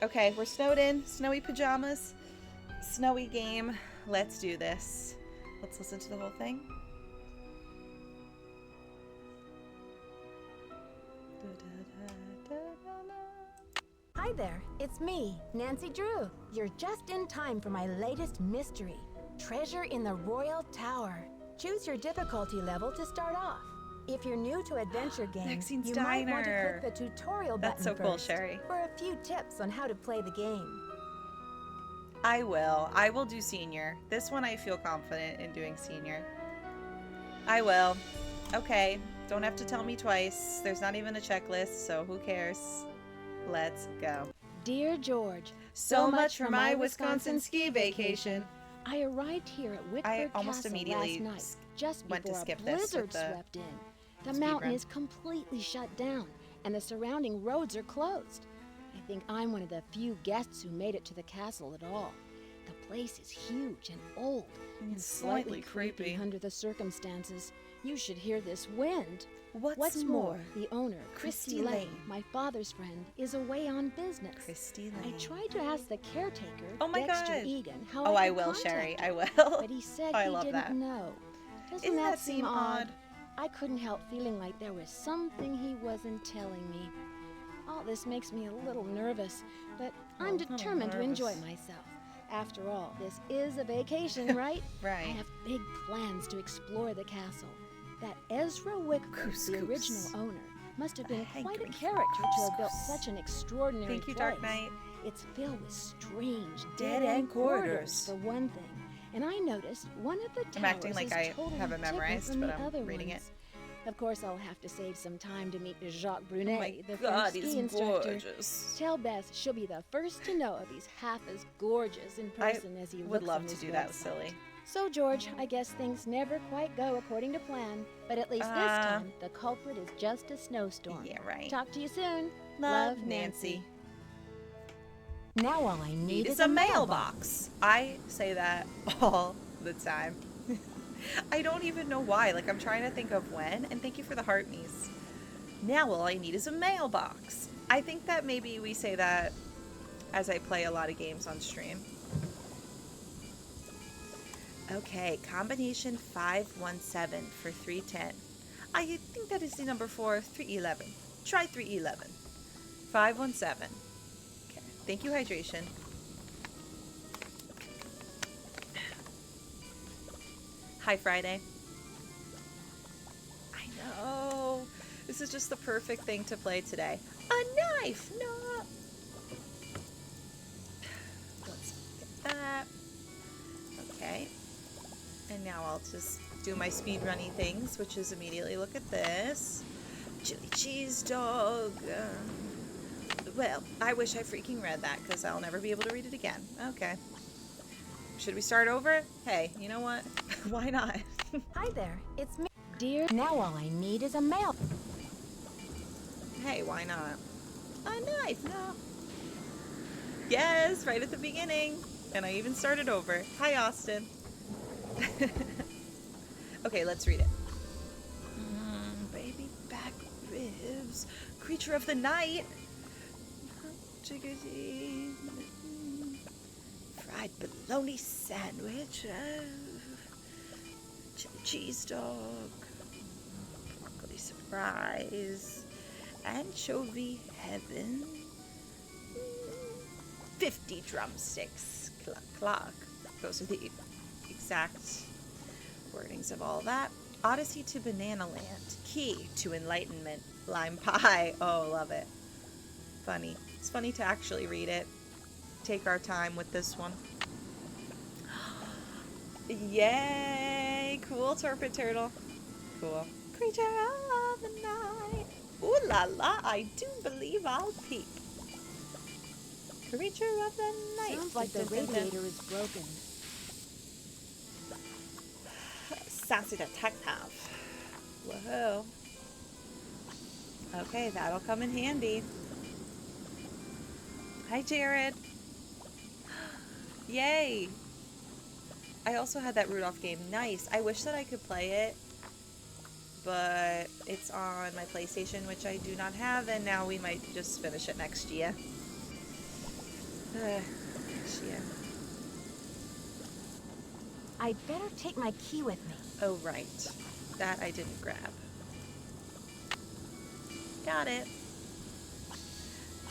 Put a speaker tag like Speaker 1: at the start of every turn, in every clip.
Speaker 1: Okay, we're snowed in. Snowy pajamas. Snowy game. Let's do this. Let's listen to the whole thing.
Speaker 2: Hi there, it's me, Nancy Drew. You're just in time for my latest mystery, Treasure in the Royal Tower. Choose your difficulty level to start off. If you're new to adventure games,
Speaker 1: Maxine's
Speaker 2: you might want to
Speaker 1: Diner.
Speaker 2: click the tutorial
Speaker 1: That's
Speaker 2: button
Speaker 1: so cool,
Speaker 2: first
Speaker 1: Sherry.
Speaker 2: for a few tips on how to play the game.
Speaker 1: I will do senior. This one I feel confident in doing senior. I will. Okay, don't have to tell me twice. There's not even a checklist, so who cares? Let's go.
Speaker 2: Dear George,
Speaker 1: So much for my Wisconsin ski vacation.
Speaker 2: I arrived here at Whitford
Speaker 1: I almost
Speaker 2: Castle
Speaker 1: immediately
Speaker 2: last night, just
Speaker 1: went to
Speaker 2: before
Speaker 1: skip
Speaker 2: a
Speaker 1: this with
Speaker 2: blizzard
Speaker 1: the
Speaker 2: swept in. The
Speaker 1: speed
Speaker 2: mountain
Speaker 1: run.
Speaker 2: is completely shut down, and the surrounding roads are closed. I think I'm one of the few guests who made it to the castle at all. The place is huge and old, and slightly creepy under the circumstances. You should hear this wind. What's more, the owner, Christy Lane, my father's friend, is away on business.
Speaker 1: Christy
Speaker 2: I
Speaker 1: Lane.
Speaker 2: tried to ask the caretaker,
Speaker 1: Oh my
Speaker 2: Dexter
Speaker 1: God.
Speaker 2: Egan, how
Speaker 1: Oh,
Speaker 2: I
Speaker 1: I
Speaker 2: could
Speaker 1: will,
Speaker 2: contact
Speaker 1: Sherry.
Speaker 2: him,
Speaker 1: I will.
Speaker 2: but he said
Speaker 1: I
Speaker 2: he
Speaker 1: love
Speaker 2: didn't
Speaker 1: that.
Speaker 2: know. Doesn't
Speaker 1: Isn't
Speaker 2: that
Speaker 1: that
Speaker 2: seem
Speaker 1: seem
Speaker 2: odd?
Speaker 1: odd?
Speaker 2: I couldn't help feeling like there was something he wasn't telling me. All this makes me a little nervous, but I'm determined to enjoy myself. After all, this is a vacation, right?
Speaker 1: Right.
Speaker 2: I have big plans to explore the castle. That Ezra Wickford, the original owner, must have been quite a character to have built such an extraordinary
Speaker 1: Thank you,
Speaker 2: place.
Speaker 1: Dark Knight.
Speaker 2: It's filled with strange,
Speaker 1: Dead-end
Speaker 2: dead-end
Speaker 1: corridors.
Speaker 2: corridors, for one thing. And I noticed one of the towers
Speaker 1: I'm acting like
Speaker 2: is
Speaker 1: I
Speaker 2: totally
Speaker 1: have it
Speaker 2: different
Speaker 1: memorized,
Speaker 2: from
Speaker 1: but
Speaker 2: the
Speaker 1: I'm
Speaker 2: other
Speaker 1: reading
Speaker 2: ones. Of course, I'll have to save some time to meet Jacques Brunet,
Speaker 1: Oh my
Speaker 2: the
Speaker 1: God,
Speaker 2: French
Speaker 1: he's
Speaker 2: ski instructor.
Speaker 1: gorgeous.
Speaker 2: Tell Beth she'll be the first to know if he's half as gorgeous in person as he
Speaker 1: Would
Speaker 2: looks
Speaker 1: love
Speaker 2: on
Speaker 1: to
Speaker 2: his
Speaker 1: do that with
Speaker 2: website.
Speaker 1: Silly.
Speaker 2: So, George, I guess things never quite go according to plan, but at least this time, the culprit is just a snowstorm.
Speaker 1: Yeah, right.
Speaker 2: Talk to you soon.
Speaker 1: Love, Nancy.
Speaker 2: Now all I need
Speaker 1: Is a mailbox. I say that all the time. I don't even know why. Like, I'm trying to think of when. And thank you for the heart knees. Now all I need is a mailbox. I think that maybe we say that as I play a lot of games on stream. Okay, combination 517 for 310. I think that is the number for 311. Try 311. 517. Okay, thank you, hydration. Hi, Friday. I know. This is just the perfect thing to play today. A knife! No! Let's get that. Okay. And now I'll just do my speed running things, which is immediately look at this. Chili cheese dog. Well, I wish I freaking read that because I'll never be able to read it again. Okay. Should we start over? Hey, you know what? Why not?
Speaker 2: Hi there, it's me. Dear, now all I need is a mail.
Speaker 1: Hey, why not? A knife, no. Yes, right at the beginning. And I even started over. Hi, Austin. Okay, let's read it. Baby back ribs. Creature of the night. Chickadee. Fried bologna sandwich. Chili cheese dog. Broccoli surprise. Anchovy heaven. 50 drumsticks. Cluck, cluck. Those are the exact wordings of all that. Odyssey to Banana Land. Key to enlightenment. Lime pie. Oh, love it. Funny. It's funny to actually read it. Take our time with this one. Yay! Cool Torpid Turtle. Cool. Creature of the night. Ooh la la, I do believe I'll peek. Creature of the night.
Speaker 2: Sounds like the radiator is broken.
Speaker 1: Sassy detective. Whoa. Okay, that'll come in handy. Hi, Jared. Yay. I also had that Rudolph game. Nice. I wish that I could play it, but it's on my PlayStation, which I do not have, and now we might just finish it next year. Next year.
Speaker 2: I'd better take my key with me.
Speaker 1: Oh, right. That I didn't grab. Got it.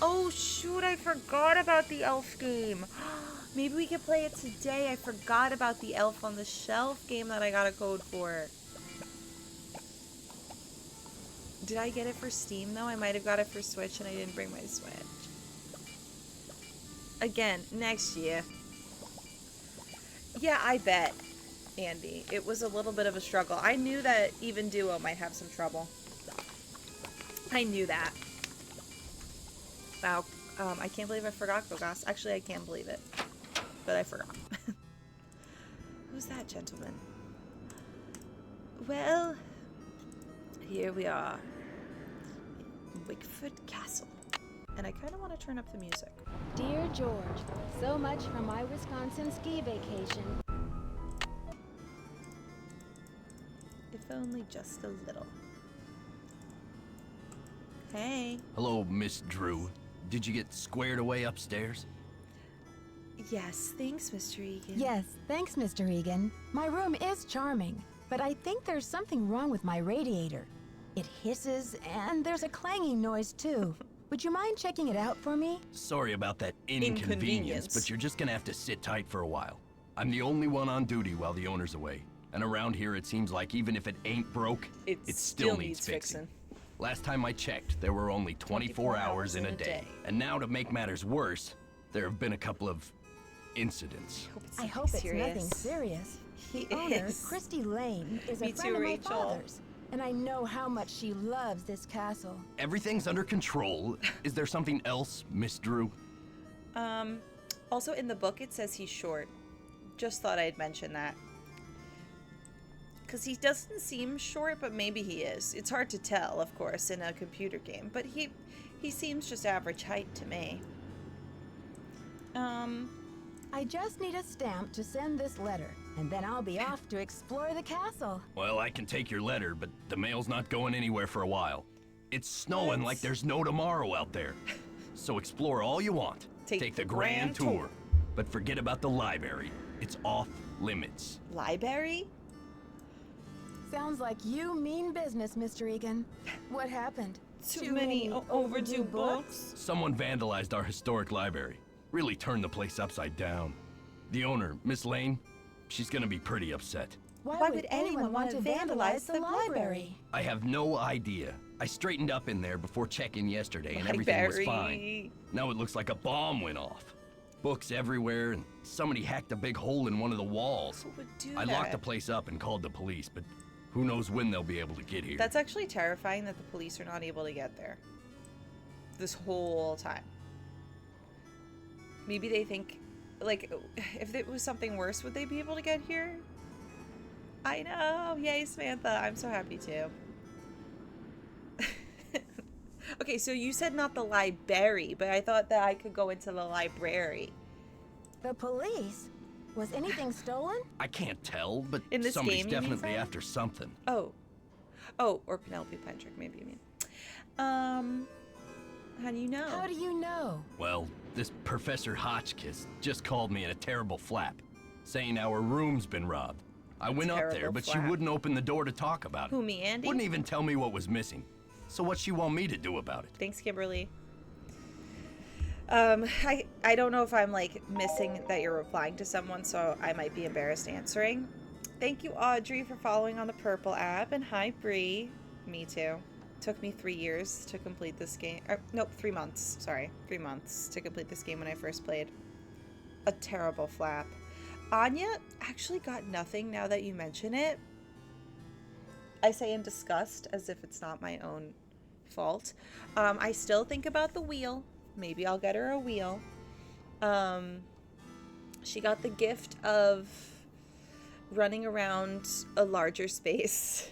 Speaker 1: Oh, shoot, I forgot about the elf game. Maybe we could play it today. I forgot about the Elf on the Shelf game that I got a code for. Did I get it for Steam, though? I might have got it for Switch, and I didn't bring my Switch. Again, next year. Yeah, I bet, Andy. It was a little bit of a struggle. I knew that even Duo might have some trouble. I knew that. Wow. I can't believe I forgot Gogas. Actually, I can't believe it. But I forgot. Who's that gentleman? Well, here we are. Wickford Castle. And I kind of want to turn up the music.
Speaker 2: Dear George, so much for my Wisconsin ski vacation.
Speaker 1: If only just a little. Hey.
Speaker 3: Hello, Miss Drew. Did you get squared away upstairs?
Speaker 1: Yes, thanks, Mr. Egan.
Speaker 2: Yes, thanks, Mr. Egan. My room is charming, but I think there's something wrong with my radiator. It hisses, and there's a clanging noise, too. Would you mind checking it out for me?
Speaker 3: Sorry about that inconvenience, but you're just gonna have to sit tight for a while. I'm the only one on duty while the owner's away. And around here, it seems like even if it ain't broke, it still needs fixing. Last time I checked, there were only 24 hours in a day. And now, to make matters worse, there have been a couple of incidents.
Speaker 2: I hope it's nothing serious. The owner, Christy Lane, is a friend of my father's, and I know how much she loves this castle.
Speaker 3: Everything's under control. Is there something else, Miss Drew?
Speaker 1: Also in the book it says he's short. Just thought I'd mention that. Because he doesn't seem short, but maybe he is. It's hard to tell, of course, in a computer game. But he seems just average height to me.
Speaker 2: I just need a stamp to send this letter, and then I'll be off to explore the castle.
Speaker 3: Well, I can take your letter, but the mail's not going anywhere for a while. It's snowing like there's no tomorrow out there. So explore all you want. Take the grand tour. But forget about the library. It's off limits.
Speaker 1: Library?
Speaker 2: Sounds like you mean business, Mr. Egan. What happened?
Speaker 1: Too many overdue books?
Speaker 3: Someone vandalized our historic library. Really turned the place upside down. The owner, Miss Lane, she's gonna be pretty upset.
Speaker 2: Why would anyone want to vandalize the library?
Speaker 3: I have no idea. I straightened up in there before check-in yesterday and everything was fine. Now it looks like a bomb went off. Books everywhere, and somebody hacked a big hole in one of the walls.
Speaker 1: Who would do
Speaker 3: I
Speaker 1: that?
Speaker 3: locked the place up and called the police, but who knows when they'll be able to get here.
Speaker 1: That's actually terrifying that the police are not able to get there. This whole time. Maybe they think, like, if it was something worse, would they be able to get here? I know. Yay, Samantha. I'm so happy too. Okay, so you said not the library, but I thought that I could go into the library.
Speaker 2: The police? Was anything stolen?
Speaker 3: I can't tell, but
Speaker 1: In this
Speaker 3: somebody's
Speaker 1: game, you mean,
Speaker 3: definitely
Speaker 1: Fran?
Speaker 3: after something.
Speaker 1: Oh, or Penelope Pendrick, maybe you mean. How do you know?
Speaker 2: How do you know?
Speaker 3: Well, this Professor Hotchkiss just called me in a terrible flap, saying our room's been robbed. I went up there, but she wouldn't open the door to talk about it.
Speaker 1: Who, me, Andy?
Speaker 3: Wouldn't even tell me what was missing. So what's she want me to do about it?
Speaker 1: Thanks, Kimberly. I don't know if I'm, like, missing that you're replying to someone, so I might be embarrassed answering. Thank you, Audrey, for following on the Purple app, and hi, Bree. Me too. Took me 3 years to complete this game. Nope, 3 months. Sorry, 3 months to complete this game when I first played. A terrible flap. Anya actually got nothing now that you mention it. I say in disgust as if it's not my own fault. I still think about the wheel. Maybe I'll get her a wheel. She got the gift of running around a larger space.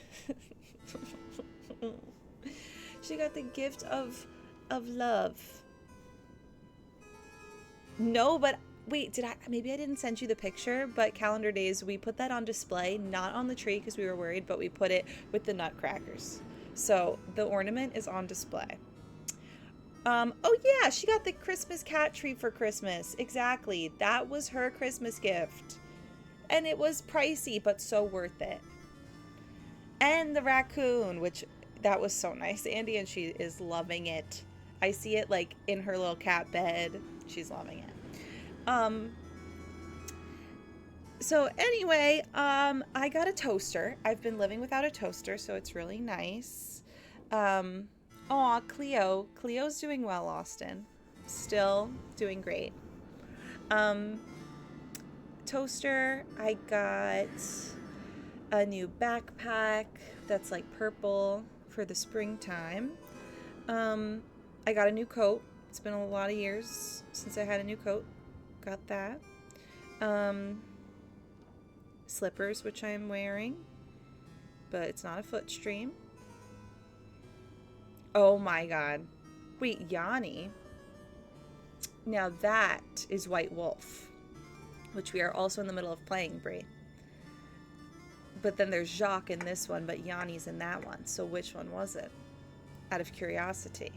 Speaker 1: She got the gift of love. No, but wait, maybe I didn't send you the picture, but calendar days, we put that on display, not on the tree because we were worried, but we put it with the nutcrackers. So the ornament is on display. Oh yeah, she got the Christmas cat tree for Christmas. Exactly. That was her Christmas gift. And it was pricey, but so worth it. And the raccoon, which that was so nice. Andy, and she is loving it. I see it like in her little cat bed. She's loving it. So anyway, I got a toaster. I've been living without a toaster, so it's really nice. Aw, Cleo. Cleo's doing well, Austin. Still doing great. Toaster. I got a new backpack that's like purple for the springtime. I got a new coat. It's been a lot of years since I had a new coat. Got that. Slippers, which I'm wearing, but it's not a foot stream. Oh my god. Wait, Yanni. Now that is White Wolf, which we are also in the middle of playing, Brie. But then there's Jacques in this one, but Yanni's in that one. So which one was it? Out of curiosity.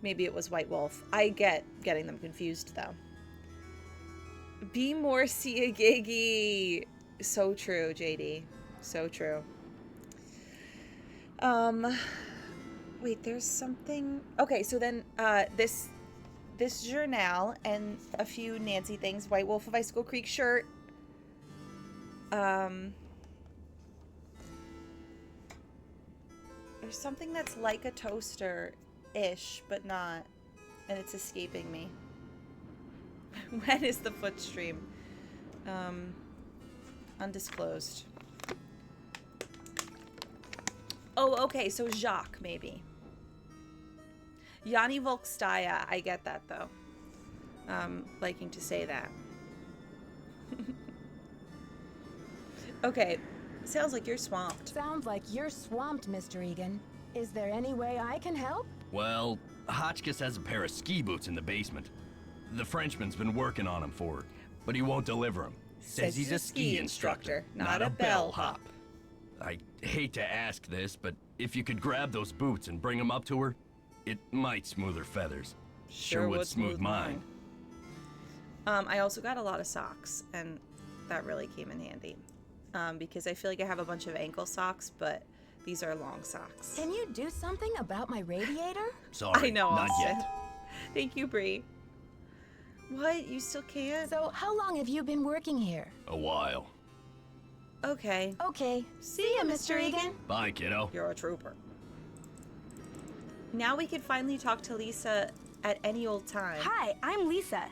Speaker 1: Maybe it was White Wolf. I get getting them confused, though. Be more Siagigi. So true, JD. So true. Wait, there's something. Okay, so then this journal and a few Nancy things. White Wolf of Icicle Creek shirt. There's something that's like a toaster-ish, but not, and it's escaping me. When is the foot stream? Undisclosed. Oh, okay, so Jacques, maybe. Yanni Volkstaya, I get that, though. Liking to say that. Okay, sounds like you're swamped.
Speaker 2: Sounds like you're swamped, Mr. Egan. Is there any way I can help?
Speaker 3: Well, Hotchkiss has a pair of ski boots in the basement. The Frenchman's been working on them for her, but he won't deliver them. Says he's a ski instructor, not a bellhop. I hate to ask this, but if you could grab those boots and bring them up to her, it might smooth her feathers. Sure would smooth mine.
Speaker 1: I also got a lot of socks, and that really came in handy. Because I feel like I have a bunch of ankle socks, but these are long socks.
Speaker 2: Can you do something about my radiator?
Speaker 3: Sorry,
Speaker 1: I know,
Speaker 3: not
Speaker 1: Austin.
Speaker 3: yet.
Speaker 1: Thank you, Bree. What? You still can't?
Speaker 2: So, how long have you been working here?
Speaker 3: A while.
Speaker 1: Okay.
Speaker 2: Okay. See ya, Mr. Egan.
Speaker 3: Bye, kiddo.
Speaker 1: You're a trooper. Now we can finally talk to Lisa at any old time.
Speaker 4: Hi, I'm Lisa.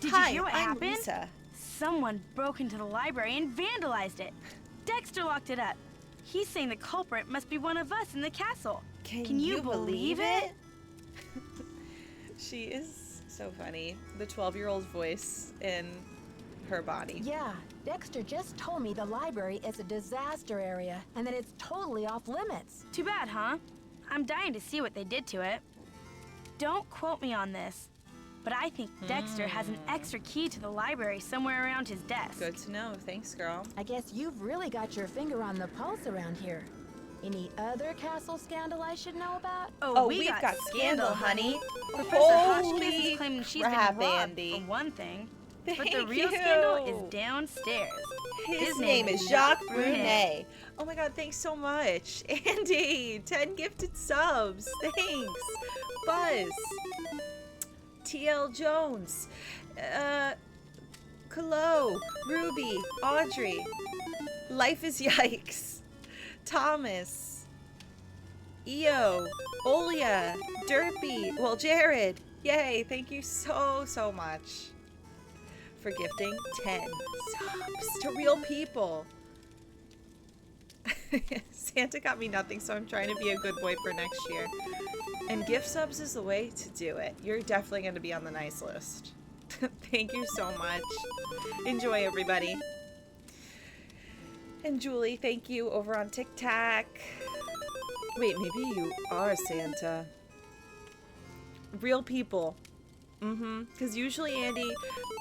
Speaker 4: Did
Speaker 1: Hi,
Speaker 4: you hear what
Speaker 1: I'm
Speaker 4: happened?
Speaker 1: Lisa.
Speaker 4: Someone broke into the library and vandalized it. Dexter locked it up. He's saying the culprit must be one of us in the castle. Can you believe it?
Speaker 1: She is so funny. The 12-year-old's voice in her body.
Speaker 2: Yeah, Dexter just told me the library is a disaster area and that it's totally off limits.
Speaker 4: Too bad, huh? I'm dying to see what they did to it. Don't quote me on this, but I think Dexter has an extra key to the library somewhere around his desk.
Speaker 1: Good to know. Thanks, girl.
Speaker 2: I guess you've really got your finger on the pulse around here. Any other castle scandal I should know about?
Speaker 1: Oh, we've got scandal, honey.
Speaker 4: Professor Hotchkiss is claiming she's been
Speaker 1: crap,
Speaker 4: robbed,
Speaker 1: Andy.
Speaker 4: for one thing. But
Speaker 1: Thank
Speaker 4: the real
Speaker 1: you.
Speaker 4: scandal is downstairs.
Speaker 1: His name is Jacques Brunet. Oh my god, thanks so much. Andy, 10 gifted subs. Thanks. Buzz. TL Jones. Kalo. Ruby. Audrey. Life is Yikes. Thomas. Eo. Olia. Derpy. Well, Jared. Yay, thank you so much for gifting 10 subs to real people. Santa got me nothing, so I'm trying to be a good boy for next year. And gift subs is the way to do it. You're definitely going to be on the nice list. Thank you so much. Enjoy, everybody. And Julie, thank you over on TikTok. Wait, maybe you are Santa. Real people. Because usually Andy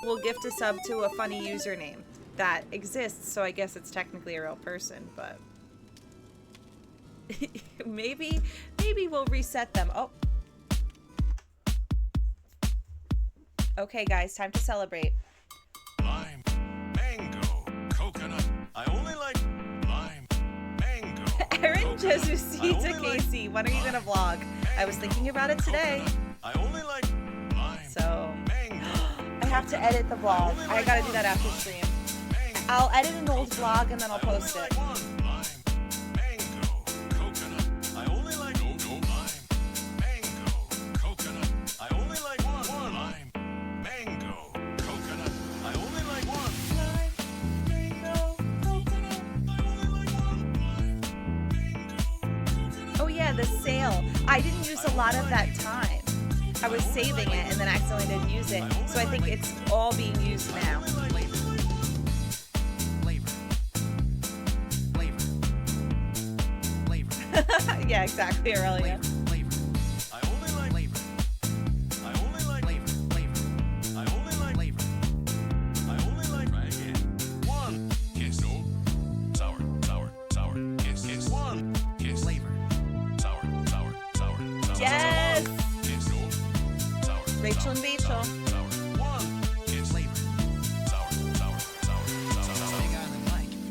Speaker 1: will gift a sub to a funny username that exists, so I guess it's technically a real person, but maybe we'll reset them. Oh, Okay, guys, time to celebrate.
Speaker 5: Lime, mango, coconut. I only like lime, mango.
Speaker 1: Erin just
Speaker 5: coconut.
Speaker 1: received
Speaker 5: I
Speaker 1: a
Speaker 5: only like
Speaker 1: Casey. When are you gonna vlog? I was thinking about it today.
Speaker 5: coconut. I only like lime,
Speaker 1: So
Speaker 5: mango.
Speaker 1: I have to edit the vlog. I gotta do that after stream. I'll edit an old vlog and then I'll post it. Oh yeah, the sale. I didn't use a lot of that time. I was saving it and then accidentally didn't use it. So I think it's all being used now. Yeah, exactly, Aurelia. Yes! Rachel and Rachel.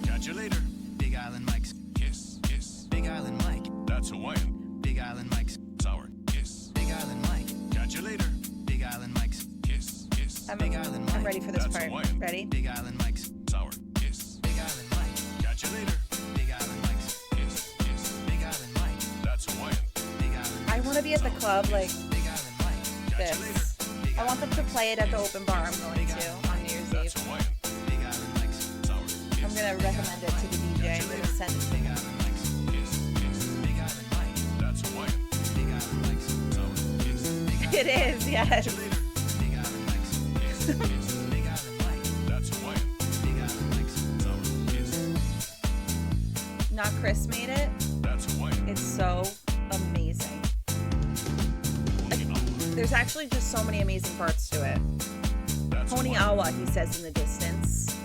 Speaker 5: Catch you later.
Speaker 6: Big Island Mike's
Speaker 5: Kiss, kiss.
Speaker 6: Big Island Mike.
Speaker 5: That's Hawaiian.
Speaker 6: Big Island Mike's
Speaker 5: Sour. Kiss.
Speaker 6: Big Island Mike.
Speaker 5: Catch you later.
Speaker 6: Big Island Mike's
Speaker 5: Kiss, kiss.
Speaker 1: I'm
Speaker 6: Island Mike.
Speaker 1: ready for this
Speaker 5: That's
Speaker 1: part.
Speaker 5: Hawaiian.
Speaker 1: Ready?
Speaker 6: Big Island Mike's
Speaker 5: Sour. Kiss.
Speaker 6: Big Island Mike.
Speaker 5: Catch you later.
Speaker 6: Big Island Mike's
Speaker 5: Kiss, kiss.
Speaker 6: Big Island Mike.
Speaker 5: That's Hawaiian.
Speaker 6: Big Island
Speaker 1: I want to be at the club like
Speaker 6: Big Island Mike.
Speaker 5: Catch you later.
Speaker 1: this. I want them to play it at the open bar I'm going to on New Year's
Speaker 5: That's
Speaker 1: Eve.
Speaker 5: Hawaiian.
Speaker 6: Big Island Mike's
Speaker 5: Sour. Kiss.
Speaker 1: I'm going to recommend it to the DJ. I'm going to send it to
Speaker 6: Big
Speaker 1: him.
Speaker 6: Island Mike's
Speaker 5: Kiss, kiss.
Speaker 6: Big Island Mike.
Speaker 5: That's Hawaiian.
Speaker 6: Big Island Mike's
Speaker 5: Sour. Kiss.
Speaker 1: It is, yes.
Speaker 5: Catch you later.
Speaker 6: Big Island Mike's
Speaker 5: Kiss, kiss.
Speaker 6: Big Island Mike.
Speaker 5: That's Hawaiian.
Speaker 6: Big Island Mike's
Speaker 5: Sour. Kiss.
Speaker 1: Not Chris made it.
Speaker 5: That's Hawaiian.
Speaker 1: It's so amazing. There's actually just so many amazing parts to it.
Speaker 5: That's Hawaiian.
Speaker 1: Honiawa, he says in the distance.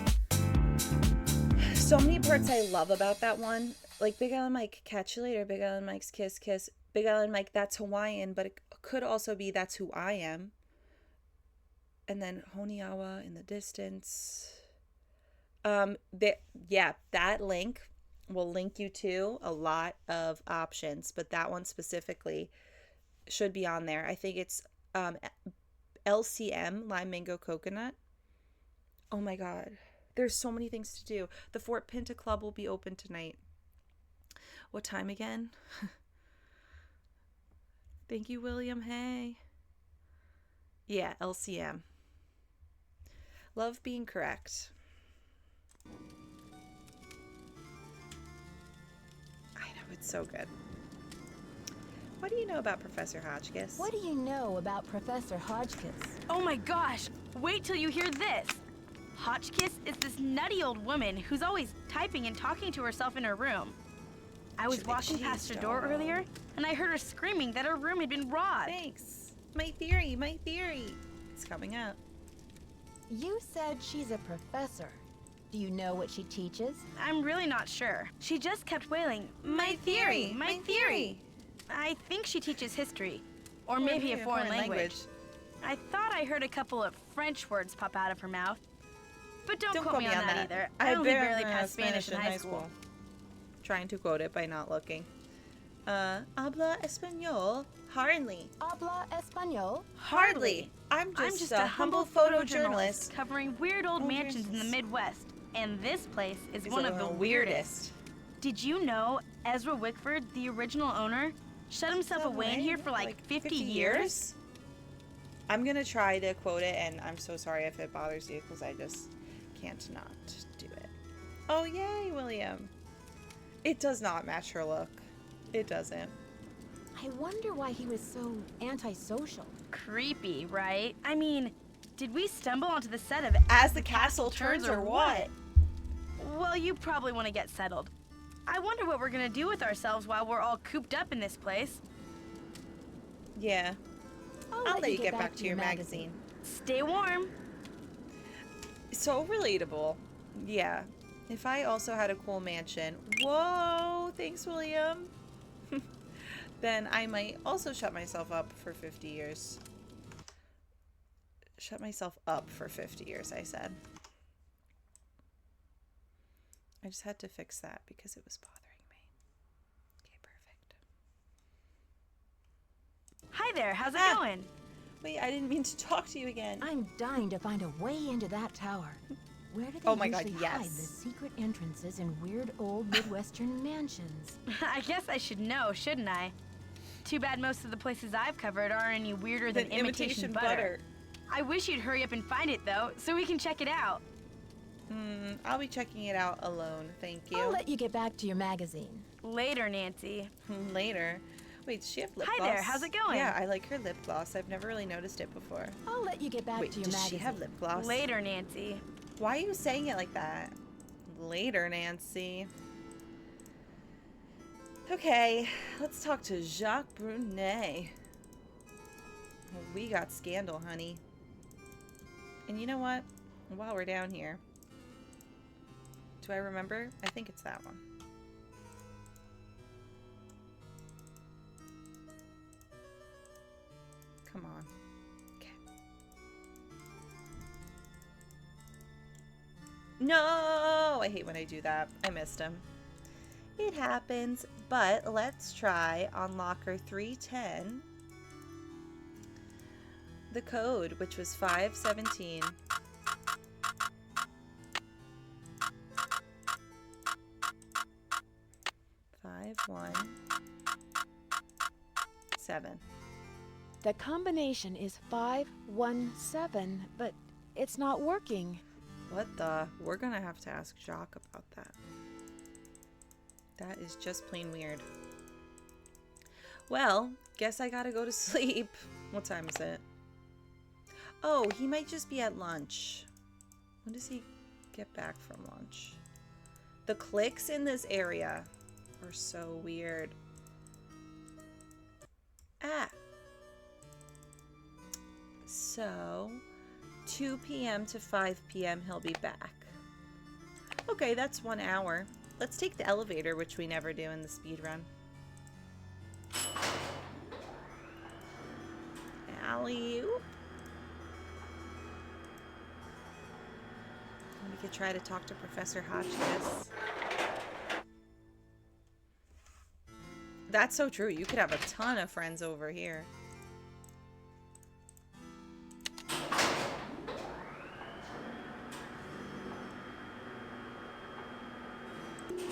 Speaker 1: So many parts I love about that one. Like Big Island Mike, catch you later. Big Island Mike's kiss, kiss. Big Island Mike, that's Hawaiian, but it could also be that's who I am. And then Honiawa in the distance. That link will link you to a lot of options, but that one specifically should be on there. I think it's LCM, lime mango coconut. Oh my god, there's so many things to do. The Fort Pinta Club will be open tonight. What time again? Thank you, William. Hey. Yeah, LCM. Love being correct. I know, it's so good. What do you know about Professor Hotchkiss?
Speaker 2: What do you know about Professor Hotchkiss?
Speaker 4: Oh my gosh, wait till you hear this. Hotchkiss is this nutty old woman who's always typing and talking to herself in her room. I was walking past her door earlier, and I heard her screaming that her room had been robbed.
Speaker 1: Thanks. My theory. It's coming up.
Speaker 2: You said she's a professor. Do you know what she teaches?
Speaker 4: I'm really not sure. She just kept wailing, my theory, my theory. I think she teaches history, or maybe a foreign language. I thought I heard a couple of French words pop out of her mouth. But don't quote me on that either. I only barely passed Spanish in high school.
Speaker 1: Trying to quote it by not looking. Habla español? Hardly.
Speaker 2: Habla español?
Speaker 1: Hardly. I'm just a humble photojournalist
Speaker 4: covering weird old mansions in the Midwest. And this place is one of the weirdest. Did you know Ezra Wickford, the original owner, shut himself away in here for like 50 years?
Speaker 1: I'm gonna try to quote it, and I'm so sorry if it bothers you, because I just can't not do it. Oh, yay, William. It does not match her look. It doesn't.
Speaker 2: I wonder why he was so antisocial.
Speaker 4: Creepy, right? I mean, did we stumble onto the set of
Speaker 1: As the Castle Turns or what?
Speaker 4: Well, you probably want to get settled. I wonder what we're gonna do with ourselves while we're all cooped up in this place.
Speaker 1: Yeah. I'll let you get back to your magazine.
Speaker 4: Stay warm.
Speaker 1: So relatable. Yeah. If I also had a cool mansion, whoa, thanks, William, then I might also shut myself up for 50 years. Shut myself up for 50 years, I said. I just had to fix that because it was bothering me. Okay, perfect.
Speaker 4: Hi there, how's it going?
Speaker 1: Wait, I didn't mean to talk to you again.
Speaker 2: I'm dying to find a way into that tower. Where do they
Speaker 1: Oh my God,
Speaker 2: usually hide the
Speaker 1: yes.
Speaker 2: secret entrances in weird old Midwestern mansions?
Speaker 4: I guess I should know, shouldn't I? Too bad most of the places I've covered aren't any weirder than imitation butter. I wish you'd hurry up and find it, though, so we can check it out.
Speaker 1: I'll be checking it out alone, thank you.
Speaker 2: I'll let you get back to your magazine.
Speaker 4: Later, Nancy.
Speaker 1: Later. Wait, does she have lip
Speaker 4: Hi
Speaker 1: gloss?
Speaker 4: there, how's it going?
Speaker 1: Yeah, I like her lip gloss. I've never really noticed it before.
Speaker 2: I'll let you get back
Speaker 1: Wait,
Speaker 2: to your
Speaker 1: does
Speaker 2: magazine.
Speaker 1: she have lip gloss?
Speaker 4: Later, Nancy.
Speaker 1: Why are you saying it like that? Later, Nancy. Okay, let's talk to Jacques Brunet. We got scandal, honey. And you know what? While we're down here, do I remember? I think it's that one. Come on. Okay. No! I hate when I do that. I missed him. It happens, but let's try on locker 310 the code, which was 517. Five, 1, 7.
Speaker 2: The combination is 517, but it's not working.
Speaker 1: What the? We're gonna have to ask Jacques about that. That is just plain weird. Well, guess I gotta go to sleep. What time is it? Oh, he might just be at lunch. When does he get back from lunch? The clicks in this area are so weird. So, 2 p.m. to 5 p.m. he'll be back. Okay, that's 1 hour. Let's take the elevator, which we never do in the speed run. Alley-oop. We could try to talk to Professor Hotchkiss. That's so true. You could have a ton of friends over here.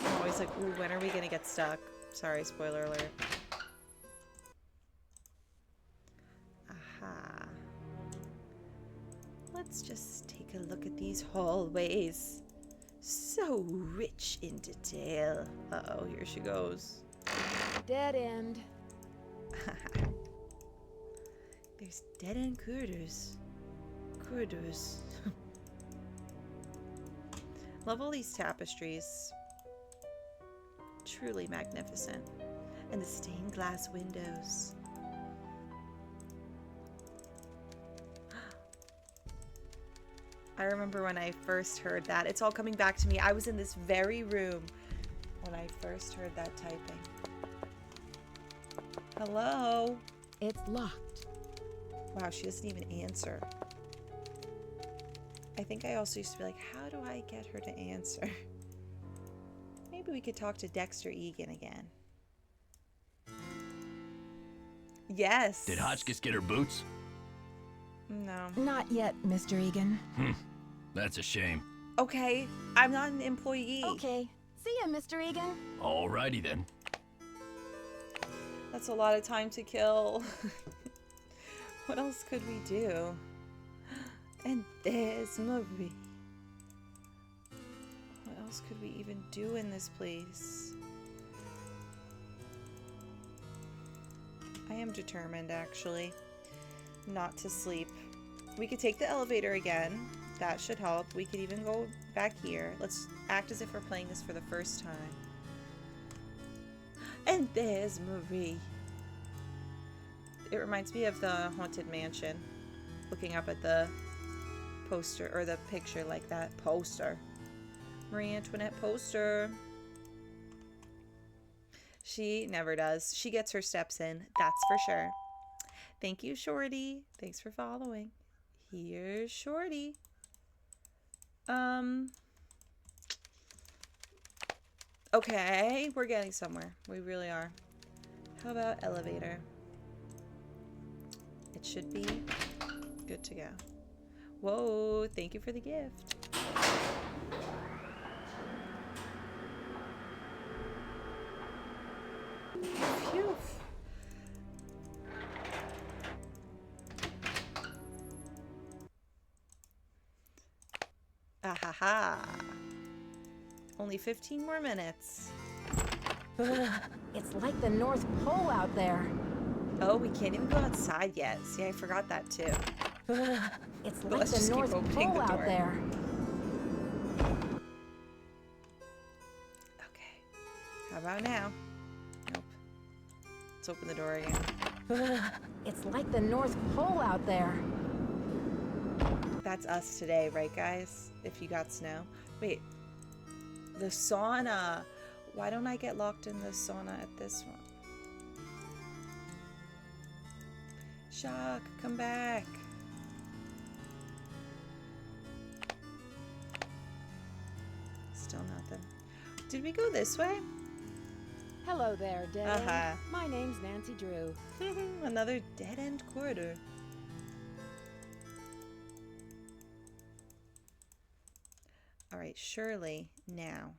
Speaker 1: I'm always like, ooh, when are we gonna get stuck? Sorry, spoiler alert. Aha. Let's just take a look at these hallways. So rich in detail. Uh-oh, here she goes.
Speaker 2: Dead end.
Speaker 1: There's dead-end corridors. Love all these tapestries. Truly magnificent. And the stained glass windows. I remember when I first heard that. It's all coming back to me. I was in this very room when I first heard that typing. Hello?
Speaker 2: It's locked.
Speaker 1: Wow, she doesn't even answer. I think I also used to be like, how do I get her to answer? Maybe we could talk to Dexter Egan again. Yes.
Speaker 3: Did Hotchkiss get her boots?
Speaker 1: No.
Speaker 2: Not yet, Mr. Egan.
Speaker 3: That's a shame.
Speaker 1: Okay, I'm not an employee.
Speaker 2: Okay. See ya, Mr. Egan.
Speaker 3: Alrighty then.
Speaker 1: That's a lot of time to kill. What else could we do? And there's Marie. What else could we even do in this place? I am determined, actually, not to sleep. We could take the elevator again. That should help. We could even go back here. Let's act as if we're playing this for the first time. And there's Marie. It reminds me of the Haunted Mansion. Looking up at the poster, or the picture like that. Poster. Marie Antoinette poster. She never does. She gets her steps in, that's for sure. Thank you, Shorty. Thanks for following. Here's Shorty. Okay, we're getting somewhere. We really are. How about elevator? It should be good to go. Whoa, thank you for the gift. Phew. Ahaha. Only 15 more minutes.
Speaker 2: It's like the North Pole out there.
Speaker 1: Oh, we can't even go outside yet. See, I forgot that too.
Speaker 2: It's
Speaker 1: But
Speaker 2: like
Speaker 1: let's
Speaker 2: the
Speaker 1: just keep
Speaker 2: North
Speaker 1: opening
Speaker 2: Pole
Speaker 1: the
Speaker 2: out
Speaker 1: door.
Speaker 2: there.
Speaker 1: Okay. How about now? Nope. Let's open the door again.
Speaker 2: It's like the North Pole out there.
Speaker 1: That's us today, right, guys? If you got snow. Wait. The sauna. Why don't I get locked in the sauna at this one? Jacques, come back. Still nothing. Did we go this way?
Speaker 2: Hello there, Dead End.
Speaker 1: Uh-huh.
Speaker 2: My name's Nancy Drew.
Speaker 1: Another dead-end corridor. All right, surely now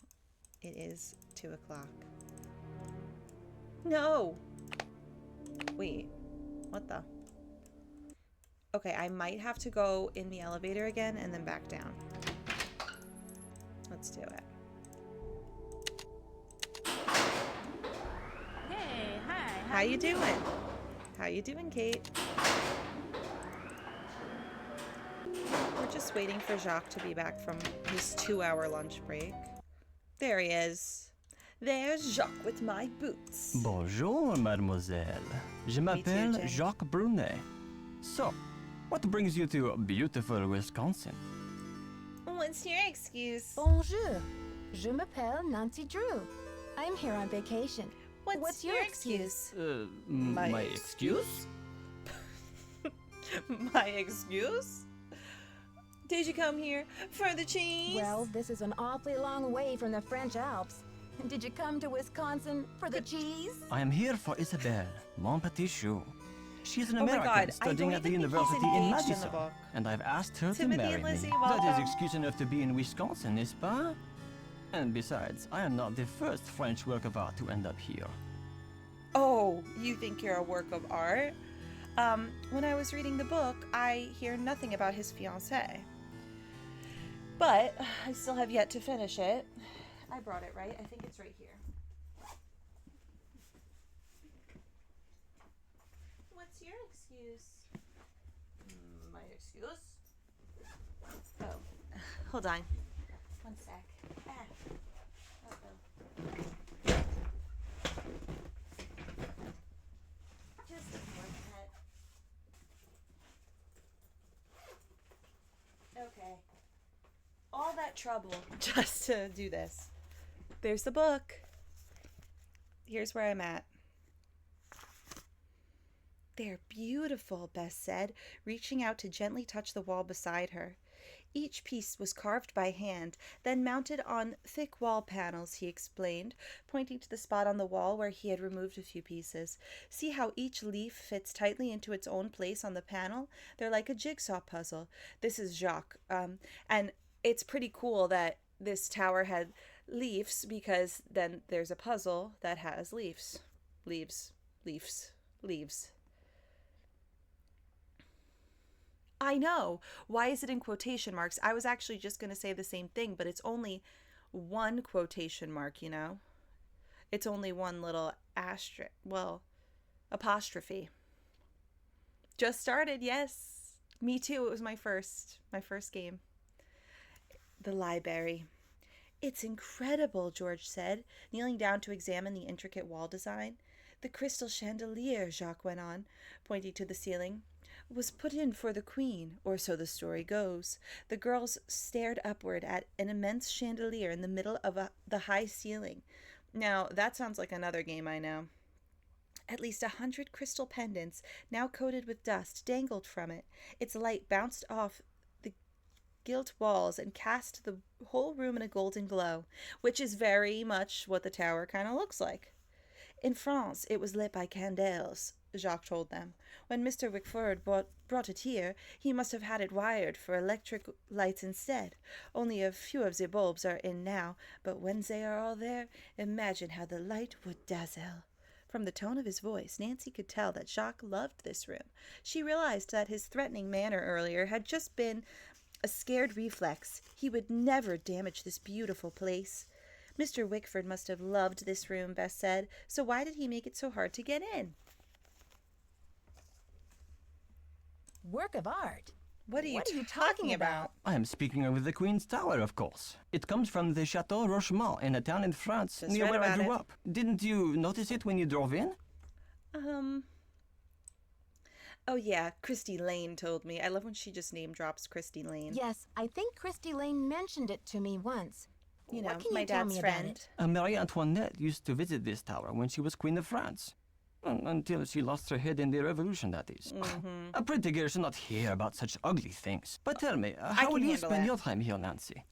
Speaker 1: it is 2 o'clock. No! Wait, what the? Okay, I might have to go in the elevator again and then back down. Let's do it.
Speaker 4: Hey, hi.
Speaker 1: How you doing? How you doing, Kate? We're just waiting for Jacques to be back from his 2-hour lunch break. There he is. There's Jacques with my boots.
Speaker 3: Bonjour, mademoiselle. Je m'appelle
Speaker 1: Jen.
Speaker 3: Jacques Brunet. So, what brings you to beautiful Wisconsin?
Speaker 1: What's your excuse?
Speaker 2: Bonjour. Je m'appelle Nancy Drew. I'm here on vacation. What's your excuse?
Speaker 3: My excuse?
Speaker 1: My excuse? Did you come here for the cheese?
Speaker 2: Well, this is an awfully long way from the French Alps. Did you come to Wisconsin for the cheese?
Speaker 3: I am here for Isabelle, mon petit chou. She is an
Speaker 1: Oh my
Speaker 3: American
Speaker 1: God, I
Speaker 3: studying
Speaker 1: don't
Speaker 3: at the
Speaker 1: even think he's
Speaker 3: university in
Speaker 1: engaged in the
Speaker 3: Madison,
Speaker 1: book.
Speaker 3: and I've asked her
Speaker 1: Timothy
Speaker 3: to marry
Speaker 1: and Lizzie,
Speaker 3: me. That
Speaker 1: welcome.
Speaker 3: is excuse enough to be in Wisconsin, n'est-ce pas? And besides, I am not the first French work of art to end up here.
Speaker 1: Oh, you think you're a work of art? When I was reading the book, I hear nothing about his fiancée. But I still have yet to finish it. I brought it, right? I think it's right here. What's your excuse? My excuse? Oh, hold on. One sec. Uh-oh. Just ignore that. Okay. All that trouble just to do this. There's the book. Here's where I'm at. They're beautiful, Bess said, reaching out to gently touch the wall beside her. Each piece was carved by hand, then mounted on thick wall panels, he explained, pointing to the spot on the wall where he had removed a few pieces. See how each leaf fits tightly into its own place on the panel? They're like a jigsaw puzzle. This is Jacques. And it's pretty cool that this tower had leaves, because then there's a puzzle that has leaves. Leaves. I know. Why is it in quotation marks? I was actually just going to say the same thing, but it's only one quotation mark, you know? It's only one little asterisk. Well, apostrophe. Just started, yes. Me too. It was my first game. The library. It's incredible, George said, kneeling down to examine the intricate wall design. The crystal chandelier, Jacques went on, pointing to the ceiling, was put in for the queen, or so the story goes. The girls stared upward at an immense chandelier in the middle of the high ceiling. Now, that sounds like another game I know. At least 100 crystal pendants, now coated with dust, dangled from it. Its light bounced off the gilt walls and cast the whole room in a golden glow, which is very much what the tower kind of looks like. In France, it was lit by candles, Jacques told them. When Mr. Wickford brought it here, he must have had it wired for electric lights instead. Only a few of the bulbs are in now, but when they are all there, imagine how the light would dazzle. From the tone of his voice, Nancy could tell that Jacques loved this room. She realized that his threatening manner earlier had just been a scared reflex. He would never damage this beautiful place. Mr. Wickford must have loved this room, Bess said, so why did he make it so hard to get in?
Speaker 2: Work of art?
Speaker 1: What are you talking about?
Speaker 3: I am speaking of the Queen's Tower, of course. It comes from the Chateau Rochemont in a town in France
Speaker 1: Just
Speaker 3: near
Speaker 1: read
Speaker 3: where I
Speaker 1: about
Speaker 3: grew
Speaker 1: it.
Speaker 3: up. Didn't you notice it when you drove in?
Speaker 1: Oh yeah, Christy Lane told me. I love when she just name drops Christy Lane.
Speaker 2: Yes, I think Christy Lane mentioned it to me once.
Speaker 1: You know,
Speaker 2: What can
Speaker 1: my
Speaker 2: you tell
Speaker 1: dad's
Speaker 2: me about
Speaker 1: friend.
Speaker 2: it?
Speaker 3: Marie Antoinette used to visit this tower when she was Queen of France. Until she lost her head in the revolution, that is. A pretty girl should not hear about such ugly things. But tell me, how
Speaker 1: can
Speaker 3: will you
Speaker 1: handle
Speaker 3: spend
Speaker 1: it.
Speaker 3: your time here, Nancy?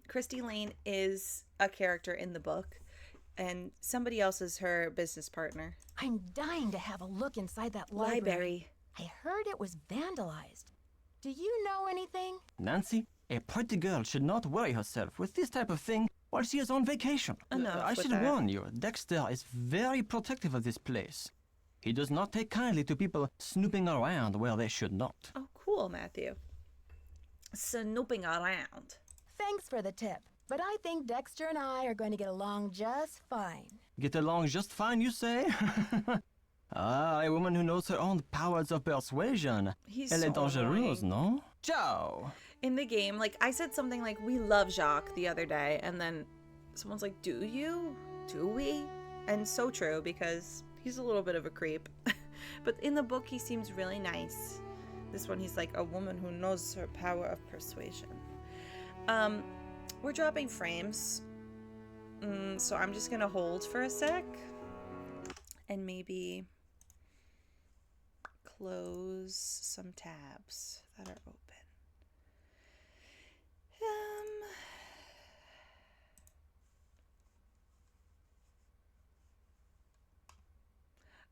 Speaker 1: Christy Lane is a character in the book, and somebody else is her business partner.
Speaker 2: I'm dying to have a look inside that library. I heard it was vandalized. Do you know anything?
Speaker 3: Nancy, a pretty girl should not worry herself with this type of thing while she is on vacation.
Speaker 1: Enough
Speaker 3: I
Speaker 1: with
Speaker 3: should
Speaker 1: that.
Speaker 3: warn you, Dexter is very protective of this place. He does not take kindly to people snooping around where they should not.
Speaker 1: Oh, cool, Matthew. Snooping around.
Speaker 2: Thanks for the tip, but I think Dexter and I are going to get along just fine.
Speaker 3: Get along just fine, you say? A woman who knows her own powers of persuasion.
Speaker 1: He's
Speaker 3: Elle
Speaker 1: so
Speaker 3: est dangereuse,
Speaker 1: annoying.
Speaker 3: no? Ciao!
Speaker 1: In the game, like, I said something like, we love Jacques the other day, and then someone's like, do you? Do we? And so true, because he's a little bit of a creep. But in the book, he seems really nice. This one, he's like a woman who knows her power of persuasion. We're dropping frames, so I'm just gonna hold for a sec, and maybe close some tabs that are open.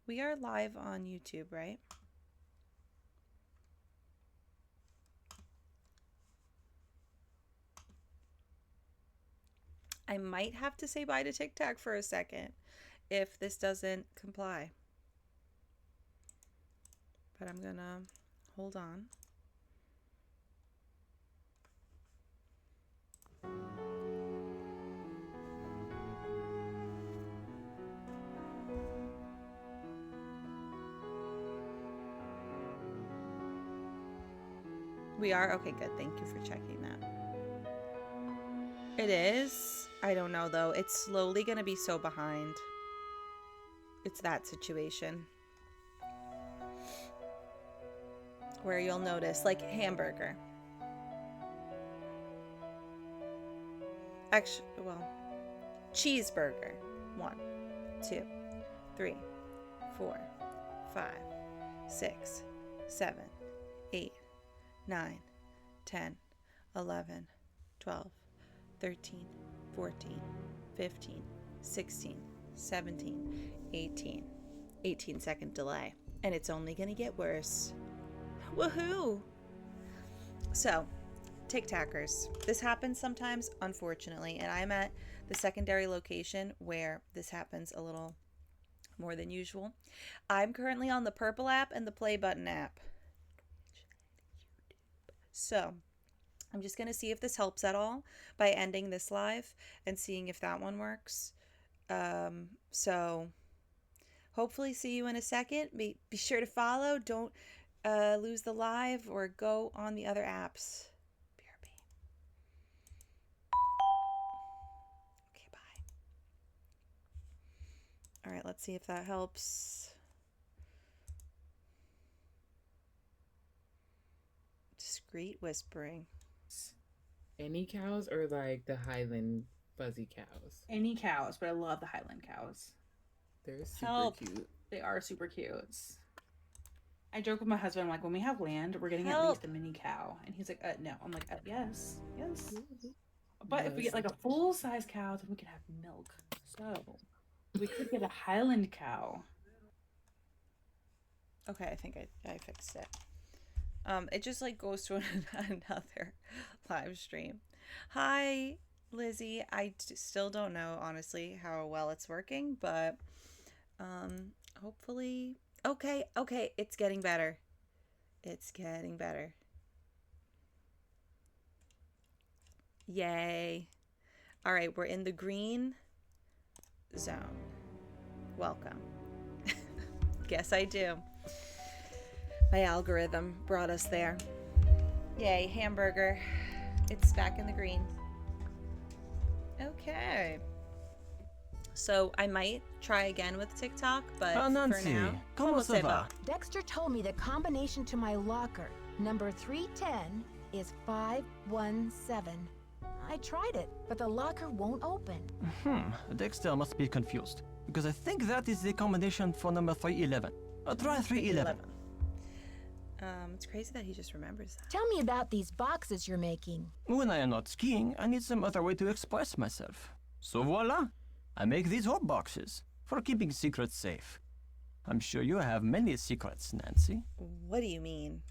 Speaker 1: We are live on YouTube, right? I might have to say bye to TikTok for a second if this doesn't comply. But I'm gonna hold on. We are? Okay, good. Thank you for checking that. It is. I don't know, though. It's slowly going to be so behind. It's that situation. Where you'll notice, like, hamburger. Actually, well, cheeseburger. 1, 2, 3, 4, 5, 6, 7, 8, 9, 10, 11, 12, 13, 14, 15, 16, 17, 18. 18-second delay. And it's only going to get worse. Woohoo! So, TikTokers. This happens sometimes, unfortunately, and I'm at the secondary location where this happens a little more than usual. I'm currently on the purple app and the play button app. So, I'm just going to see if this helps at all by ending this live and seeing if that one works. So, hopefully see you in a second. Be sure to follow. Don't lose the live or go on the other apps. BRB. Okay, bye. All right, let's see if that helps. Discreet whispering.
Speaker 7: Any cows or like the Highland fuzzy cows?
Speaker 8: Any cows, but I love the Highland cows.
Speaker 7: They're super
Speaker 1: Help.
Speaker 7: cute.
Speaker 8: They are super cute. I joke with my husband, I'm like, when we have land, we're getting at
Speaker 1: Help.
Speaker 8: least a mini cow. And he's like, no. I'm like, yes. But if we get like a full-size cow, then we can have milk. So we could get a Highland cow.
Speaker 1: Okay, I think I fixed it. It just like goes to another live stream. Hi, Lizzie. I still don't know honestly how well it's working, but hopefully. Okay, it's getting better. It's getting better. Yay. All right, we're in the green zone. Welcome. Guess I do. My algorithm brought us there. Yay, hamburger. It's back in the green. Okay. So I might try again with TikTok, but for now,
Speaker 3: ¿Cómo se va?
Speaker 2: Dexter told me the combination to my locker, number 310, is 517. I tried it, but the locker won't open.
Speaker 6: Dexter must be confused, because I think that is the combination for number 311. Try 311.
Speaker 1: It's crazy that he just remembers that.
Speaker 2: Tell me about these boxes you're making.
Speaker 6: When I am not skiing, I need some other way to express myself. So voila! I make these hot boxes for keeping secrets safe. I'm sure you have many secrets, Nancy.
Speaker 1: What do you mean?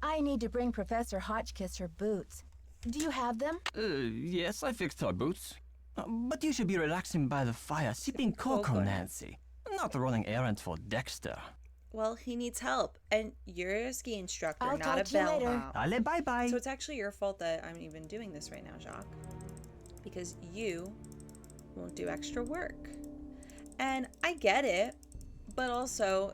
Speaker 2: I need to bring Professor Hotchkiss her boots. Do you have them?
Speaker 6: Yes, I fixed her boots. But you should be relaxing by the fire, sipping cocoa, Nancy. Not running errands for Dexter.
Speaker 1: Well, he needs help, and you're a ski instructor,
Speaker 2: I'll
Speaker 1: not
Speaker 2: talk
Speaker 1: a
Speaker 2: to you later.
Speaker 1: bellhop.
Speaker 6: Allez, bye-bye.
Speaker 1: So it's actually your fault that I'm even doing this right now, Jacques. Because you won't do extra work. And I get it, but also,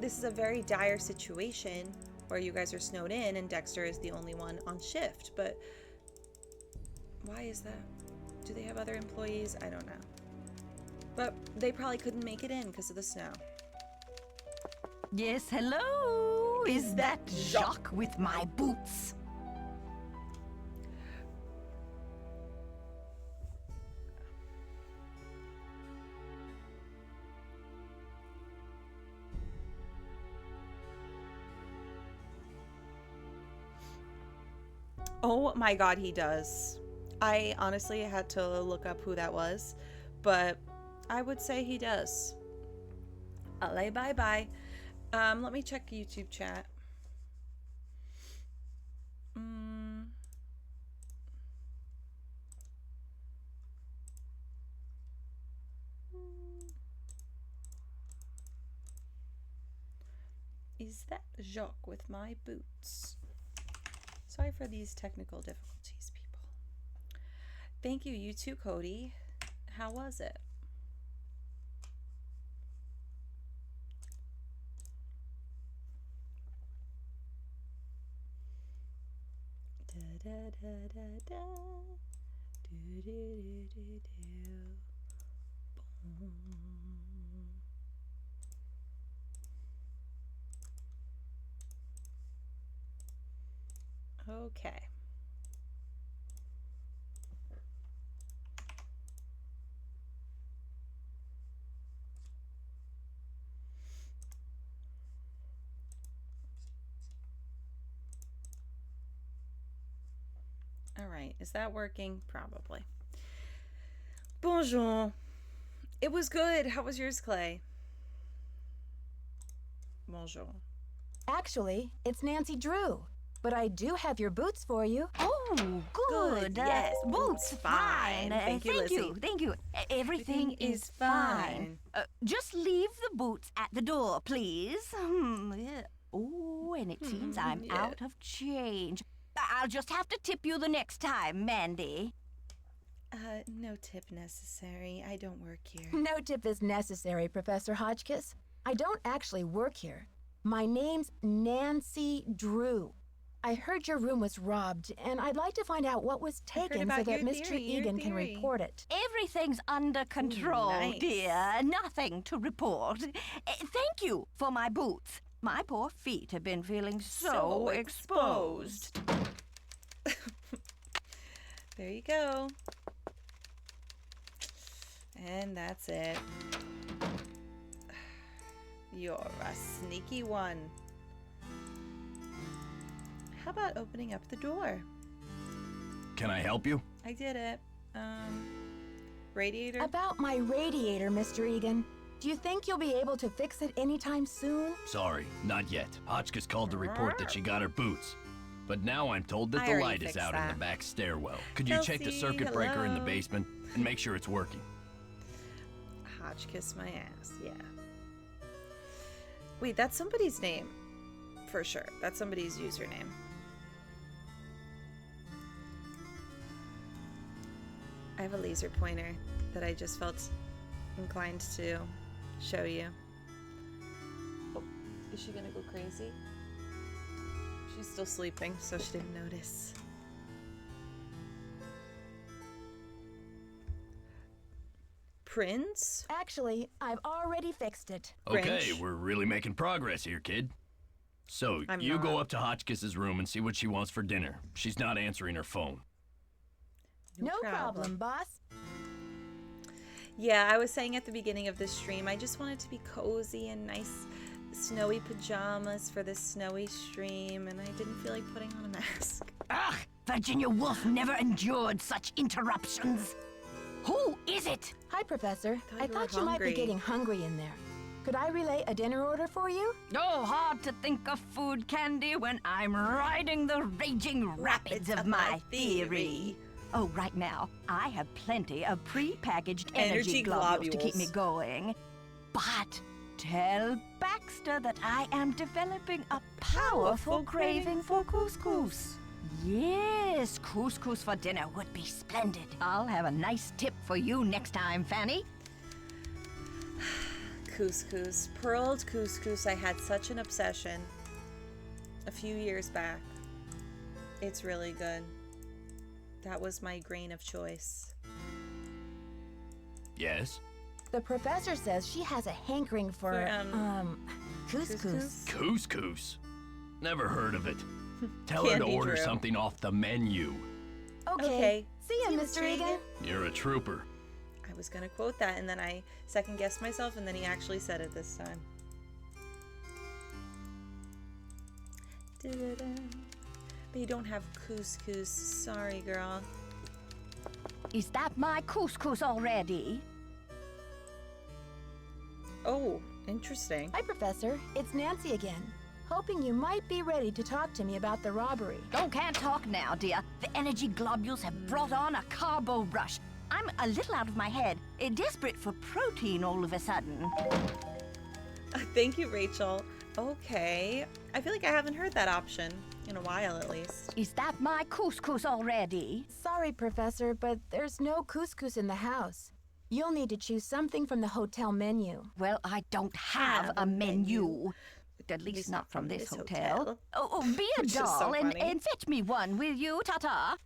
Speaker 1: this is a very dire situation where you guys are snowed in and Dexter is the only one on shift. But why is that? Do they have other employees? I don't know. But they probably couldn't make it in because of the snow.
Speaker 9: Yes, hello? Is that Jacques with my boots?
Speaker 1: Oh my god, he does. I honestly had to look up who that was, but I would say he does. Allez, bye-bye. Let me check YouTube chat. Is that Jacques with my boots? Sorry for these technical difficulties, people. Thank you, you too, Cody. How was it? Da, da, da, da, da. Do, do, do, do, do. Boom. Okay. All right, is that working? Probably. Bonjour. It was good. How was yours, Clay? Bonjour.
Speaker 2: Actually, it's Nancy Drew. But I do have your boots for you.
Speaker 9: Oh, good.
Speaker 1: Yes,
Speaker 9: boots,
Speaker 1: fine. Thank you, Lizzie.
Speaker 9: Thank you. Everything is fine. Just leave the boots at the door, please. Yeah. Oh, and it seems I'm out of change. I'll just have to tip you the next time, Mandy.
Speaker 1: No tip necessary. I don't work here.
Speaker 2: No tip is necessary, Professor Hotchkiss. I don't actually work here. My name's Nancy Drew. I heard your room was robbed, and I'd like to find out what was taken so that Mr. Egan can report it.
Speaker 9: Everything's under control,
Speaker 1: nice.
Speaker 9: dear. Nothing to report. Thank you for my boots. My poor feet have been feeling so exposed.
Speaker 1: There you go. And that's it. You're a sneaky one. How about opening up the door?
Speaker 3: Can I help you?
Speaker 1: I did it. Radiator?
Speaker 2: About my radiator, Mr. Egan. Do you think you'll be able to fix it anytime soon?
Speaker 3: Sorry, not yet. Hotchkiss called to report that she got her boots. But now I'm told that
Speaker 1: I
Speaker 3: the
Speaker 1: already
Speaker 3: light is
Speaker 1: fixed
Speaker 3: out in
Speaker 1: that.
Speaker 3: the back stairwell. Could you check the
Speaker 1: Kelsey,
Speaker 3: circuit breaker in the
Speaker 1: hello.
Speaker 3: basement and make sure it's working?
Speaker 1: Hotchkiss my ass, yeah. Wait, that's somebody's name. For sure. That's somebody's username. I have a laser pointer that I just felt inclined to show you. Oh, is she gonna go crazy? She's still sleeping, so she didn't notice. Prince?
Speaker 2: Actually, I've already fixed it.
Speaker 3: Okay,
Speaker 1: French.
Speaker 3: we're really making progress here, kid. So,
Speaker 1: I'm
Speaker 3: you go
Speaker 1: not.
Speaker 3: up to Hotchkiss's room and see what she wants for dinner. She's not answering her phone.
Speaker 2: No problem, boss.
Speaker 1: Yeah, I was saying at the beginning of this stream, I just wanted to be cozy and nice snowy pajamas for this snowy stream, and I didn't feel like putting on a mask.
Speaker 9: Ugh, Virginia Woolf never endured such interruptions. Who is it?
Speaker 2: Hi, Professor. I
Speaker 1: you were
Speaker 2: thought you might be
Speaker 1: hungry.
Speaker 2: getting hungry in there. Could I relay a dinner order for you?
Speaker 9: Oh, hard to think of food candy when I'm riding the raging rapids of my theory. Oh, right now, I have plenty of pre-packaged energy globules to keep me going. But tell Baxter that I am developing a powerful craving for couscous. Yes, couscous for dinner would be splendid. I'll have a nice tip for you next time, Fanny.
Speaker 1: Couscous. Pearled couscous. I had such an obsession a few years back. It's really good. That was my grain of choice.
Speaker 3: Yes?
Speaker 2: The professor says she has a hankering for, couscous.
Speaker 3: Couscous? Never heard of it. Tell her to
Speaker 1: Candy
Speaker 3: order
Speaker 1: Drew.
Speaker 3: something off the menu.
Speaker 2: Okay. See ya, Mr. Egan.
Speaker 3: You're a trooper.
Speaker 1: I was gonna quote that, and then I second guessed myself, and then he actually said it this time. Da-da-da. But you don't have couscous. Sorry, girl.
Speaker 9: Is that my couscous already?
Speaker 1: Oh, interesting.
Speaker 2: Hi, Professor. It's Nancy again. Hoping you might be ready to talk to me about the robbery.
Speaker 9: Oh, can't talk now, dear. The energy globules have brought on a carbo rush. I'm a little out of my head, desperate for protein all of a sudden.
Speaker 1: Thank you, Rachel. Okay. I feel like I haven't heard that option in a while, at least.
Speaker 9: Is that my couscous already?
Speaker 2: Sorry, Professor, but there's no couscous in the house. You'll need to choose something from the hotel menu.
Speaker 9: Well, I don't have a menu. At least not from this hotel. Oh, be a
Speaker 1: Which is so
Speaker 9: doll
Speaker 1: funny.
Speaker 9: and fetch me one, will you, Ta-ta?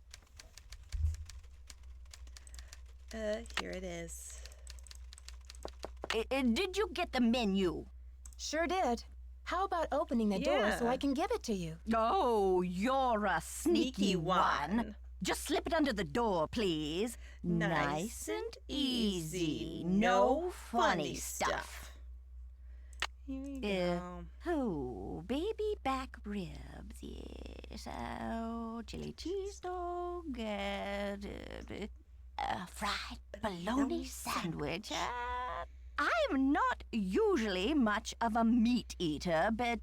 Speaker 1: Here it is.
Speaker 9: Did you get the menu?
Speaker 2: Sure did. How about opening the door so
Speaker 1: Yeah.
Speaker 2: I can give it to you?
Speaker 9: Oh, you're a sneaky
Speaker 1: Sneaky
Speaker 9: one.
Speaker 1: one.
Speaker 9: Just slip it under the door, please.
Speaker 1: Nice
Speaker 9: and easy. No funny stuff.
Speaker 1: Here we go.
Speaker 9: Oh, baby back ribs, yes. Oh, chili cheese dog, fried bologna sandwich. I'm not usually much of a meat eater, but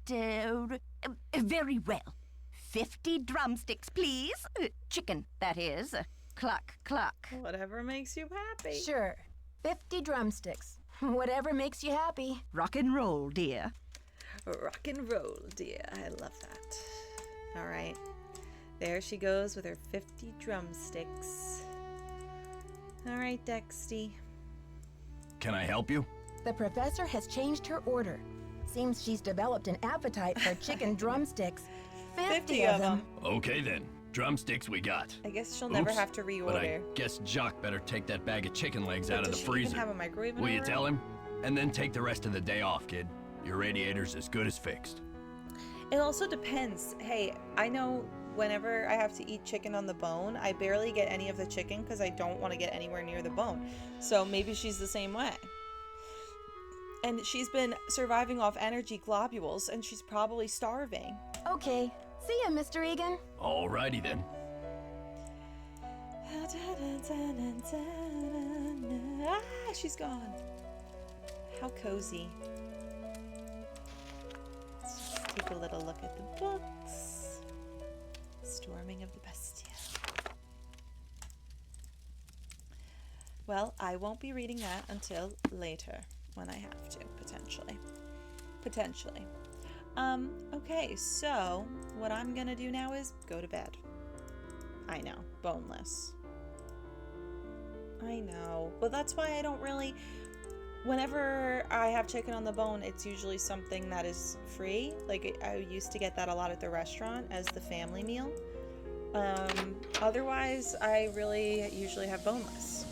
Speaker 9: very well. 50 drumsticks, please. Chicken, that is. Cluck, cluck.
Speaker 1: Whatever makes you happy.
Speaker 2: Sure. 50 drumsticks. Whatever makes you happy.
Speaker 9: Rock and roll, dear.
Speaker 1: Rock and roll, dear. I love that. All right. There she goes with her 50 drumsticks. All right, Dexty.
Speaker 3: Can I help you?
Speaker 2: The professor has changed her order. Seems she's developed an appetite for chicken drumsticks. 50 of them.
Speaker 3: Okay then. Drumsticks we got.
Speaker 1: I guess she'll never
Speaker 3: Oops,
Speaker 1: have to reorder.
Speaker 3: But I guess Jock better take that bag of chicken legs
Speaker 1: But
Speaker 3: out of
Speaker 1: does
Speaker 3: the
Speaker 1: she even
Speaker 3: freezer.
Speaker 1: have a microwave in
Speaker 3: Will
Speaker 1: her
Speaker 3: you
Speaker 1: room?
Speaker 3: tell him? And then take the rest of the day off, kid. Your radiator's as good as fixed.
Speaker 1: It also depends. Hey, I know whenever I have to eat chicken on the bone, I barely get any of the chicken because I don't want to get anywhere near the bone. So maybe she's the same way. And she's been surviving off energy globules, and she's probably starving.
Speaker 2: Okay. See ya, Mr. Egan.
Speaker 3: Alrighty then.
Speaker 1: Ah, she's gone. How cozy. Let's just take a little look at the books. Storming of the Bastille. Well, I won't be reading that until later when I have to, potentially. Potentially. Okay, so what I'm gonna do now is go to bed. I know, boneless. I know. Well, that's why I don't really... Whenever I have chicken on the bone, it's usually something that is free. Like, I used to get that a lot at the restaurant as the family meal. Otherwise, I really usually have boneless.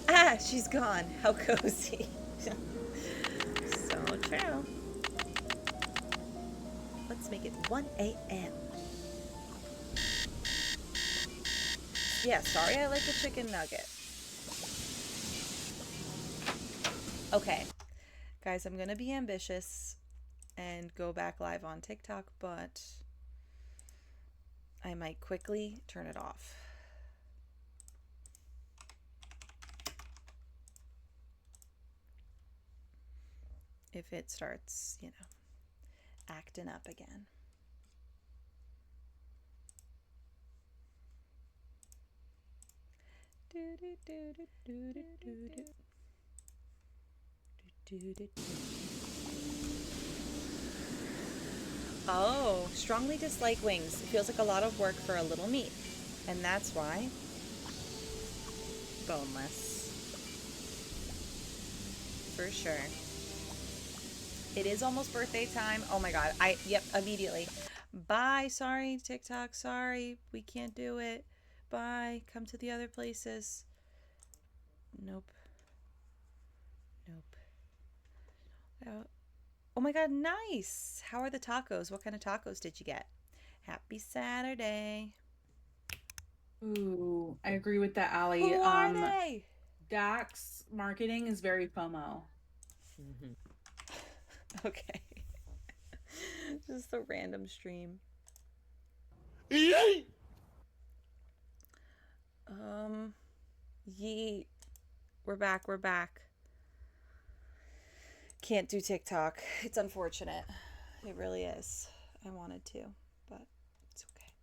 Speaker 1: Ah, she's gone. How cozy. So true. Let's make it 1 a.m. Yeah, sorry I like a chicken nugget. Okay. Guys, I'm gonna be ambitious and go back live on TikTok, but I might quickly turn it off. If it starts, you know, acting up again. Oh, strongly dislike wings. It feels like a lot of work for a little meat. And that's why boneless. For sure. It is almost birthday time. Oh my god. Yep, immediately. Bye. Sorry, TikTok. Sorry. We can't do it. Bye. Come to the other places. Nope. Nope. Oh my god, nice. How are the tacos? What kind of tacos did you get? Happy Saturday.
Speaker 8: Ooh, I agree with that, Allie.
Speaker 1: Who are they?
Speaker 8: Dax marketing is very FOMO.
Speaker 1: Okay. Just a random stream.
Speaker 5: Yeet!
Speaker 1: Yeet. We're back. Can't do TikTok. It's unfortunate. It really is. I wanted to, but it's okay.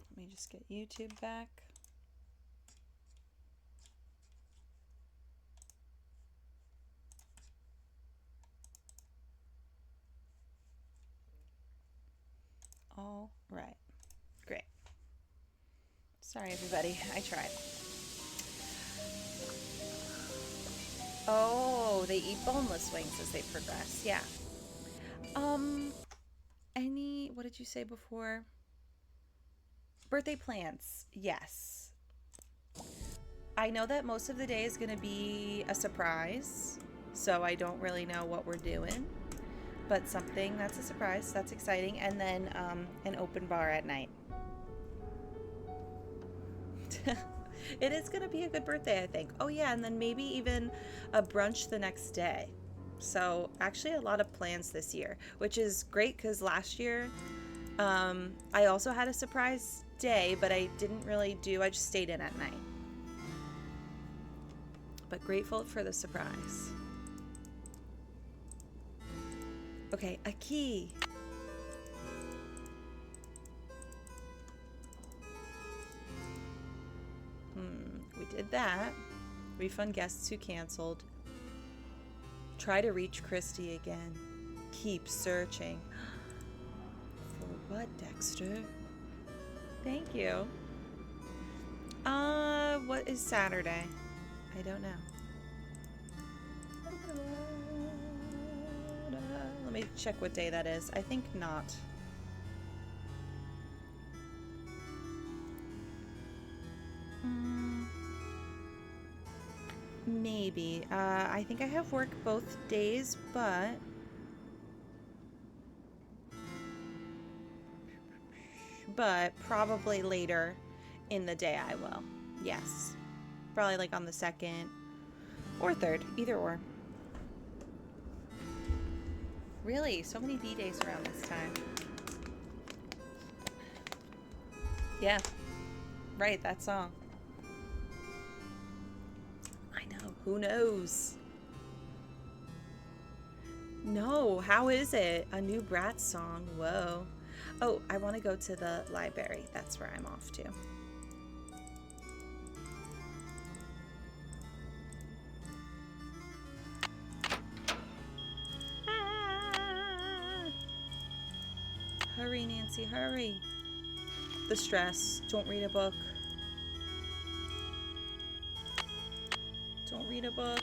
Speaker 1: Let me just get YouTube back. All right. Great. Sorry, everybody. I tried. Oh, they eat boneless wings as they progress. Yeah. What did you say before? Birthday plans. Yes. I know that most of the day is going to be a surprise, so I don't really know what we're doing. But something that's a surprise, that's exciting. And then an open bar at night. It is going to be a good birthday, I think. Oh yeah, and then maybe even a brunch the next day. So actually a lot of plans this year, which is great because last year I also had a surprise day, but I didn't really I just stayed in at night. But grateful for the surprise. Okay, a key. We did that. Refund guests who canceled. Try to reach Christy again. Keep searching. For what, Dexter? Thank you. What is Saturday? I don't know. Let me check what day that is. I think not. Maybe. I think I have work both days, but... probably later in the day I will. Yes. Probably like on the 2nd or 3rd, either or. Really? So many D-Days around this time. Yeah. Right, that song. I know. Who knows? No, how is it? A new Bratz song. Whoa. Oh, I want to go to the library. That's where I'm off to. Hurry, Nancy, hurry. The stress. Don't read a book. Don't read a book.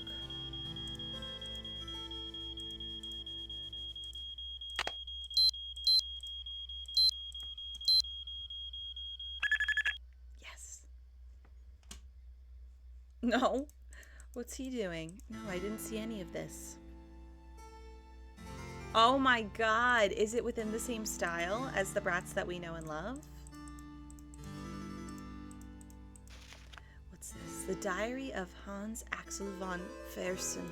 Speaker 1: Yes. No. What's he doing? No, I didn't see any of this. Oh my god. Is it within the same style as the Bratz that we know and love? What's this? The Diary of Hans Axel von Fersen.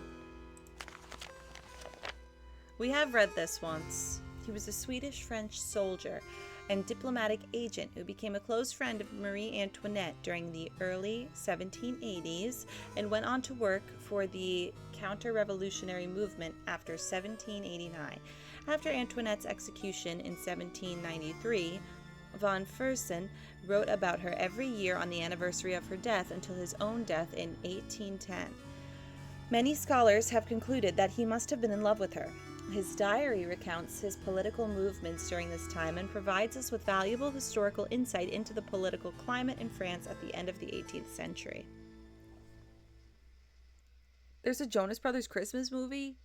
Speaker 1: We have read this once. He was a Swedish-French soldier and diplomatic agent who became a close friend of Marie Antoinette during the early 1780s and went on to work for the counter-revolutionary movement after 1789. After Antoinette's execution in 1793, von Fersen wrote about her every year on the anniversary of her death until his own death in 1810. Many scholars have concluded that he must have been in love with her. His diary recounts his political movements during this time and provides us with valuable historical insight into the political climate in France at the end of the 18th century. There's a Jonas Brothers Christmas movie?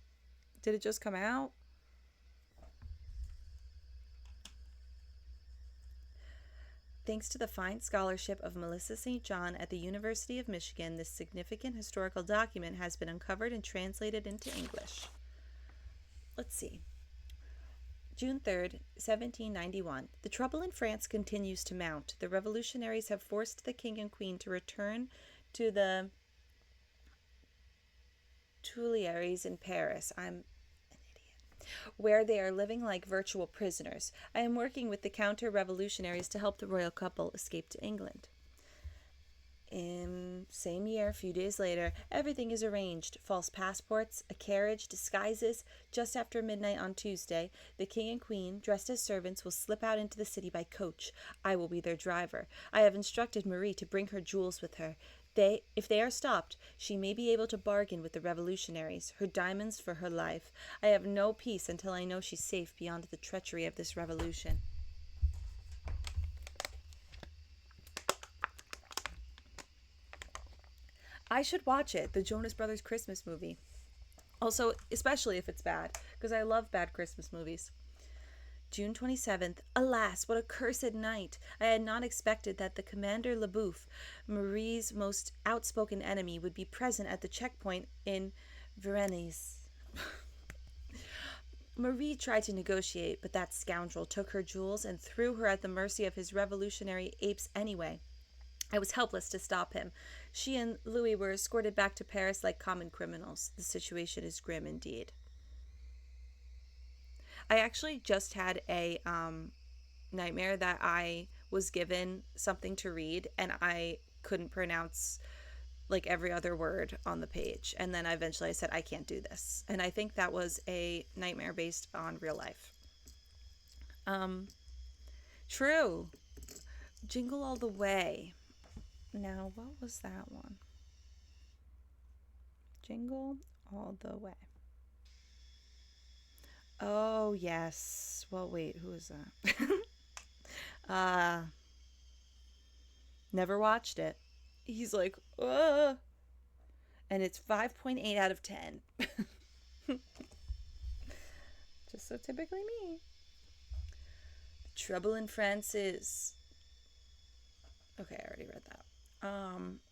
Speaker 1: Did it just come out? Thanks to the fine scholarship of Melissa St. John at the University of Michigan, this significant historical document has been uncovered and translated into English. Let's see. June 3rd, 1791. The trouble in France continues to mount. The revolutionaries have forced the king and queen to return to the Tuileries in Paris. I'm an idiot. Where they are living like virtual prisoners. I am working with the counter-revolutionaries to help the royal couple escape to England. Same year, a few days later, everything is arranged. False passports, a carriage, disguises. Just after midnight on Tuesday, the king and queen, dressed as servants, will slip out into the city by coach. I will be their driver. I have instructed Marie to bring her jewels with her. If they are stopped, she may be able to bargain with the revolutionaries, her diamonds for her life. I have no peace until I know she's safe beyond the treachery of this revolution. I should watch it, the Jonas Brothers Christmas movie. Also, especially if it's bad, because I love bad Christmas movies. June 27th. Alas, what a cursed night. I had not expected that the Commander Leboeuf, Marie's most outspoken enemy, would be present at the checkpoint in Varennes. Marie tried to negotiate, but that scoundrel took her jewels and threw her at the mercy of his revolutionary apes anyway. I was helpless to stop him. She and Louis were escorted back to Paris like common criminals. The situation is grim indeed. I actually just had a nightmare that I was given something to read and I couldn't pronounce like every other word on the page. And then eventually I said, I can't do this. And I think that was a nightmare based on real life. True. Jingle All the Way. Now, what was that one? Jingle All the Way. Oh, yes. Well, wait, who is that? Never watched it. He's like, ugh. And it's 5.8 out of 10. Just so typically me. The Trouble in France is... Okay, I already read that.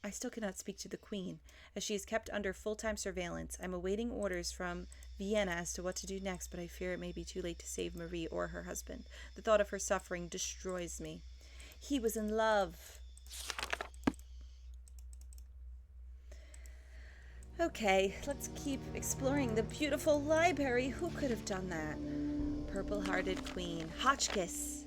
Speaker 1: I still cannot speak to the Queen, as she is kept under full-time surveillance. I'm awaiting orders from Vienna as to what to do next, but I fear it may be too late to save Marie or her husband. The thought of her suffering destroys me. He was in love. Okay, let's keep exploring the beautiful library. Who could have done that? Purple-hearted queen. Hotchkiss.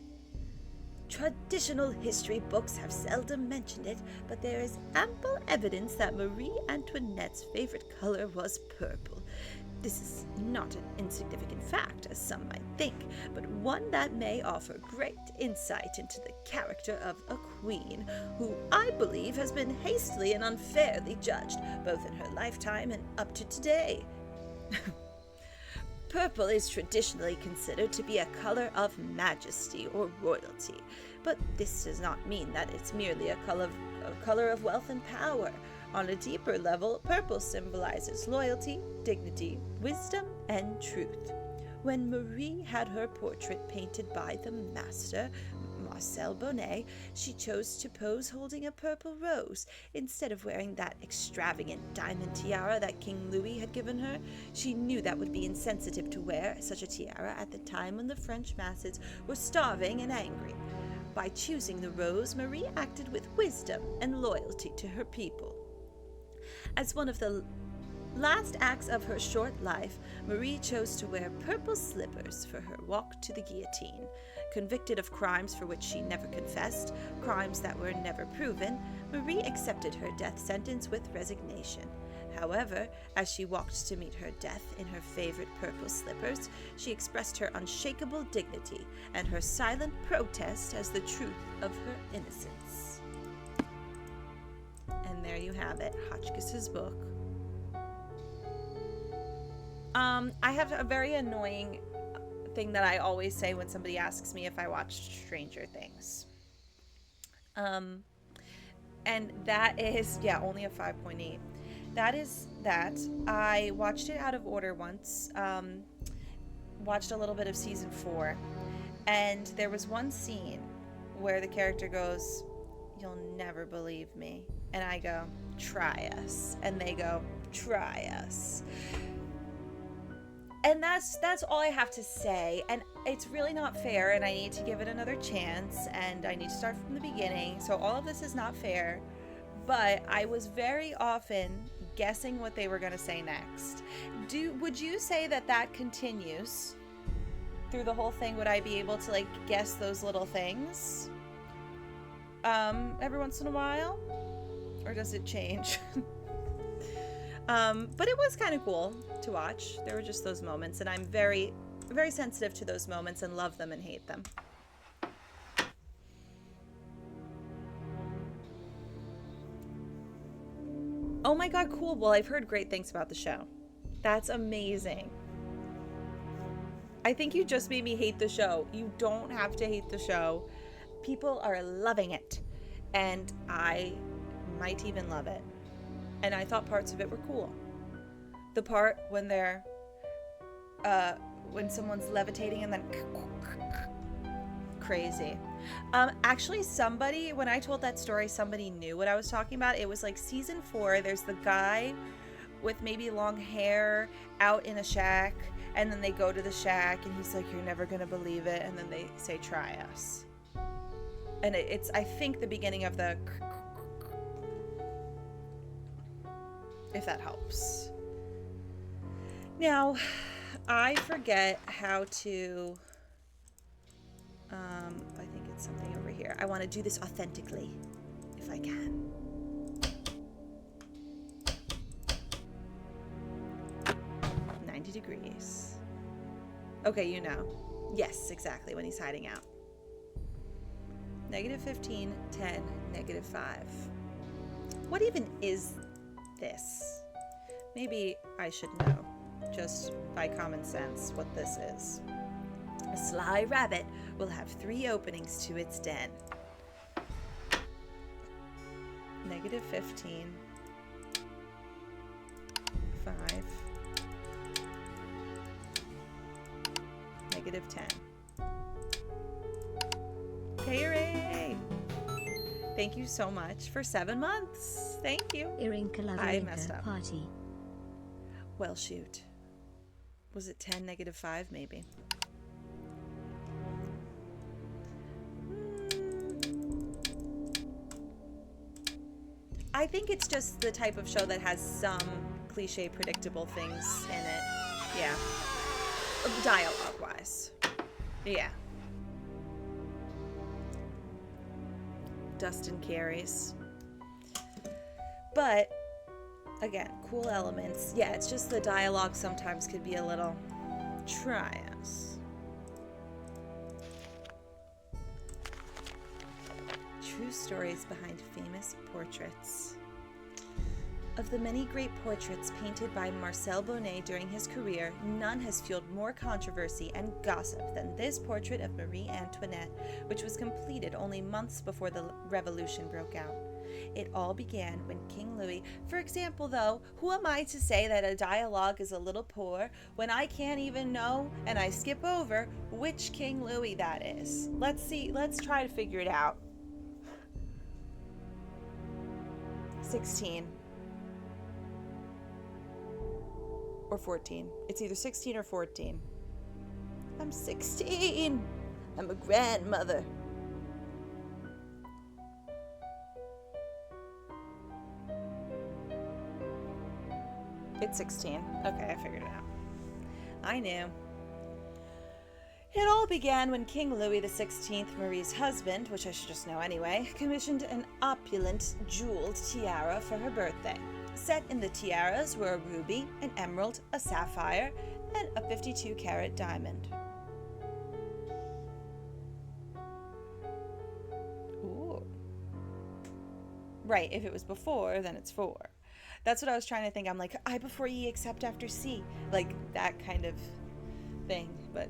Speaker 1: Traditional history books have seldom mentioned it, but there is ample evidence that Marie Antoinette's favorite color was purple. This is not an insignificant fact, as some might think, but one that may offer great insight into the character of a queen, who I believe has been hastily and unfairly judged, both in her lifetime and up to today. Purple is traditionally considered to be a color of majesty or royalty, but this does not mean that it's merely a color of wealth and power. On a deeper level, purple symbolizes loyalty, dignity, wisdom, and truth. When Marie had her portrait painted by the master, Marcel Bonnet, she chose to pose holding a purple rose. Instead of wearing that extravagant diamond tiara that King Louis had given her, she knew that would be insensitive to wear such a tiara at the time when the French masses were starving and angry. By choosing the rose, Marie acted with wisdom and loyalty to her people. As one of the last acts of her short life, Marie chose to wear purple slippers for her walk to the guillotine. Convicted of crimes for which she never confessed, crimes that were never proven, Marie accepted her death sentence with resignation. However, as she walked to meet her death in her favorite purple slippers, she expressed her unshakable dignity and her silent protest as the truth of her innocence. And there you have it, Hotchkiss's book. I have a very annoying thing that I always say when somebody asks me if I watched Stranger Things. And that is, only a 5.8. That is that. I watched it out of order once. Watched a little bit of season 4. And there was one scene where the character goes, "You'll never believe me." And I go, "Try us." And they go, "Try us." And that's all I have to say. And it's really not fair, and I need to give it another chance, and I need to start from the beginning. So all of this is not fair, but I was very often guessing what they were going to say next. Would you say that continues through the whole thing? Would I be able to guess those little things every once in a while, or does it change? But it was kind of cool to watch. There were just those moments, and I'm very, very sensitive to those moments and love them and hate them. Oh my god, cool. Well, I've heard great things about the show. That's amazing. I think you just made me hate the show. You don't have to hate the show. People are loving it, and I might even love it. And I thought parts of it were cool. The part when they're, when someone's levitating and then crazy. Actually, somebody, when I told that story, somebody knew what I was talking about. It was season 4. There's the guy with maybe long hair out in a shack, and then they go to the shack, and he's like, "You're never gonna believe it," and then they say, "Try us." And it's, I think, the beginning of the, if that helps. Now, I forget how to, I think it's something over here. I want to do this authentically, if I can. -90 degrees. Okay, you know. Yes, exactly, when he's hiding out. -15, 10, -5. What even is this? Maybe I should know, just by common sense, what this is. A sly rabbit will have 3 openings to its den. -15, 5, -10. Okay, hooray! Thank you so much for 7 months. Thank you. I messed up.
Speaker 2: Party.
Speaker 1: Well, shoot. Was it 10, -5, maybe? I think it's just the type of show that has some cliche, predictable things in it. Yeah. Dialogue-wise. Yeah. Dustin carries. But, again, cool elements. Yeah, it's just the dialogue sometimes could be a little... Try us. True stories behind famous portraits. Of the many great portraits painted by Marcel Bonnet during his career, none has fueled more controversy and gossip than this portrait of Marie Antoinette, which was completed only months before the Revolution broke out. It all began when King Louis... For example, though, who am I to say that a dialogue is a little poor when I can't even know, and I skip over, which King Louis that is? Let's see. Let's try to figure it out. 16. Or 14. It's either 16 or 14. I'm 16. I'm a grandmother. It's 16. Okay, I figured it out. I knew. It all began when King Louis XVI, Marie's husband, which I should just know anyway, commissioned an opulent, jeweled tiara for her birthday. Set in the tiaras were a ruby, an emerald, a sapphire, and a 52-carat diamond. Ooh. Right, if it was before, then it's 4. That's what I was trying to think. I'm like, I before ye except after C. Like, that kind of thing, but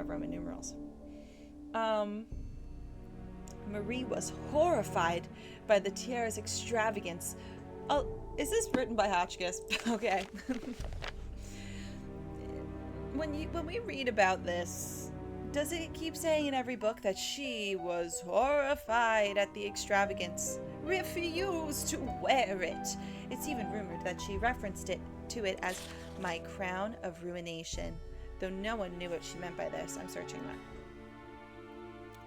Speaker 1: Roman numerals. Marie was horrified by the tiara's extravagance. Oh, is this written by Hotchkiss? Okay. When we read about this, does it keep saying in every book that she was horrified at the extravagance, refused to wear it? It's even rumored that she referenced to it as my crown of ruination, though no one knew what she meant by this. I'm searching that.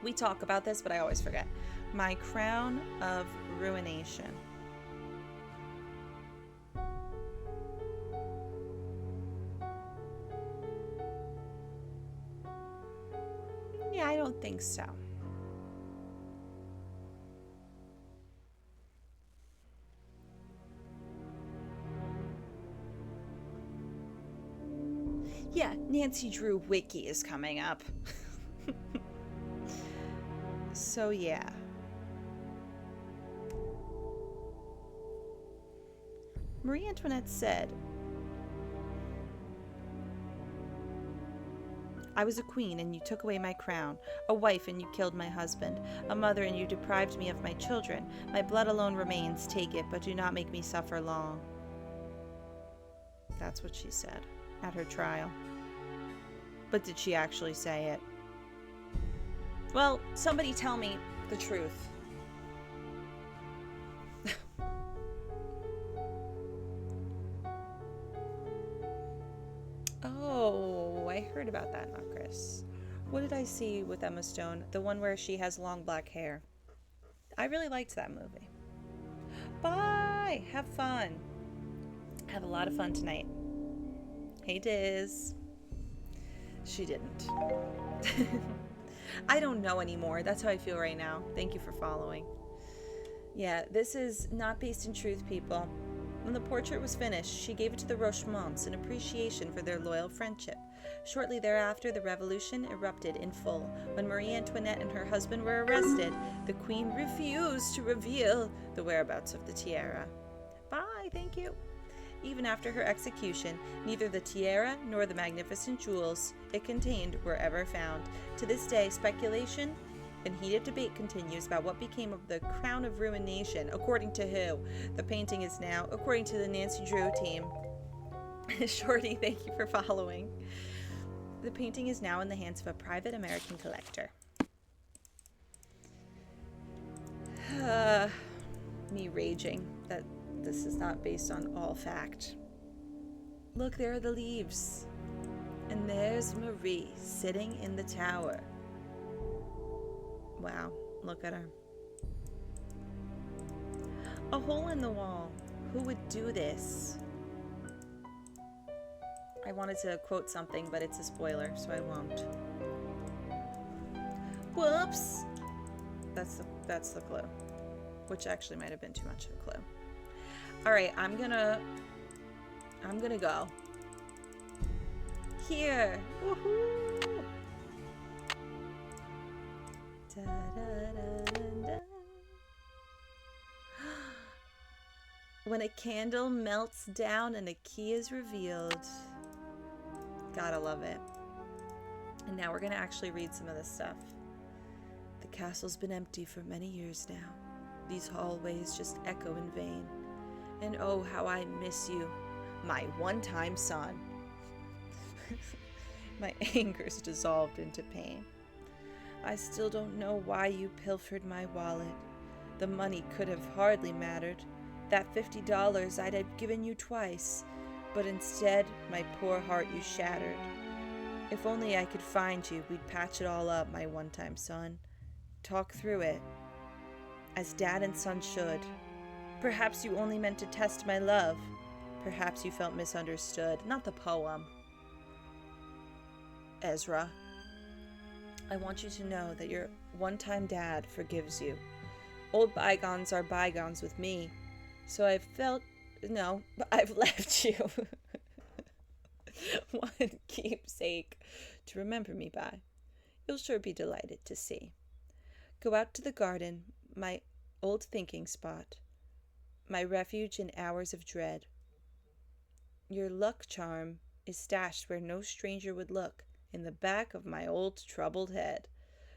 Speaker 1: We talk about this, but I always forget. My crown of ruination. Yeah, I don't think so. Yeah, Nancy Drew Wiki is coming up. So yeah. Marie Antoinette said, I was a queen and you took away my crown, a wife and you killed my husband, a mother and you deprived me of my children. My blood alone remains, take it, but do not make me suffer long. That's what she said at her trial. But did she actually say it? Well, somebody tell me the truth. Oh, I heard about that, not Chris. What did I see with Emma Stone? The one where she has long black hair. I really liked that movie. Bye! Have fun. Have a lot of fun tonight. Hey, Diz. She didn't. I don't know anymore. That's how I feel right now. Thank you for following. Yeah, this is not based in truth, people. When the portrait was finished, she gave it to the Rochemonts in appreciation for their loyal friendship. Shortly thereafter, the revolution erupted in full. When Marie Antoinette and her husband were arrested, the queen refused to reveal the whereabouts of the tiara. Bye, thank you. Even after her execution, neither the tiara nor the magnificent jewels it contained were ever found. To this day, speculation and heated debate continues about what became of the crown of ruination. According to who? The painting is now, according to the Nancy Drew team. Shorty, thank you for following. The painting is now in the hands of a private American collector. Me raging that this is not based on all fact. Look, there are the leaves. And there's Marie sitting in the tower. Wow, look at her. A hole in the wall. Who would do this? I wanted to quote something, but it's a spoiler, so I won't. Whoops! That's the clue. Which actually might have been too much of a clue. Alright, I'm gonna go. Here! Woohoo! Da, da, da, da, da. When a candle melts down and a key is revealed. Gotta love it. And now we're gonna actually read some of this stuff. The castle's been empty for many years now. These hallways just echo in vain. And oh, how I miss you, my one-time son. My anger's dissolved into pain. I still don't know why you pilfered my wallet. The money could have hardly mattered. That $50 I'd have given you twice, but instead, my poor heart you shattered. If only I could find you, we'd patch it all up, my one-time son. Talk through it, as dad and son should. Perhaps you only meant to test my love. Perhaps you felt misunderstood. Not the poem. Ezra, I want you to know that your one-time dad forgives you. Old bygones are bygones with me. So I've left you one keepsake to remember me by. You'll sure be delighted to see. Go out to the garden, my old thinking spot, my refuge in hours of dread. Your luck charm is stashed where no stranger would look, in the back of my old troubled head.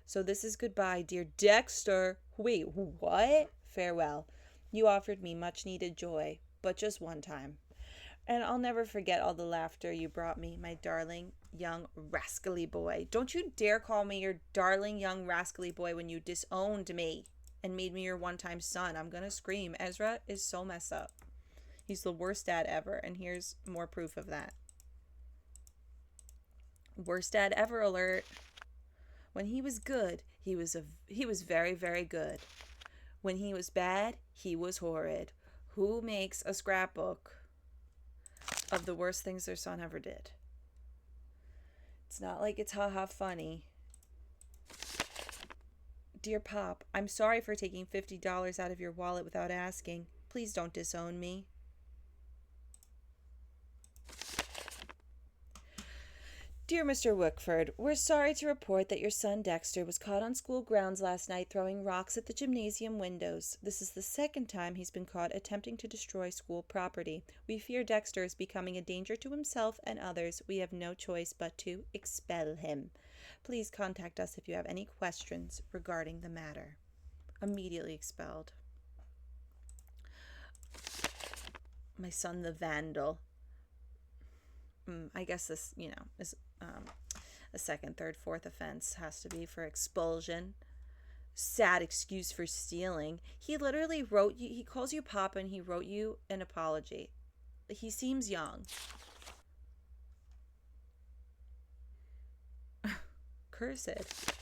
Speaker 1: So this is goodbye, dear Dexter. Wait, what? Farewell. You offered me much needed joy, but just one time. And I'll never forget all the laughter you brought me, my darling young rascally boy. Don't you dare call me your darling young rascally boy when you disowned me and made me your one-time son. I'm gonna scream. Ezra is so messed up. He's the worst dad ever, and here's more proof of that. Worst dad ever alert. When he was good, he was very, very good. When he was bad, he was horrid. Who makes a scrapbook of the worst things their son ever did? It's not like it's haha funny. Dear Pop, I'm sorry for taking $50 out of your wallet without asking. Please don't disown me. Dear Mr. Wickford, we're sorry to report that your son Dexter was caught on school grounds last night throwing rocks at the gymnasium windows. This is the second time he's been caught attempting to destroy school property. We fear Dexter is becoming a danger to himself and others. We have no choice but to expel him. Please contact us if you have any questions regarding the matter. Immediately expelled. My son the vandal. I guess this, is a second, third, fourth offense has to be for expulsion. Sad excuse for stealing. He literally wrote you, he calls you Papa and he wrote you an apology. He seems young. Cursed.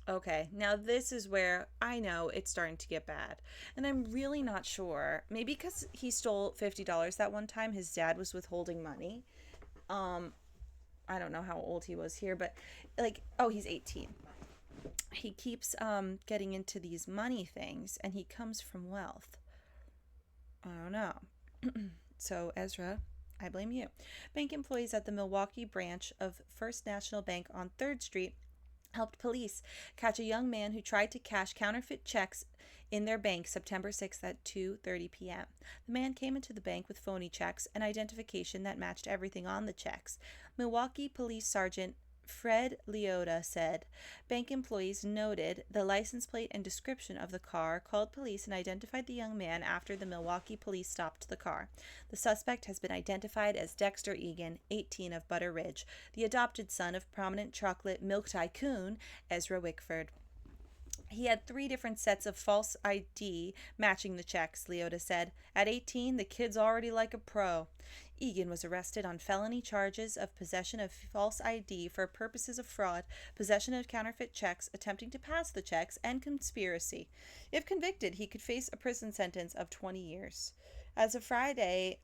Speaker 1: Okay, now this is where I know it's starting to get bad. And I'm really not sure. Maybe because he stole $50 that one time, his dad was withholding money. I don't know how old he was here, but he's 18. He keeps getting into these money things, and he comes from wealth. I don't know. So, Ezra, I blame you. Bank employees at the Milwaukee branch of First National Bank on 3rd Street helped police catch a young man who tried to cash counterfeit checks in their bank September 6th at 2:30 p.m. The man came into the bank with phony checks and identification that matched everything on the checks. Milwaukee Police Sergeant Fred Leota said bank employees noted the license plate and description of the car, called police, and identified the young man after the Milwaukee police stopped the car. The suspect has been identified as Dexter Egan, 18, of Butter Ridge, the adopted son of prominent chocolate milk tycoon Ezra Wickford. He had 3 different sets of false ID matching the checks, Leota said. At 18, the kid's already like a pro. Egan was arrested on felony charges of possession of false ID for purposes of fraud, possession of counterfeit checks, attempting to pass the checks, and conspiracy. If convicted, he could face a prison sentence of 20 years. As of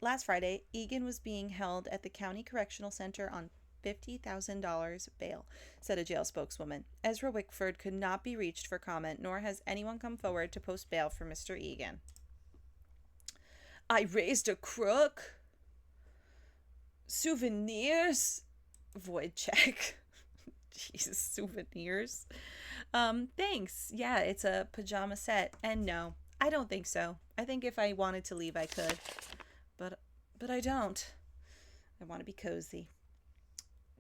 Speaker 1: last Friday, Egan was being held at the County Correctional Center on $50,000 bail, said a jail spokeswoman. Ezra Wickford could not be reached for comment, nor has anyone come forward to post bail for Mr. Egan. I raised a crook. Souvenirs. Void check. Jesus, souvenirs. Thanks. Yeah, it's a pajama set. And no, I don't think so. I think if I wanted to leave, I could. But I don't. I want to be cozy.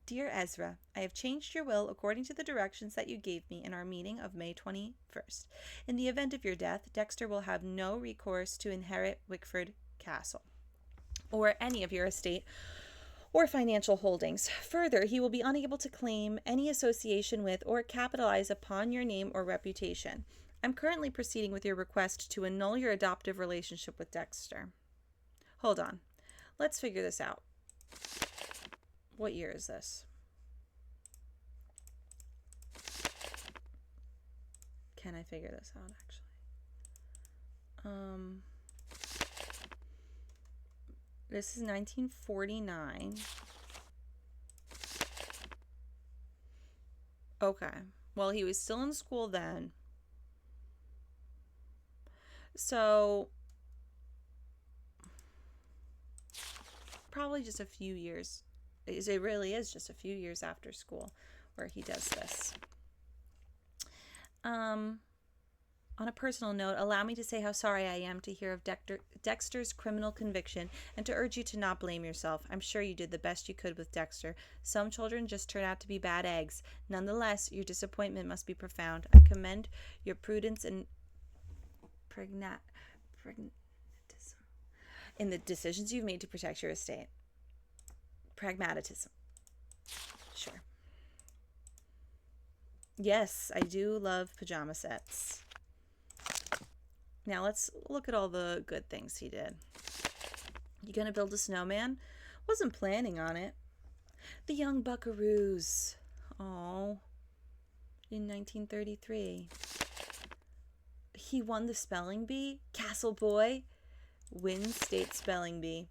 Speaker 1: Dear Ezra, I have changed your will according to the directions that you gave me in our meeting of May 21st. In the event of your death, Dexter will have no recourse to inherit Wickford Castle or any of your estate or financial holdings. Further, he will be unable to claim any association with or capitalize upon your name or reputation. I'm currently proceeding with your request to annul your adoptive relationship with Dexter. Hold on. Let's figure this out. What year is this? Can I figure this out, actually? This is 1949. Okay. Well, he was still in school then. So, probably just a few years. It really is just a few years after school where he does this. On a personal note, allow me to say how sorry I am to hear of Dexter's criminal conviction and to urge you to not blame yourself. I'm sure you did the best you could with Dexter. Some children just turn out to be bad eggs. Nonetheless, your disappointment must be profound. I commend your prudence and pragmatism in the decisions you've made to protect your estate. Pragmatism. Sure. Yes, I do love pajama sets. Now let's look at all the good things he did. You gonna build a snowman? Wasn't planning on it. The Young Buckaroos. Oh, in 1933. He won the spelling bee. Castle Boy wins state spelling bee.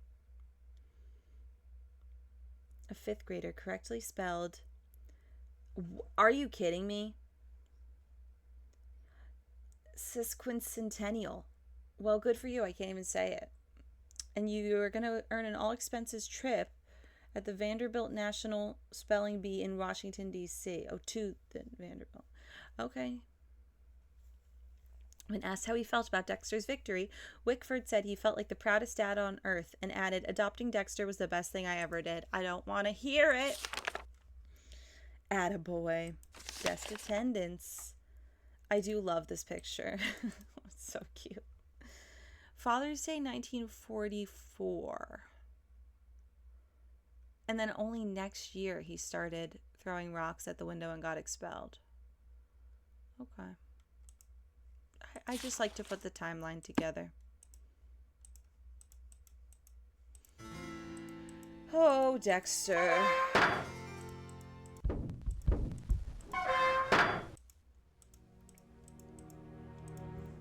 Speaker 1: A 5th grader correctly spelled. Are you kidding me? Sesquicentennial. Well, good for you. I can't even say it. And you are going to earn an all-expenses trip at the Vanderbilt National Spelling Bee in Washington, D.C. Oh, to the Vanderbilt. Okay. When asked how he felt about Dexter's victory, Wickford said he felt like the proudest dad on earth and added, adopting Dexter was the best thing I ever did. I don't want to hear it. Attaboy. Best attendance. I do love this picture. It's so cute. Father's Day 1944. And then only next year he started throwing rocks at the window and got expelled. Okay. I just like to put the timeline together. Oh, Dexter.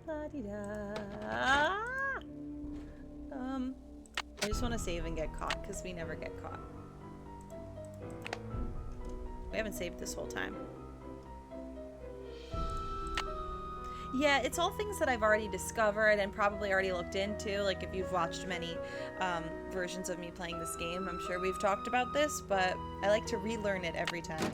Speaker 1: La-di-da. I just want to save and get caught because we never get caught. We haven't saved this whole time. Yeah, it's all things that I've already discovered and probably already looked into. Like, if you've watched many versions of me playing this game, I'm sure we've talked about this, but I like to relearn it every time.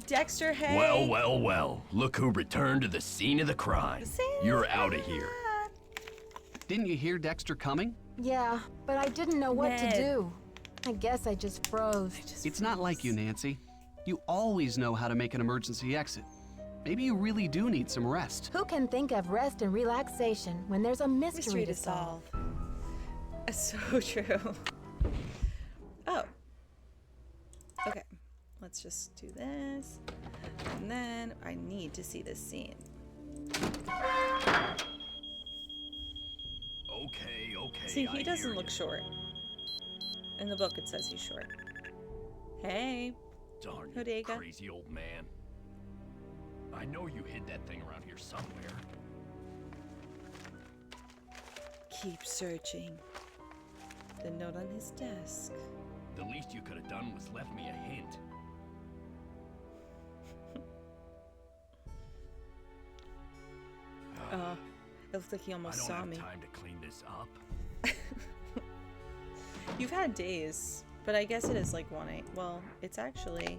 Speaker 1: Dexter, hey.
Speaker 3: Well, well, well. Look who returned to the scene of the crime. You're out of here.
Speaker 10: Didn't you hear Dexter coming?
Speaker 2: Yeah, but I didn't know what
Speaker 1: Ned.
Speaker 2: to do. I guess I just froze.
Speaker 10: It's not like you, Nancy. You always know how to make an emergency exit. Maybe you really do need some rest.
Speaker 2: Who can think of rest and relaxation when there's a mystery to solve?
Speaker 1: So true. Oh. Okay. Let's just do this. And then I need to see this scene.
Speaker 3: Okay.
Speaker 1: See, he
Speaker 3: I
Speaker 1: doesn't
Speaker 3: hear
Speaker 1: look
Speaker 3: you.
Speaker 1: short. In the book, it says he's short. Hey.
Speaker 3: Darn you,
Speaker 1: Bodega.
Speaker 3: crazy old man. I know you hid that thing around here somewhere.
Speaker 1: keep searching. The note on his desk.
Speaker 3: The least you could have done was left me a hint.
Speaker 1: It looks like he almost saw me.
Speaker 3: I don't have time to clean this up.
Speaker 1: You've had days, but I guess it is like 1-8. Well, it's actually...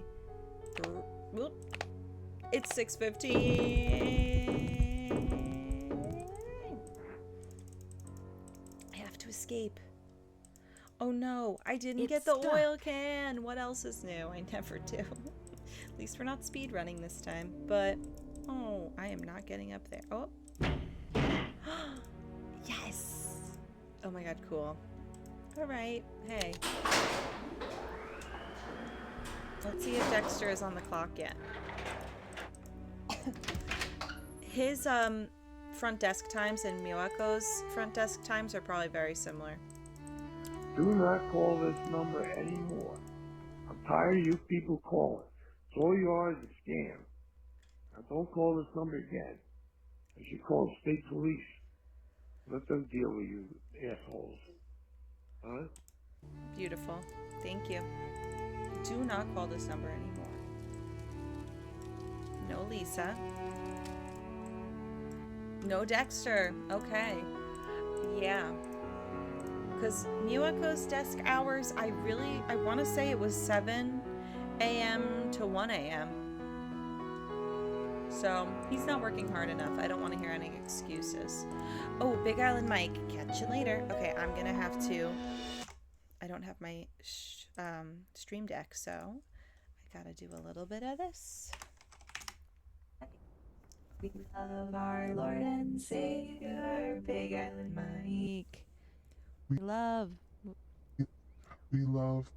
Speaker 1: It's 6:15. I have to escape. Oh no, I didn't get the oil can. What else is new? I never do. At least we're not speed running this time. But, oh, I am not getting up there. Oh. Yes. Oh my god, cool. Alright, hey. Let's see if Dexter is on the clock yet. His front desk times and Miwako's front desk times are probably very similar.
Speaker 11: Do not call this number anymore. I'm tired of you people calling. It's all you are is a scam. Now don't call this number again. You should call state police. Let them deal with you assholes. Huh?
Speaker 1: Beautiful. Thank you. Do not call this number anymore. No Lisa. No Dexter. Okay. Yeah. Because Miwako's desk hours, I want to say it was 7 a.m. to 1 a.m. So, he's not working hard enough. I don't want to hear any excuses. Oh, Big Island Mike. Catch you later. Okay, I'm going to have to... I don't have my stream deck, so I got to do a little bit of this. We love our Lord and Savior, Big Island Mike.
Speaker 12: We love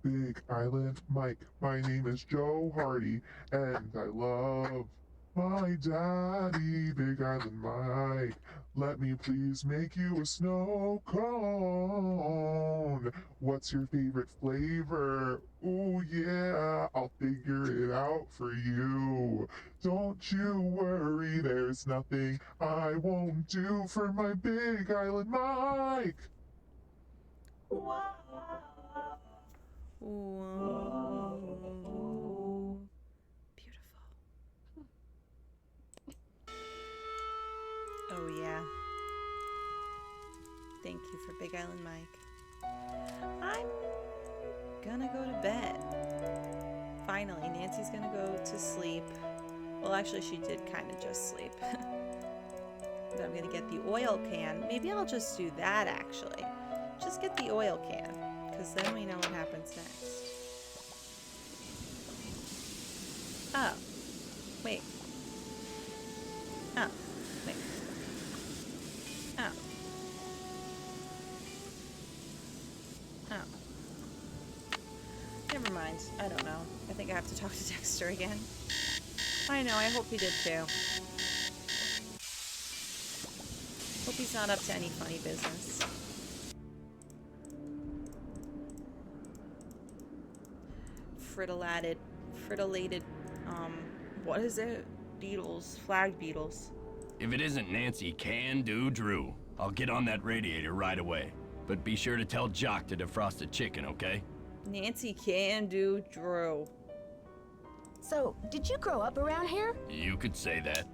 Speaker 12: Big Island Mike. My name is Joe Hardy, and I love my daddy, Big Island Mike. Let me please make you a snow cone. What's your favorite flavor? Oh yeah, I'll figure it out for you. Don't you worry, there's nothing I won't do for my Big Island Mike.
Speaker 1: Whoa. Whoa. Beautiful. Oh yeah. Thank you for Big Island Mike. I'm gonna go to bed. Finally, Nancy's gonna go to sleep. Well, actually, she did kind of just sleep. But I'm gonna get the oil can. Maybe I'll just do that, actually. Just get the oil can, because then we know what happens next. Oh. Wait. Oh. Wait. Oh. Oh. Never mind. I don't know. I think I have to talk to Dexter again. I know. I hope he did too. Hope he's not up to any funny business. Frittolated, what is it? Beetles. Flag beetles.
Speaker 3: If it isn't Nancy Can-Do Drew, I'll get on that radiator right away. But be sure to tell Jock to defrost the chicken, okay?
Speaker 1: Nancy Can-Do Drew.
Speaker 2: So, did you grow up around here?
Speaker 3: You could say that.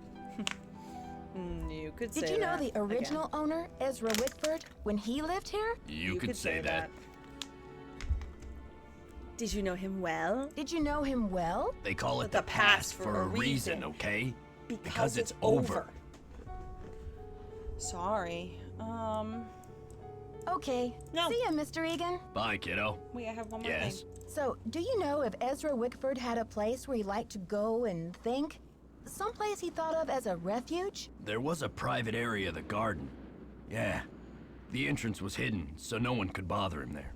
Speaker 1: You could say that.
Speaker 2: Did you know the original owner, Ezra Wickford, when he lived here?
Speaker 3: You could say that.
Speaker 1: Did you know him well?
Speaker 2: Did you know him well?
Speaker 3: They call it the past for a reason, okay? Because it's over.
Speaker 1: Sorry.
Speaker 2: Okay.
Speaker 1: No.
Speaker 2: See ya, Mr. Egan.
Speaker 3: Bye, kiddo.
Speaker 1: Wait, I have one more thing.
Speaker 2: So, do you know if Ezra Wickford had a place where he liked to go and think? Someplace he thought of as a refuge?
Speaker 3: There was a private area of the garden. Yeah. The entrance was hidden, so no one could bother him there.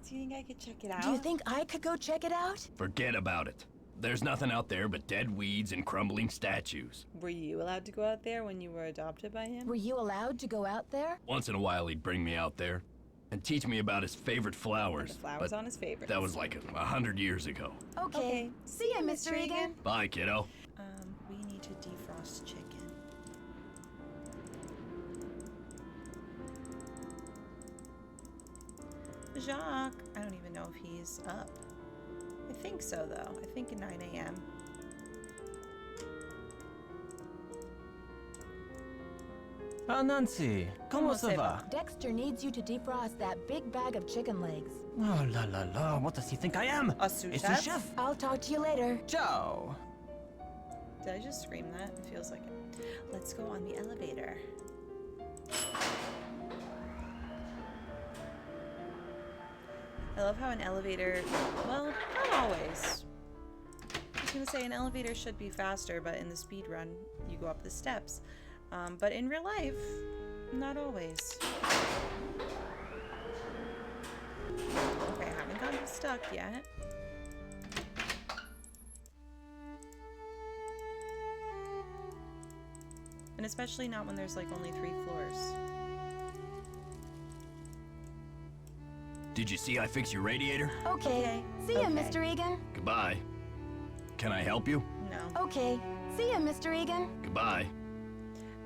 Speaker 1: Do you think I could check it out?
Speaker 2: Do you think I could go check it out?
Speaker 3: Forget about it. There's nothing out there but dead weeds and crumbling statues.
Speaker 1: Were you allowed to go out there when you were adopted by him?
Speaker 2: Were you allowed to go out there?
Speaker 3: Once in a while he'd bring me out there and teach me about his favorite flowers.
Speaker 1: The flowers on his favorites.
Speaker 3: That was like 100 years ago.
Speaker 2: Okay. See ya, Mr. Egan.
Speaker 3: Bye, kiddo.
Speaker 1: We need to defrost chicken. Jacques. I don't even know if he's up. I think so, though. I think at 9 a.m.
Speaker 6: Ah, Nancy, comment ça va?
Speaker 2: Dexter needs you to defrost that big bag of chicken legs.
Speaker 6: Oh la la la, what does he think I am?
Speaker 1: A sous
Speaker 6: It's
Speaker 1: chef?
Speaker 6: a chef.
Speaker 2: I'll talk to you later.
Speaker 6: Ciao.
Speaker 1: Did I just scream that? It feels like it. Let's go on the elevator. I love how an elevator, well, not always. I was gonna say an elevator should be faster, but in the speed run, you go up the steps. But in real life, not always. Okay, I haven't gotten stuck yet. And especially not when there's like only 3 floors.
Speaker 3: Did you see I fixed your radiator?
Speaker 2: Okay. See ya, Mr. Egan.
Speaker 3: Goodbye. Can I help you?
Speaker 1: No.
Speaker 2: Okay. See ya, Mr. Egan.
Speaker 3: Goodbye.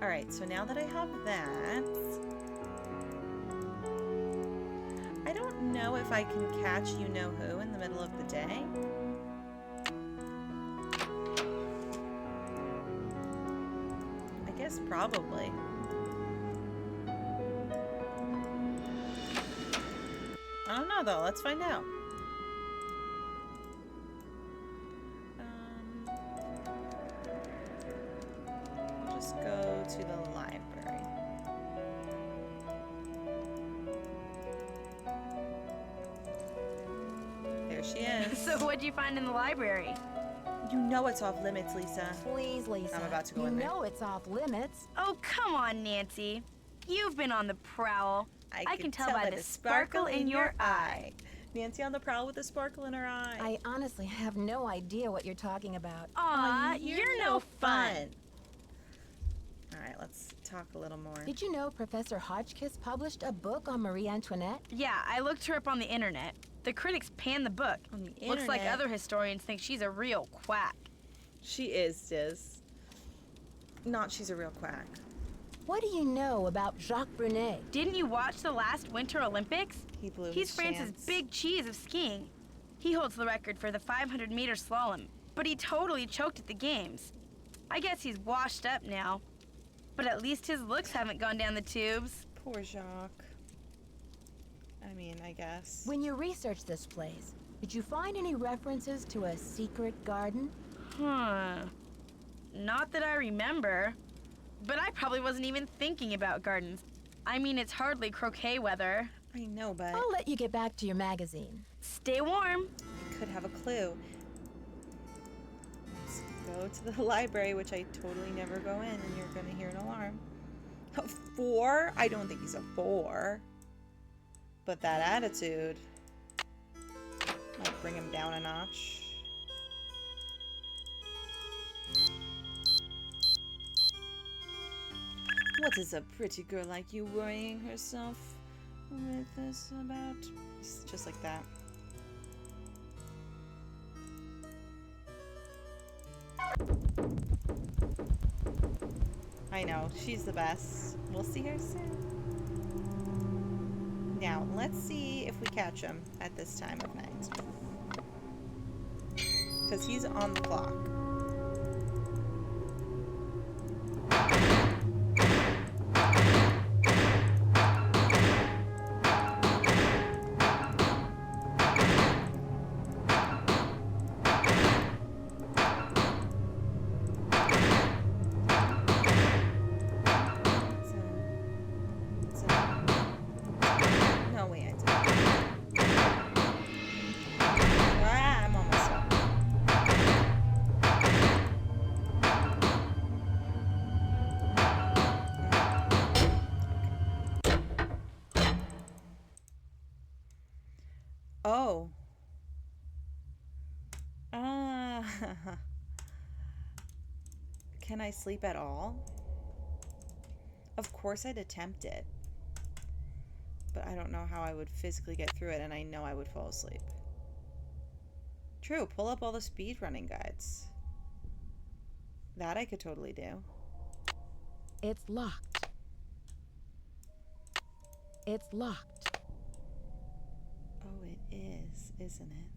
Speaker 1: Alright, so now that I have that, I don't know if I can catch you-know-who in the middle of the day. I guess probably. I don't know though, let's find out. We'll just go to the library. There she is.
Speaker 4: So what'd you find in the library?
Speaker 1: You know it's off limits, Lisa.
Speaker 2: Please, Lisa.
Speaker 1: I'm about to go in there.
Speaker 2: You know it's off limits.
Speaker 4: Oh, come on, Nancy. You've been on the prowl. I can tell by the
Speaker 1: sparkle in your eye. Nancy on the prowl with a sparkle in her eye.
Speaker 2: I honestly have no idea what you're talking about.
Speaker 4: Aw, you're no fun.
Speaker 1: Alright, let's talk a little more.
Speaker 2: Did you know Professor Hotchkiss published a book on Marie Antoinette?
Speaker 4: Yeah, I looked her up on the internet. The critics panned the book.
Speaker 1: On the
Speaker 4: Looks like
Speaker 1: internet?
Speaker 4: other historians think she's a real quack.
Speaker 1: She is, Diz. Not she's a real quack.
Speaker 2: What do you know about Jacques Brunet?
Speaker 4: Didn't you watch the last Winter Olympics?
Speaker 1: He blew
Speaker 4: He's
Speaker 1: his
Speaker 4: France's
Speaker 1: chance.
Speaker 4: big cheese of skiing. He holds the record for the 500-meter slalom, but he totally choked at the games. I guess he's washed up now, but at least his looks haven't gone down the tubes.
Speaker 1: Poor Jacques. I mean, I guess.
Speaker 2: When you researched this place, did you find any references to a secret garden?
Speaker 4: Not that I remember, but I probably wasn't even thinking about gardens. I mean, it's hardly croquet weather.
Speaker 1: I know, but
Speaker 2: I'll let you get back to your magazine.
Speaker 4: Stay warm.
Speaker 1: I could have a clue. Let's go to the library, which I totally never go in, and you're gonna hear an alarm. A 4? I don't think he's a 4. But that attitude might bring him down a notch. What is a pretty girl like you worrying herself with this about? It's just like that. I know, she's the best. We'll see her soon. Now, let's see if we catch him at this time of night. Because he's on the clock. No way I did. Ah, I'm almost up. Oh. Can I sleep at all? Of course I'd attempt it. But I don't know how I would physically get through it, and I know I would fall asleep. True, pull up all the speedrunning guides. That I could totally do.
Speaker 2: It's locked. It's locked.
Speaker 1: Oh, it is, isn't it?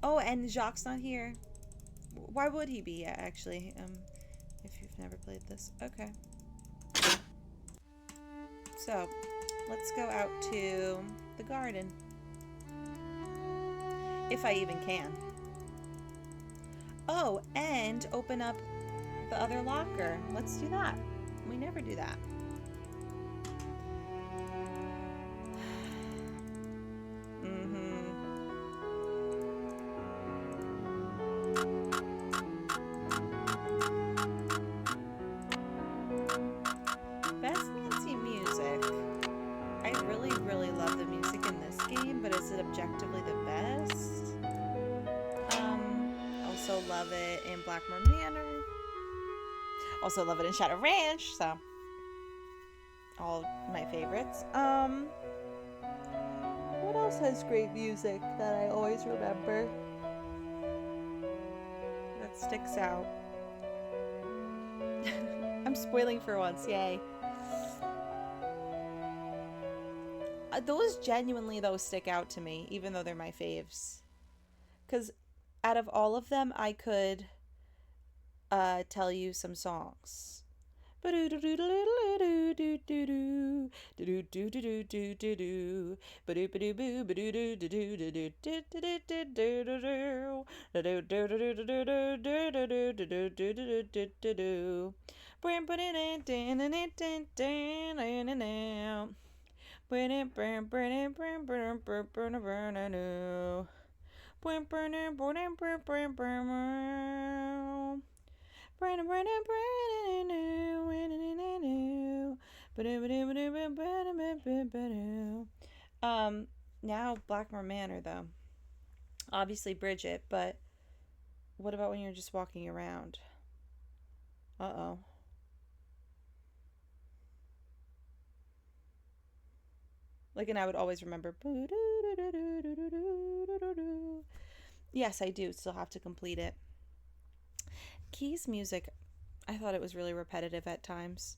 Speaker 1: Oh, and Jacques not here. Why would he be, actually? If you've never played this. Okay. So, let's go out to the garden. If I even can. Oh, and open up the other locker. Let's do that. We never do that. Best Nancy music. I really, really love the music in this game, but is it objectively the best? Also love it in Blackmore Manor. Also love it in Shadow Ranch, so all my favorites. What else has great music that I always remember? That sticks out. I'm spoiling for once, yay. Those genuinely, though, stick out to me, even though they're my faves. Because out of all of them, I could tell you some songs. Now Blackmore Manor, though. Obviously Bridget, but what about when you're just walking around? Uh-oh. Like, and I would always remember. Yes, I do still have to complete it. Key's music, I thought it was really repetitive at times.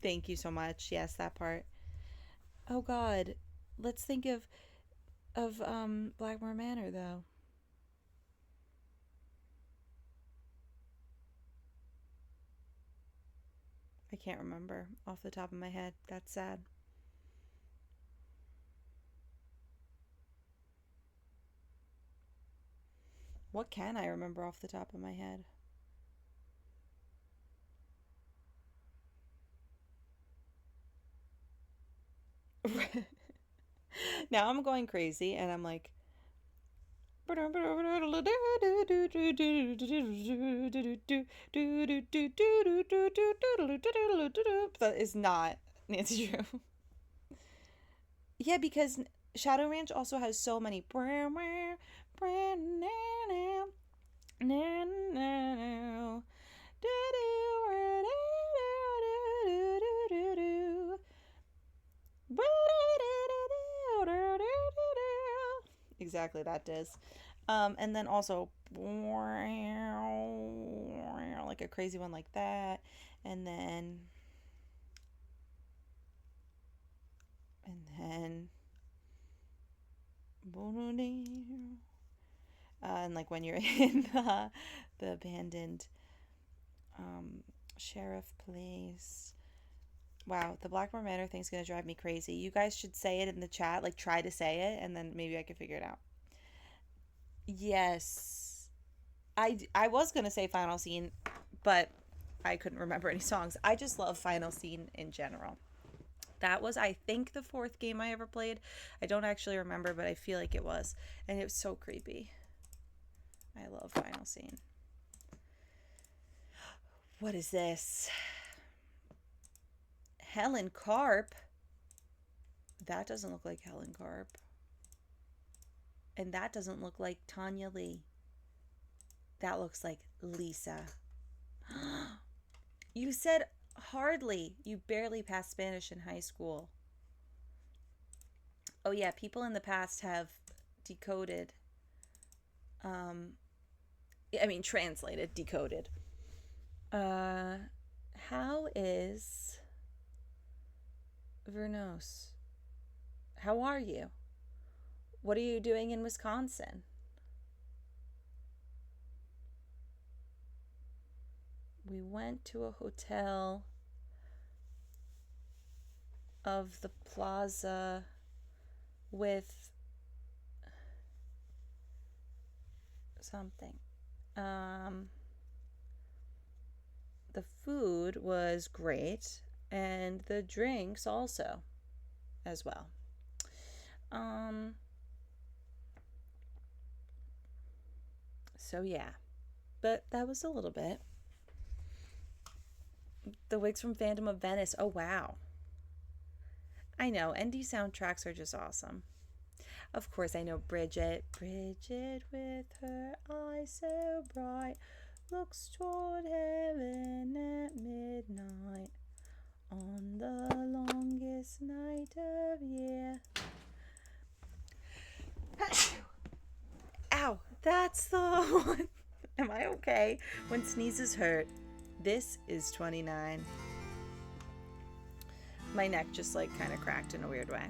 Speaker 1: Thank you so much. Yes, that part. Oh God, let's think of Blackmore Manor though. I can't remember off the top of my head. That's sad. What can I remember off the top of my head? Now I'm going crazy and I'm like that is not Nancy Drew. Yeah, because Shadow Ranch also has so many exactly, that does. And then also like a crazy one like that, and then and like when you're in the abandoned sheriff place. Wow, the Blackmore Manor thing's gonna drive me crazy. You guys should say it in the chat, like try to say it, and then maybe I can figure it out. Yes. I was gonna say Final Scene, but I couldn't remember any songs. I just love Final Scene in general. That was, I think, the 4th game I ever played. I don't actually remember, but I feel like it was. And it was so creepy. I love Final Scene. What is this? Helen Carp? That doesn't look like Helen Carp. And that doesn't look like Tanya Lee. That looks like Lisa. You said hardly. You barely passed Spanish in high school. Oh yeah, people in the past have decoded. Translated, decoded. How is Vernos. How are you? What are you doing in Wisconsin? We went to a hotel of the plaza with something. The food was great, and the drinks also, as well. So yeah, but that was a little bit. The wigs from Phantom of Venice. Oh wow. I know, ND soundtracks are just awesome. Of course, I know Bridget. Bridget with her eyes so bright looks toward heaven at midnight on the longest night of year. Ow, that's the one. Am I okay? When sneezes hurt. This is 29. My neck just like kind of cracked in a weird way.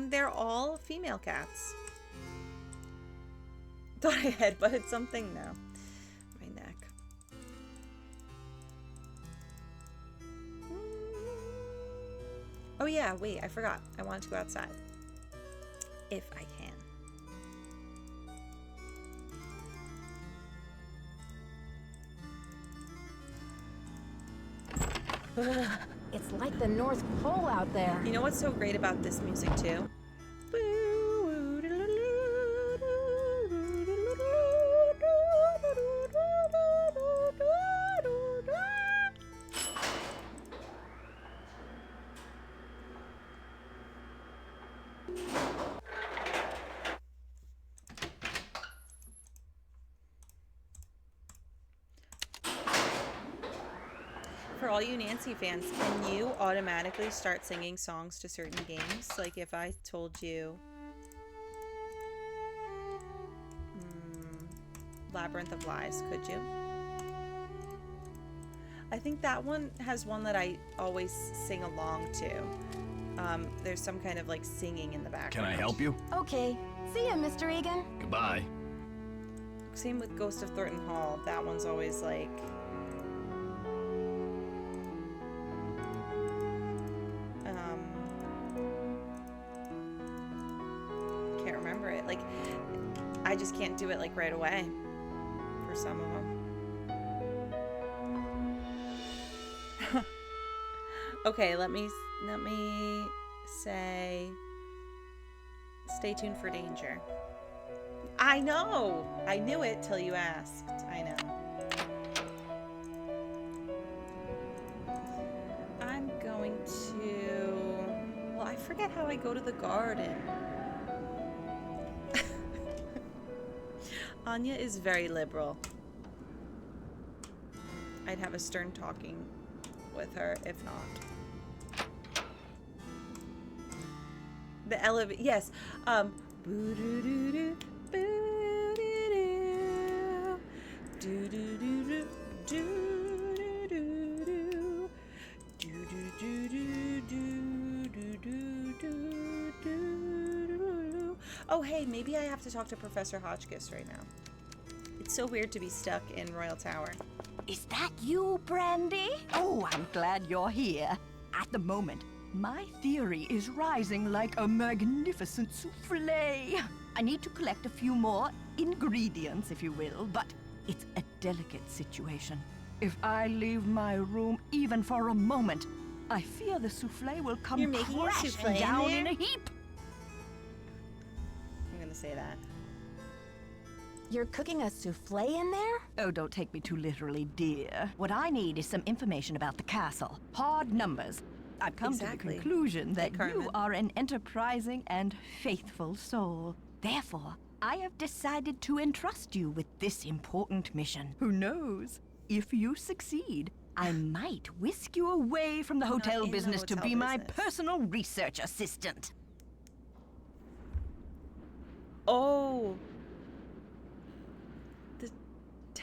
Speaker 1: They're all female cats. Thought I headbutted something? No. My neck. Oh yeah, wait, I forgot. I wanted to go outside. If I can.
Speaker 2: It's like the North Pole out there.
Speaker 1: You know what's so great about this music too? For all you Nancy fans, can you automatically start singing songs to certain games? Like if I told you Labyrinth of Lies, could you? I think that one has one that I always sing along to. There's some kind of like singing in the background.
Speaker 3: Can I help you?
Speaker 2: Okay. See ya, Mr. Egan.
Speaker 3: Goodbye.
Speaker 1: Same with Ghost of Thornton Hall. That one's always like... can't remember it. Like, I just can't do it like right away for some of them. Okay, let me say, stay tuned for danger. I know! I knew it till you asked. I know. I'm going to... Well, I forget how I go to the garden. Anya is very liberal. I'd have a stern talking with her if not. The elevator, yes. Boo-doo-doo-doo, boo-doo-doo, doo-doo-doo-doo, doo-doo-doo-doo, doo-doo-doo-doo-doo-doo-doo-doo. Oh, hey, maybe I have to talk to Professor Hotchkiss right now. It's so weird to be stuck in Royal Tower.
Speaker 9: Is that you, Brandy? Oh, I'm glad you're here. At the moment, my theory is rising like a magnificent souffle. I need to collect a few more ingredients, if you will, but it's a delicate situation. If I leave my room even for a moment, I fear the souffle will come
Speaker 1: You're making a
Speaker 9: crashing
Speaker 1: souffle
Speaker 9: down
Speaker 1: in
Speaker 9: in
Speaker 1: there?
Speaker 9: a heap.
Speaker 1: I'm gonna say that.
Speaker 2: You're cooking a souffle in there?
Speaker 9: Oh, don't take me too literally, dear. What I need is some information about the castle. Hard numbers. I've come to the conclusion that you are an enterprising and faithful soul. Therefore, I have decided to entrust you with this important mission. Who knows? If you succeed, I might whisk you away from the hotel business to be my personal research assistant.
Speaker 1: Oh.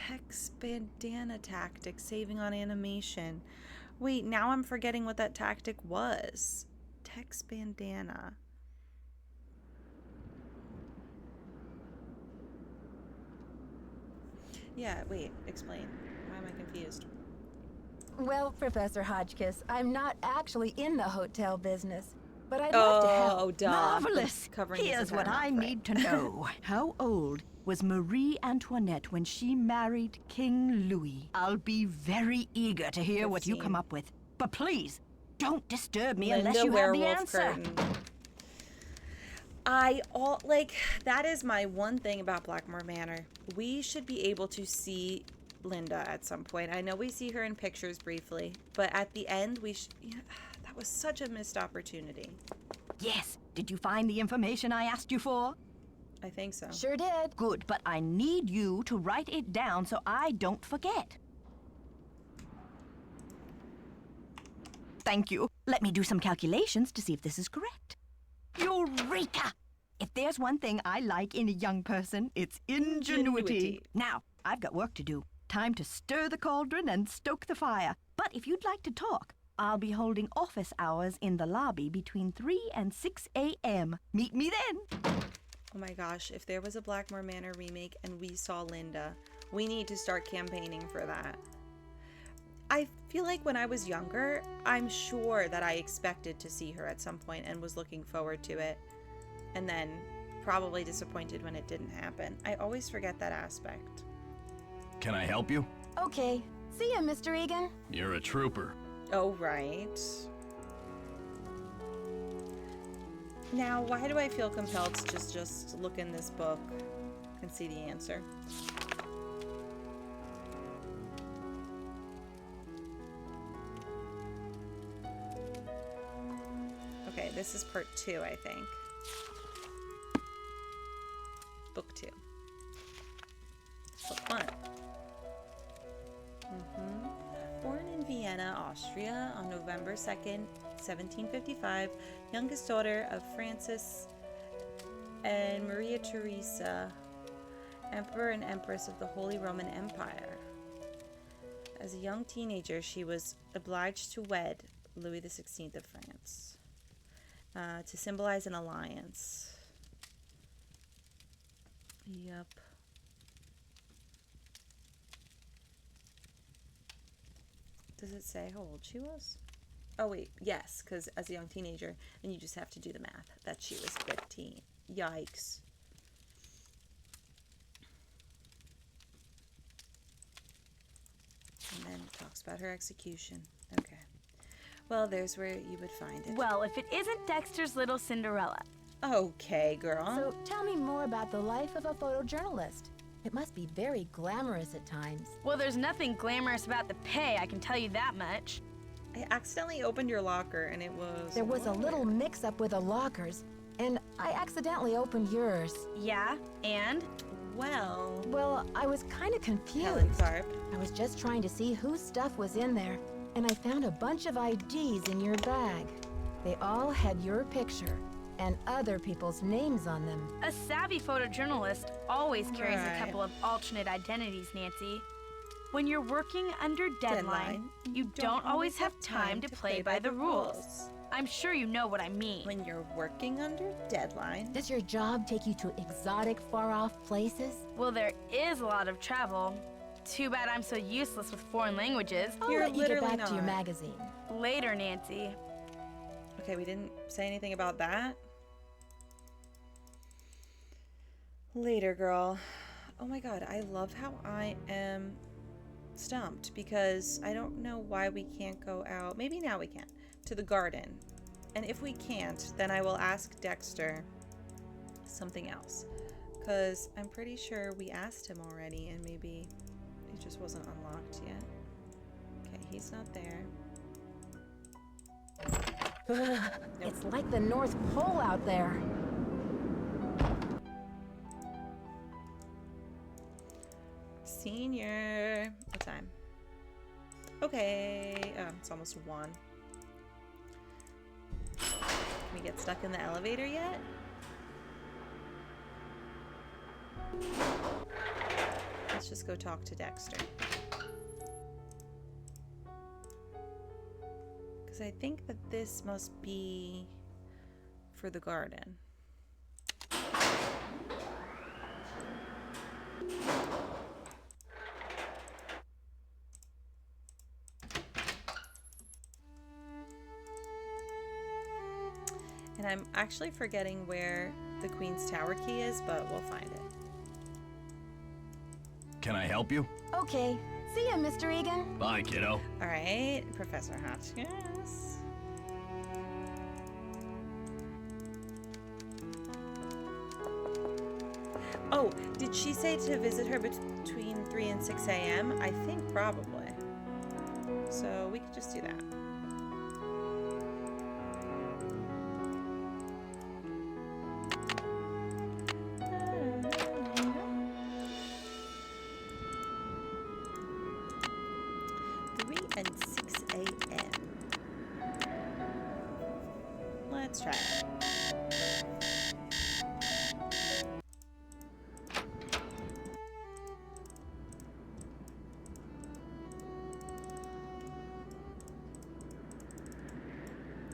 Speaker 1: Tex bandana tactic, saving on animation. Wait, now I'm forgetting what that tactic was. Tex bandana. Yeah, wait, explain. Why am I confused?
Speaker 2: Well, Professor Hotchkiss, I'm not actually in the hotel business, but I'd love to help.
Speaker 1: Oh, duh.
Speaker 9: Marvelous.
Speaker 1: Covering his
Speaker 9: Here's what
Speaker 1: entire
Speaker 9: I
Speaker 1: mouth, right.
Speaker 9: need to know. How old was Marie Antoinette when she married King Louis? I'll be very eager to hear what you
Speaker 1: 15.
Speaker 9: come up with. But please, don't disturb me
Speaker 1: Linda
Speaker 9: unless you have the
Speaker 1: Werewolf
Speaker 9: answer.
Speaker 1: Curtain. That is my one thing about Blackmore Manor. We should be able to see Linda at some point. I know we see her in pictures briefly, but at the end, that was such a missed opportunity.
Speaker 9: Yes. Did you find the information I asked you for?
Speaker 1: I think so.
Speaker 2: Sure did.
Speaker 9: Good, but I need you to write it down so I don't forget. Thank you. Let me do some calculations to see if this is correct. Eureka! If there's one thing I like in a young person, it's ingenuity. Now, I've got work to do. Time to stir the cauldron and stoke the fire. But if you'd like to talk, I'll be holding office hours in the lobby between 3 and 6 a.m. Meet me then.
Speaker 1: Oh my gosh, if there was a Blackmore Manor remake and we saw Linda, we need to start campaigning for that. I feel like when I was younger, I'm sure that I expected to see her at some point and was looking forward to it. And then probably disappointed when it didn't happen. I always forget that aspect.
Speaker 3: Can I help you?
Speaker 2: Okay. See ya, Mr. Egan.
Speaker 3: You're a trooper.
Speaker 1: Oh, right. Now, why do I feel compelled to just look in this book and see the answer? Okay, this is part 2, I think. Book 2. Book 1. Born in Vienna, Austria on November 2nd, 1755, youngest daughter of Francis and Maria Theresa, Emperor and Empress of the Holy Roman Empire. As a young teenager, she was obliged to wed Louis XVI of France to symbolize an alliance. Yep. Does it say how old she was? Oh, wait. Yes, because as a young teenager, and you just have to do the math, that she was 15. Yikes. And then it talks about her execution. Okay. Well, there's where you would find it.
Speaker 4: Well, if it isn't Dexter's little Cinderella.
Speaker 1: Okay, girl.
Speaker 2: So tell me more about the life of a photojournalist. It must be very glamorous at times.
Speaker 4: Well, there's nothing glamorous about the pay, I can tell you that much.
Speaker 1: I accidentally opened your locker and it was...
Speaker 2: There was a little mix-up with the lockers, and I accidentally opened yours.
Speaker 4: Yeah, and?
Speaker 2: Well, I was kind of confused.
Speaker 1: Helen Tharp.
Speaker 2: I was just trying to see whose stuff was in there, and I found a bunch of IDs in your bag. They all had your picture and other people's names on them.
Speaker 4: A savvy photojournalist always carries
Speaker 1: Right.
Speaker 4: a couple of alternate identities, Nancy. When you're working under deadline, you don't always have time to play by the rules. I'm sure you know what I mean.
Speaker 1: When you're working under deadline.
Speaker 2: Does your job take you to exotic, far-off places?
Speaker 4: Well, there is a lot of travel. Too bad I'm so useless with foreign languages.
Speaker 2: I'll
Speaker 1: You're
Speaker 2: let you get
Speaker 1: literally
Speaker 2: back to your
Speaker 1: not.
Speaker 2: magazine.
Speaker 4: Later, Nancy.
Speaker 1: Okay, we didn't say anything about that. Later, girl. Oh my god, I love how I am stumped because I don't know why we can't go out. Maybe now we can. To the garden. And if we can't, then I will ask Dexter something else. Because I'm pretty sure we asked him already and maybe it just wasn't unlocked yet. Okay, he's not there.
Speaker 2: It's like the North Pole out there.
Speaker 1: Senior. What time? Okay. It's almost 1. Can we get stuck in the elevator yet? let's just go talk to Dexter. Because I think that this must be for the garden. And I'm actually forgetting where the Queen's Tower key is, but we'll find it.
Speaker 3: Can I help you?
Speaker 2: Okay. See ya, Mr. Egan.
Speaker 3: Bye, kiddo.
Speaker 1: All right, Professor Hotchkiss. Oh, did she say to visit her between 3 and 6 a.m.? I think probably. So we could just do that. Let's try it.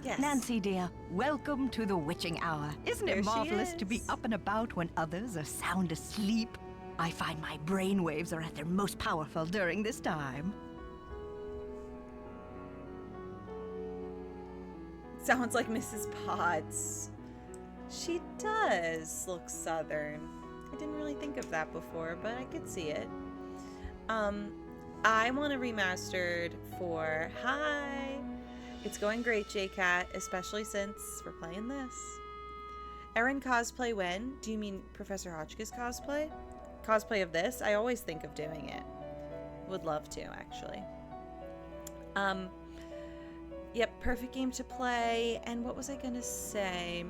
Speaker 1: Yes.
Speaker 9: Nancy, dear, welcome to the witching hour. Isn't
Speaker 1: There
Speaker 9: it
Speaker 1: she
Speaker 9: marvelous to be
Speaker 1: is.
Speaker 9: up and about when others are sound asleep? I find my brain waves are at their most powerful during this time.
Speaker 1: Sounds like Mrs. Potts. She does look southern. I didn't really think of that before, but I could see it. I want a remastered for Hi. It's going great, J-Cat, especially since we're playing this. Erin cosplay when? Do you mean Professor Hotchkiss cosplay? Cosplay of this? I always think of doing it. Would love to, actually. Yep, perfect game to play. And what was I gonna say?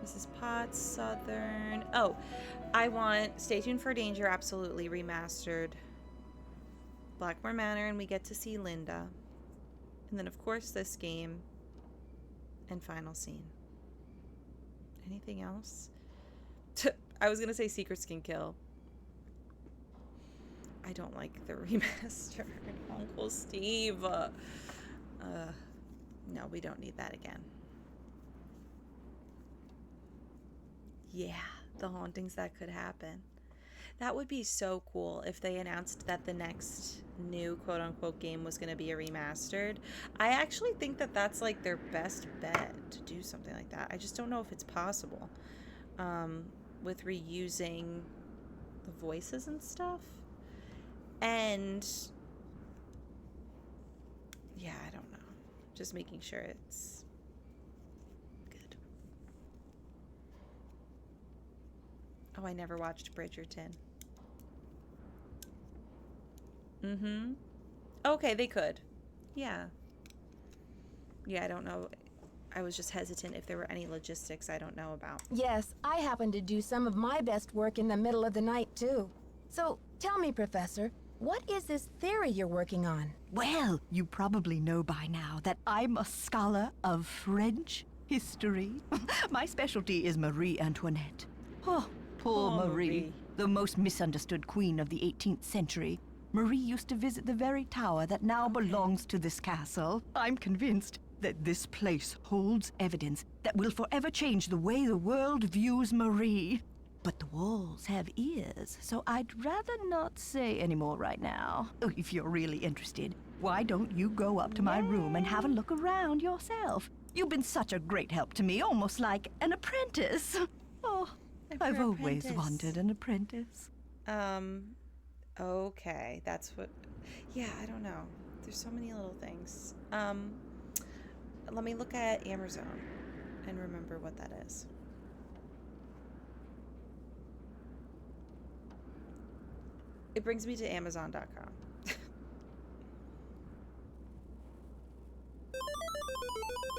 Speaker 1: Mrs. Potts, Southern. Oh, I want Stay Tuned for Danger, absolutely remastered. Blackmore Manor, and we get to see Linda. And then, of course, this game. And final scene. Anything else? I was gonna say Secret Skin Kill. I don't like the remaster. Uncle Steve. No, we don't need that again. Yeah, the hauntings that could happen. That would be so cool if they announced that the next new quote-unquote game was going to be a remastered. I actually think that that's like their best bet to do something like that. I just don't know if it's possible with reusing the voices and stuff. And yeah, I don't know. Just making sure it's good. Oh, I never watched Bridgerton. Mm-hmm. Okay, they could. Yeah. Yeah, I don't know. I was just hesitant if there were any logistics I don't know about.
Speaker 2: Yes, I happen to do some of my best work in the middle of the night, too. So, tell me, Professor, what is this theory you're working on?
Speaker 9: Well, you probably know by now that I'm a scholar of French history. My specialty is Marie Antoinette. Oh, poor Marie, the most misunderstood queen of the 18th century. Marie used to visit the very tower that now belongs to this castle. I'm convinced that this place holds evidence that will forever change the way the world views Marie. But the walls have ears, so I'd rather not say any more right now. Oh, if you're really interested, why don't you go up to my room and have a look around yourself? You've been such a great help to me, almost like an apprentice. Oh, I've always wanted an apprentice.
Speaker 1: Okay, that's what... Yeah, I don't know. There's so many little things. Let me look at Amazon and remember what that is. It brings me to Amazon.com.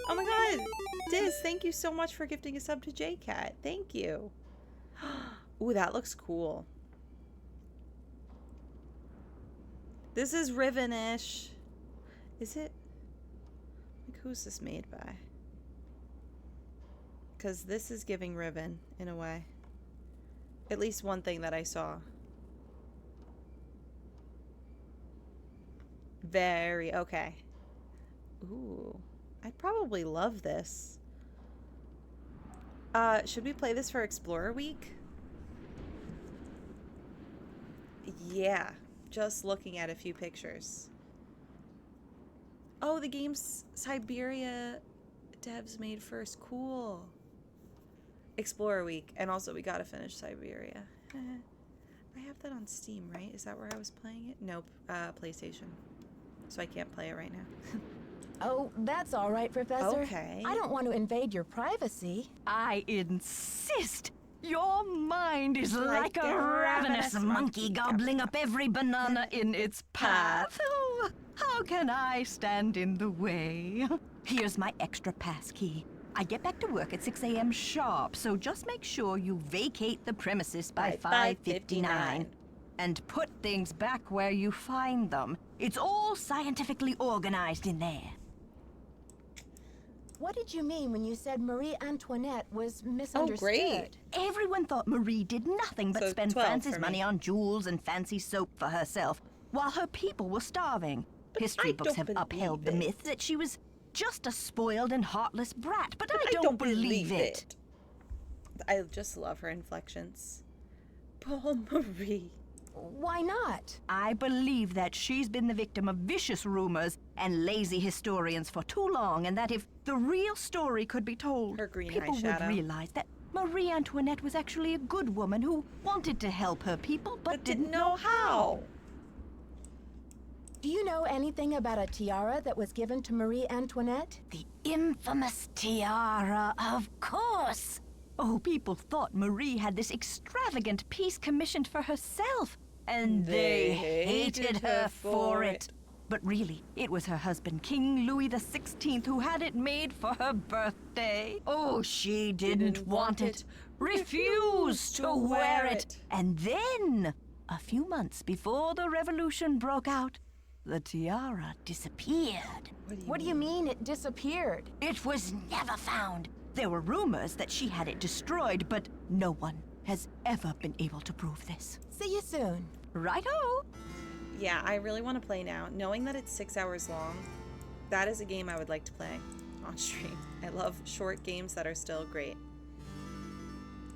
Speaker 1: Oh my god! Diz, thank you so much for gifting a sub to JCat. Thank you. Ooh, that looks cool. This is Riven-ish. Is it? Like, who's this made by? Because this is giving Riven, in a way. At least one thing that I saw. Very, okay. Ooh, I'd probably love this. Should we play this for Explorer Week? Yeah, just looking at a few pictures. Oh, the game's Siberia devs made first. Cool. Explorer Week. And also we gotta finish Siberia. I have that on Steam, right? Is that where I was playing it? Nope. PlayStation. So I can't play it right now.
Speaker 2: Oh, that's all right, Professor.
Speaker 1: Okay.
Speaker 2: I don't want to invade your privacy.
Speaker 9: I insist. Your mind is like a
Speaker 1: ravenous
Speaker 9: ravenous monkey gobbling up every banana in its path. Oh, how can I stand in the way? Here's my extra pass key. I get back to work at 6 a.m. sharp, so just make sure you vacate the premises by 5:59. And put things back where you find them. It's all scientifically organized in there.
Speaker 2: What did you mean when you said Marie Antoinette was misunderstood?
Speaker 1: Oh, great.
Speaker 9: Everyone thought Marie did nothing but
Speaker 1: So
Speaker 9: spend
Speaker 1: 12
Speaker 9: France's
Speaker 1: for
Speaker 9: money
Speaker 1: me.
Speaker 9: on jewels and fancy soap for herself, while her people were starving. History books have upheld the myth that she was just a spoiled and heartless brat, but I don't believe it.
Speaker 1: I just love her inflections. Poor Marie.
Speaker 2: Why not?
Speaker 9: I believe that she's been the victim of vicious rumors and lazy historians for too long, and that if the real story could be told,
Speaker 1: Her green
Speaker 9: people would
Speaker 1: eyeshadow.
Speaker 9: realize that Marie Antoinette was actually a good woman who wanted to help her people, but didn't know how.
Speaker 2: Do you know anything about a tiara that was given to Marie Antoinette?
Speaker 9: The infamous tiara, of course. Oh, people thought Marie had this extravagant piece commissioned for herself, and they hated her for it. But really, it was her husband, King Louis XVI, who had it made for her birthday. Oh, she didn't want it, refused to wear it. And then, a few months before the revolution broke out, the tiara disappeared.
Speaker 2: What do you mean it disappeared?
Speaker 9: It was never found. There were rumors that she had it destroyed, but no one has ever been able to prove this.
Speaker 2: See you soon.
Speaker 9: Righto!
Speaker 1: Yeah, I really want to play now. Knowing that it's 6 hours long, that is a game I would like to play on stream. I love short games that are still great.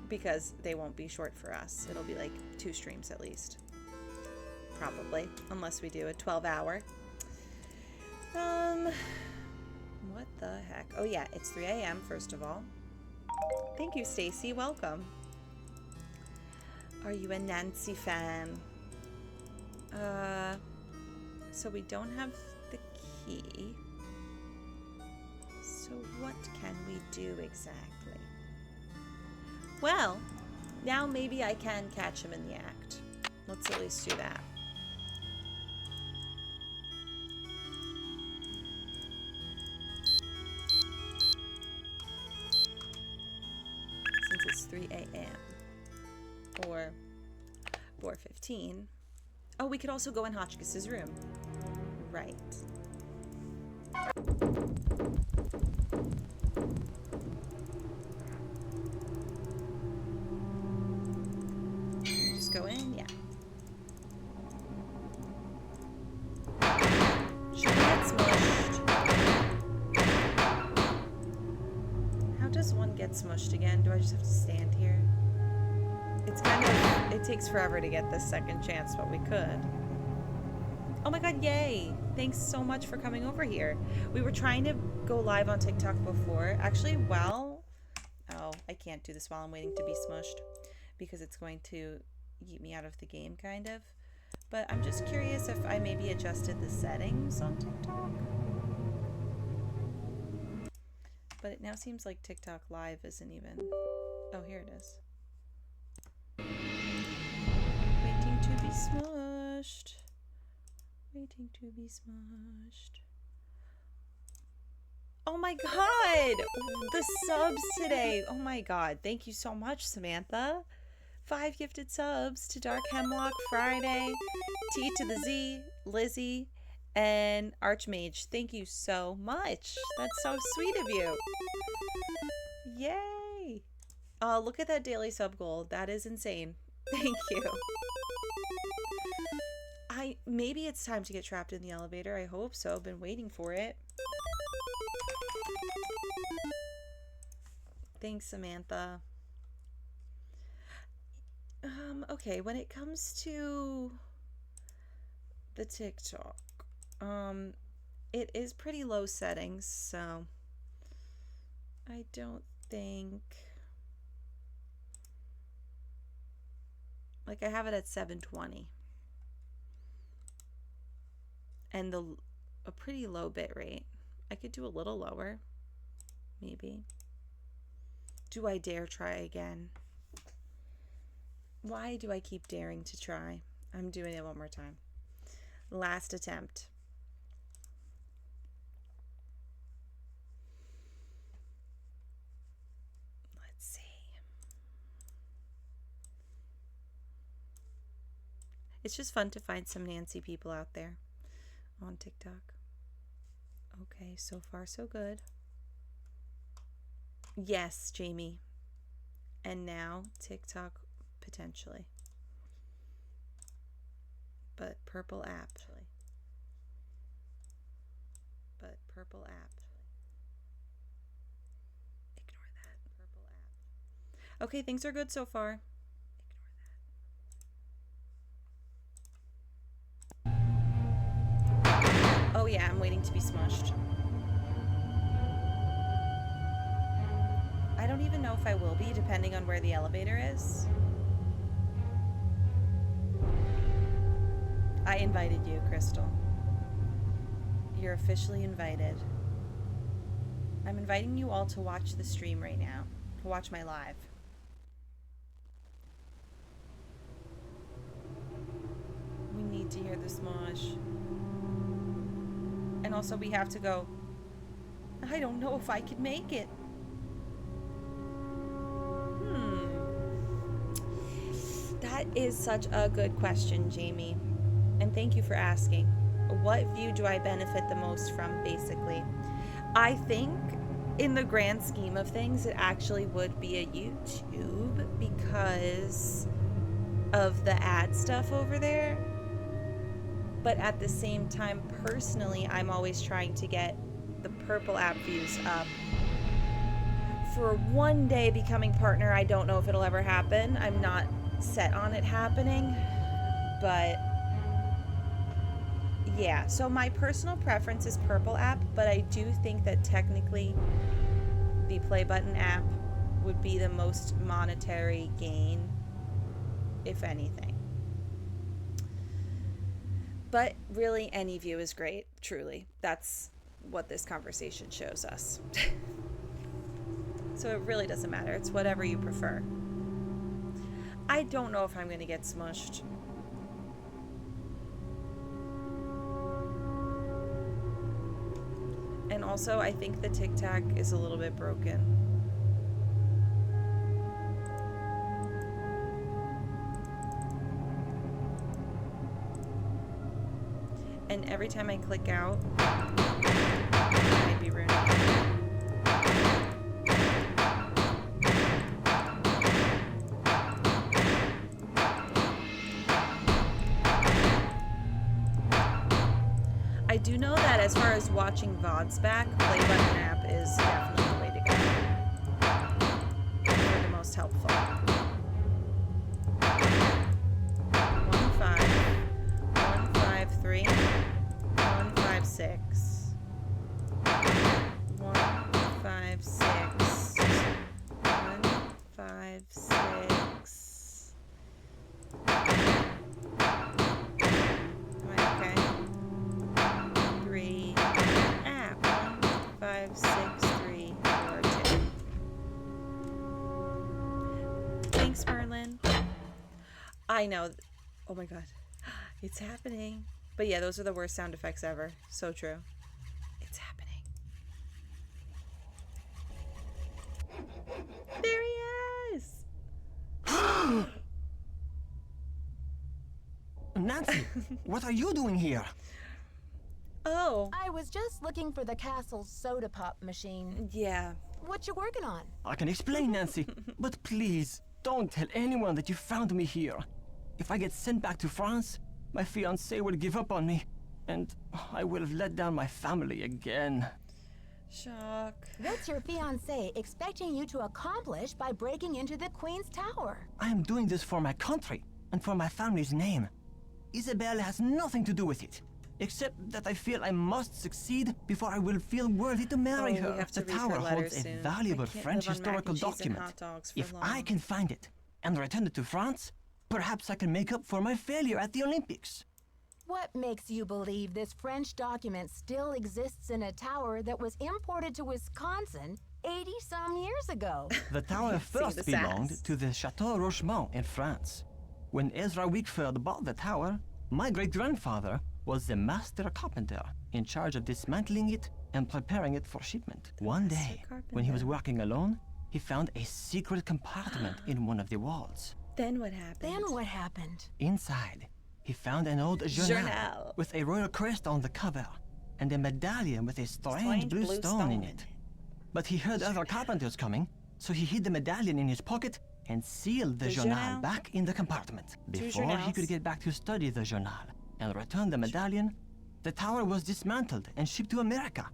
Speaker 1: Because they won't be short for us. It'll be like 2 streams at least. Probably. Unless we do a 12-hour. What the heck? Oh yeah, it's 3 a.m. first of all. Thank you, Stacy. Welcome. Are you a Nancy fan? So we don't have the key. So what can we do exactly? Well, now maybe I can catch him in the act. Let's at least do that. Since it's 3 a.m. or 4:15. Oh, we could also go in Hotchkiss's room. Right. Just go in, yeah. Should we get smushed? How does one get smushed again? Do I just have to stand here? It's kind of, it takes forever to get this second chance, but we could. Oh my god, yay! Thanks so much for coming over here. We were trying to go live on TikTok before. Actually, oh, I can't do this while I'm waiting to be smushed because it's going to yeet me out of the game, kind of. But I'm just curious if I maybe adjusted the settings on TikTok. But it now seems like TikTok Live isn't even... Oh, here it is. Waiting to be smushed. Waiting to be smushed. Oh my god! The subs today! Oh my god. Thank you so much, Samantha. 5 gifted subs to Dark Hemlock Friday, T to the Z, Lizzie, and Archmage. Thank you so much. That's so sweet of you. Yay! Look at that daily sub goal. That is insane. Thank you. Maybe it's time to get trapped in the elevator. I hope so. I've been waiting for it. Thanks, Samantha. Okay, when it comes to the TikTok, it is pretty low settings, so I don't think, like, I have it at 720 and a pretty low bit rate. I could do a little lower, maybe. Do I dare try again? Why do I keep daring to try? I'm doing it one more time. Last attempt. Let's see. It's just fun to find some Nancy people out there on TikTok. Okay, so far so good. Yes, Jamie. And now TikTok potentially. But purple app. Ignore that. Purple app. Okay, things are good so far. Ignore that. Oh yeah, I'm waiting to be smushed. I don't even know if I will be, depending on where the elevator is. I invited you, Crystal. You're officially invited. I'm inviting you all to watch the stream right now, to watch my live. We need to hear the smosh. And also we have to go, I don't know if I could make it. That is such a good question, Jamie. And thank you for asking. What view do I benefit the most from, basically? I think, in the grand scheme of things, it actually would be a YouTube because of the ad stuff over there. But at the same time, personally, I'm always trying to get the purple app views up. For one day becoming partner, I don't know if it'll ever happen. I'm not set on it happening, but yeah, so my personal preference is purple app, but I do think that technically the play button app would be the most monetary gain, if anything. But really, any view is great, truly. That's what this conversation shows us. So it really doesn't matter. It's whatever you prefer. I don't know if I'm going to get smushed. And also, I think the Tic Tac is a little bit broken. And every time I click out, it might be ruining it. I do know that as far as watching VODs back, play button app is definitely the way to go. They're the most helpful. 153 156 156 156. Okay. 3 app 1 5 6 3 4 2. Thanks, Merlin. I know. Oh my god. It's happening. But yeah, those are the worst sound effects ever. So true. It's happening. There he is!
Speaker 6: Nancy, what are you doing here?
Speaker 1: Oh.
Speaker 2: I was just looking for the castle's soda pop machine.
Speaker 1: Yeah.
Speaker 2: What you working on?
Speaker 6: I can explain, Nancy, but please, don't tell anyone that you found me here. If I get sent back to France, my fiancée will give up on me, and I will have let down my family again.
Speaker 1: Jacques.
Speaker 2: What's your fiancé expecting you to accomplish by breaking into the Queen's Tower?
Speaker 6: I am doing this for my country and for my family's name. Isabelle has nothing to do with it, except that I feel I must succeed before I will feel worthy to marry her.
Speaker 1: We have to
Speaker 6: The
Speaker 1: read her
Speaker 6: tower
Speaker 1: letter
Speaker 6: holds a
Speaker 1: soon.
Speaker 6: valuable
Speaker 1: I can't
Speaker 6: French
Speaker 1: live on mac
Speaker 6: historical
Speaker 1: and cheese and
Speaker 6: document.
Speaker 1: hot dogs for
Speaker 6: If
Speaker 1: long.
Speaker 6: I can find it and return it to France, perhaps I can make up for my failure at the Olympics.
Speaker 2: What makes you believe this French document still exists in a tower that was imported to Wisconsin 80-some years ago?
Speaker 6: The tower first
Speaker 1: the
Speaker 6: belonged
Speaker 1: sass.
Speaker 6: to the Chateau Rochemont in France. When Ezra Wickford bought the tower, my great-grandfather was the master carpenter in charge of dismantling it and preparing it for shipment. One day, when he was working alone, he found a secret compartment in one of the walls.
Speaker 1: Then what happened?
Speaker 6: Inside, he found an old journal with a royal crest on the cover and a medallion with a strange blue stone in it. But he heard other carpenters coming, so he hid the medallion in his pocket and sealed the journal back in the compartment. Before he could get back to study the journal and return the medallion, the tower was dismantled and shipped to America.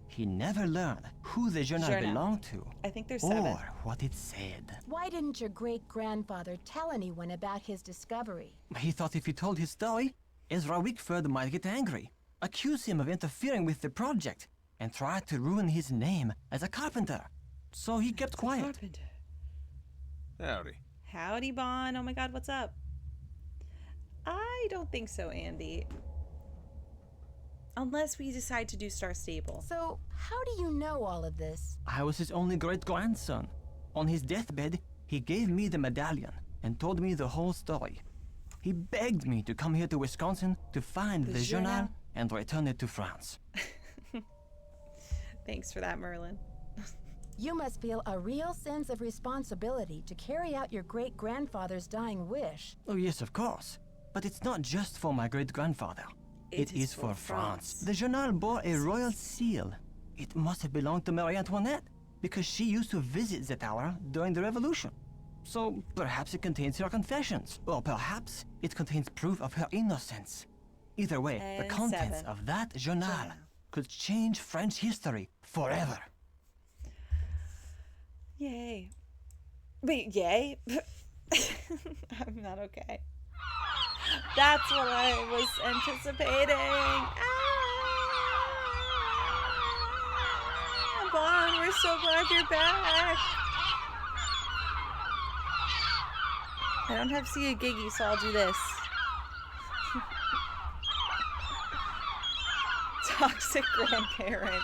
Speaker 6: He never learned who the journal belonged to,
Speaker 1: I think there's 7.
Speaker 6: or what it said.
Speaker 2: Why didn't your great-grandfather tell anyone about his discovery?
Speaker 6: He thought if he told his story, Ezra Wickford might get angry, accuse him of interfering with the project, and try to ruin his name as a carpenter. So he kept quiet.
Speaker 5: Howdy.
Speaker 1: Howdy, Bon. Oh my god, what's up? I don't think so, Andy. Unless we decide to do Star Stable.
Speaker 2: So, how do you know all of this?
Speaker 6: I was his only great-grandson. On his deathbed, he gave me the medallion and told me the whole story. He begged me to come here to Wisconsin to find the journal and return it to France.
Speaker 1: Thanks for that, Merlin.
Speaker 2: You must feel a real sense of responsibility to carry out your great-grandfather's dying wish.
Speaker 6: Oh yes, of course. But it's not just for my great-grandfather. It is for France. The journal bore a royal seal. It must have belonged to Marie Antoinette, because she used to visit the tower during the Revolution. So perhaps it contains her confessions, or perhaps it contains proof of her innocence. Either way, the
Speaker 1: And
Speaker 6: contents
Speaker 1: 7.
Speaker 6: of that journal could change French history forever.
Speaker 1: Yay. Wait, yay? I'm not okay. That's what I was anticipating. Bon, we're so glad you're back. I don't have See a Giggy, so I'll do this. Toxic grandparent.